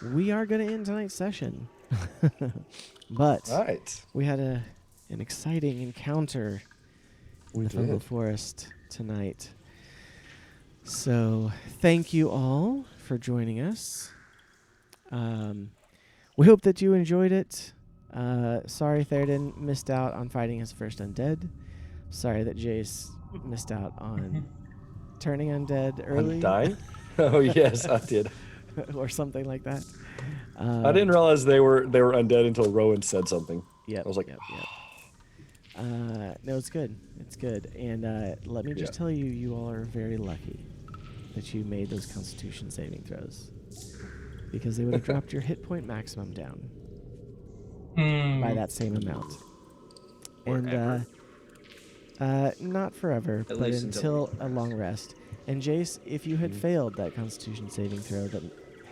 Speaker 2: that, we are going to end tonight's session. But
Speaker 3: All right.
Speaker 2: we had an exciting encounter in the Fungal
Speaker 3: did.
Speaker 2: Forest tonight. So thank you all for joining us. We hope that you enjoyed it. Sorry Theoden missed out on fighting his first undead. Sorry that Jace missed out on turning undead early.
Speaker 3: I'm dying? Oh, yes, I did.
Speaker 2: Or something like that.
Speaker 3: I didn't realize they were undead until Rowan said something.
Speaker 2: Yeah,
Speaker 3: I was like,
Speaker 2: yep. No, it's good. It's good. And let me just
Speaker 3: Yeah.
Speaker 2: tell you, you all are very lucky that you made those Constitution saving throws, because they would have dropped your hit point maximum down by that same amount.
Speaker 6: Forever?
Speaker 2: And not forever,
Speaker 1: At
Speaker 2: but
Speaker 1: least
Speaker 2: until a long rest. And Jace, if you had failed that Constitution saving throw that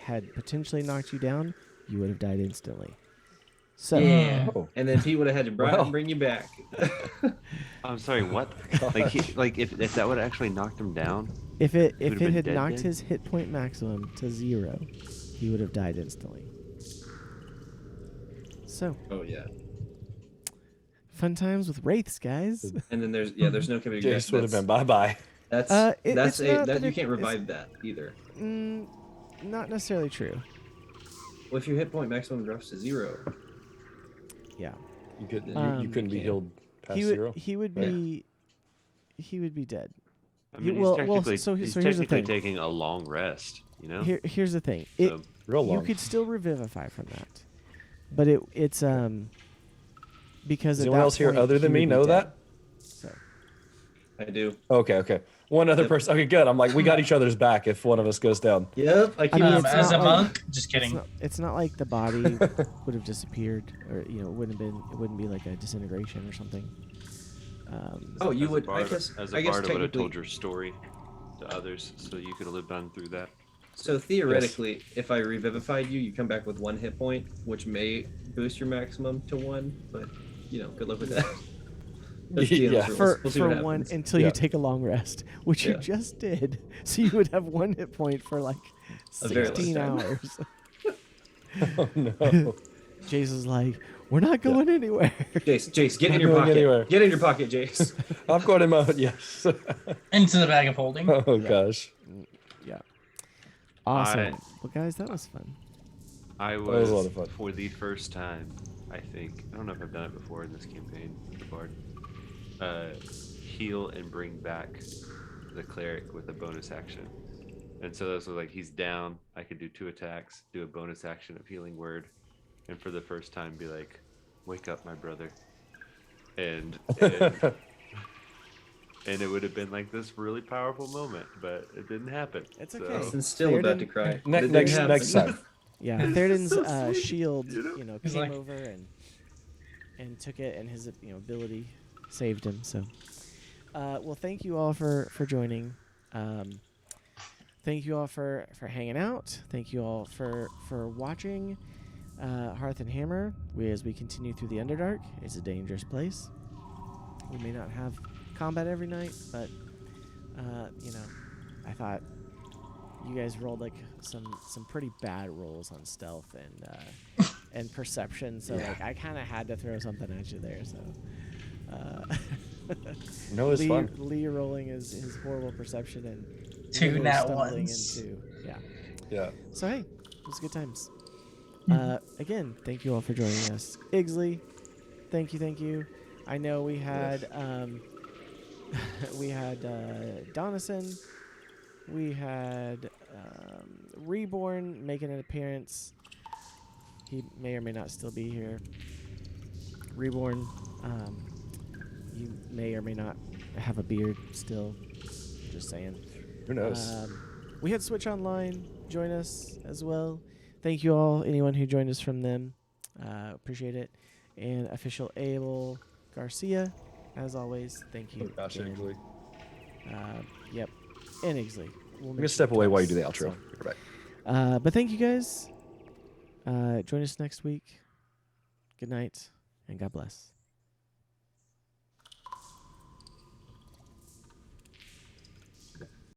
Speaker 2: had potentially knocked you down, you would have died instantly. So
Speaker 5: Yeah.
Speaker 3: oh.
Speaker 1: And then Pete would have had to
Speaker 3: Well.
Speaker 1: bring you back.
Speaker 6: I'm sorry, what? Like if that would have actually knocked him down?
Speaker 2: if it
Speaker 6: would've been
Speaker 2: had
Speaker 6: dead
Speaker 2: knocked
Speaker 6: then?
Speaker 2: his hit point maximum to 0, he would have died instantly. So
Speaker 1: Oh yeah.
Speaker 2: fun times with wraiths, guys.
Speaker 1: And then there's no coming back.
Speaker 3: Jace would have been bye-bye.
Speaker 1: That's
Speaker 2: it's not that
Speaker 1: you
Speaker 2: it-
Speaker 1: can't
Speaker 2: it's-
Speaker 1: revive that either.
Speaker 2: Not necessarily true.
Speaker 1: Well, if your hit point maximum drops to 0,
Speaker 2: Yeah.
Speaker 3: You couldn't
Speaker 2: Um,
Speaker 3: be
Speaker 1: can't.
Speaker 3: healed past
Speaker 2: He
Speaker 3: 0.
Speaker 2: would
Speaker 3: Right.
Speaker 2: he would be dead.
Speaker 6: I mean,
Speaker 2: well,
Speaker 6: he's
Speaker 2: so
Speaker 6: he's
Speaker 2: here's the
Speaker 6: technically
Speaker 2: thing.
Speaker 6: taking a long rest, you know?
Speaker 2: Here's the thing.
Speaker 6: So,
Speaker 3: Real long.
Speaker 2: You could still revivify from that, but it's because
Speaker 3: Does
Speaker 2: at
Speaker 3: anyone
Speaker 2: that
Speaker 3: else here
Speaker 2: point,
Speaker 3: other
Speaker 2: he
Speaker 3: than me
Speaker 2: would be
Speaker 3: know
Speaker 2: dead.
Speaker 3: that?
Speaker 2: So
Speaker 1: I do.
Speaker 3: Okay. One other
Speaker 1: Yep.
Speaker 3: person. Okay, good. I'm like, we got each other's back if one of us goes down.
Speaker 1: Yep, I keep.
Speaker 2: mean,
Speaker 5: Um,
Speaker 2: it's
Speaker 5: as a
Speaker 2: not like-
Speaker 5: monk, just kidding.
Speaker 2: it's not like the body would have disappeared, or it wouldn't be like a disintegration or something.
Speaker 1: Oh, you
Speaker 6: as a
Speaker 1: would.
Speaker 6: bard,
Speaker 1: I guess.
Speaker 6: as a
Speaker 1: I guess
Speaker 6: bard, I would have
Speaker 1: technically.
Speaker 6: told your story to others, so you could have lived on through that.
Speaker 1: So theoretically, if I revivified you, you come back with 1 hit point, which may boost your maximum to 1. But good luck with that. That's DM's
Speaker 3: Yeah.
Speaker 1: rules.
Speaker 2: for
Speaker 1: We'll see what
Speaker 2: one
Speaker 1: happens.
Speaker 2: until
Speaker 3: Yeah.
Speaker 2: you take a long rest, which you
Speaker 1: Yeah.
Speaker 2: just did. So you would have 1 hit point for like
Speaker 1: A very long
Speaker 2: 16
Speaker 1: time.
Speaker 2: hours.
Speaker 3: Oh no.
Speaker 2: Jason's like, we're not going anywhere.
Speaker 1: Jace, get in
Speaker 3: Not
Speaker 1: your
Speaker 3: going
Speaker 1: pocket.
Speaker 3: anywhere.
Speaker 1: Get in your pocket, Jace.
Speaker 3: I've got him out. Yes.
Speaker 5: Into the bag of holding.
Speaker 3: Oh gosh.
Speaker 2: Yeah. Awesome.
Speaker 6: I-
Speaker 2: Well, guys, that was fun.
Speaker 6: I
Speaker 3: was
Speaker 6: was,
Speaker 3: a lot of fun.
Speaker 6: for the first time, I think. I don't know if I've done it before in this campaign with the bard. Heal and bring back the cleric with a bonus action. And so this was like, he's down. I could do 2 attacks, do a bonus action of healing word, and for the first time be like, "Wake up, my brother." And and it would have been like this really powerful moment, but it didn't happen.
Speaker 2: It's
Speaker 6: So-
Speaker 2: okay.
Speaker 1: Austin's still about to
Speaker 2: Theoden-
Speaker 1: cry.
Speaker 3: Ne-
Speaker 1: It didn't
Speaker 3: next
Speaker 1: happen.
Speaker 3: time.
Speaker 2: Yeah, Theoden's shield,
Speaker 5: He's
Speaker 2: came
Speaker 5: like-
Speaker 2: over and and took it, and his ability saved him. So, well, thank you all for joining. Thank you all for hanging out. Thank you all for watching Hearth and Hammer. As we continue through the Underdark, it's a dangerous place. We may not have combat every night, but I thought you guys rolled like some pretty bad rolls on stealth and perception. So like I kind of had to throw something at you there. So
Speaker 3: No, it's fun.
Speaker 2: Lee rolling his horrible perception and
Speaker 5: Two
Speaker 2: literally
Speaker 5: nat
Speaker 2: stumbling
Speaker 5: ones.
Speaker 2: into
Speaker 3: Yeah.
Speaker 2: So hey, it was good times. Again, thank you all for joining us. Igsley, thank you. I know we had Donison, we had Reborn making an appearance. He may or may not still be here. Reborn, you may or may not have a beard still. Just saying.
Speaker 3: Who knows?
Speaker 2: We had Switch Online join us as well. Thank you all, anyone who joined us from them. Appreciate it. And official Abel Garcia, as always, thank you.
Speaker 3: Oh, gosh,
Speaker 2: again.
Speaker 3: Igsley.
Speaker 2: Yep. And Igsley.
Speaker 3: I'm going to step away while you do the outro.
Speaker 2: So,
Speaker 3: Be right.
Speaker 2: but thank you guys. Join us next week. Good night, and God bless.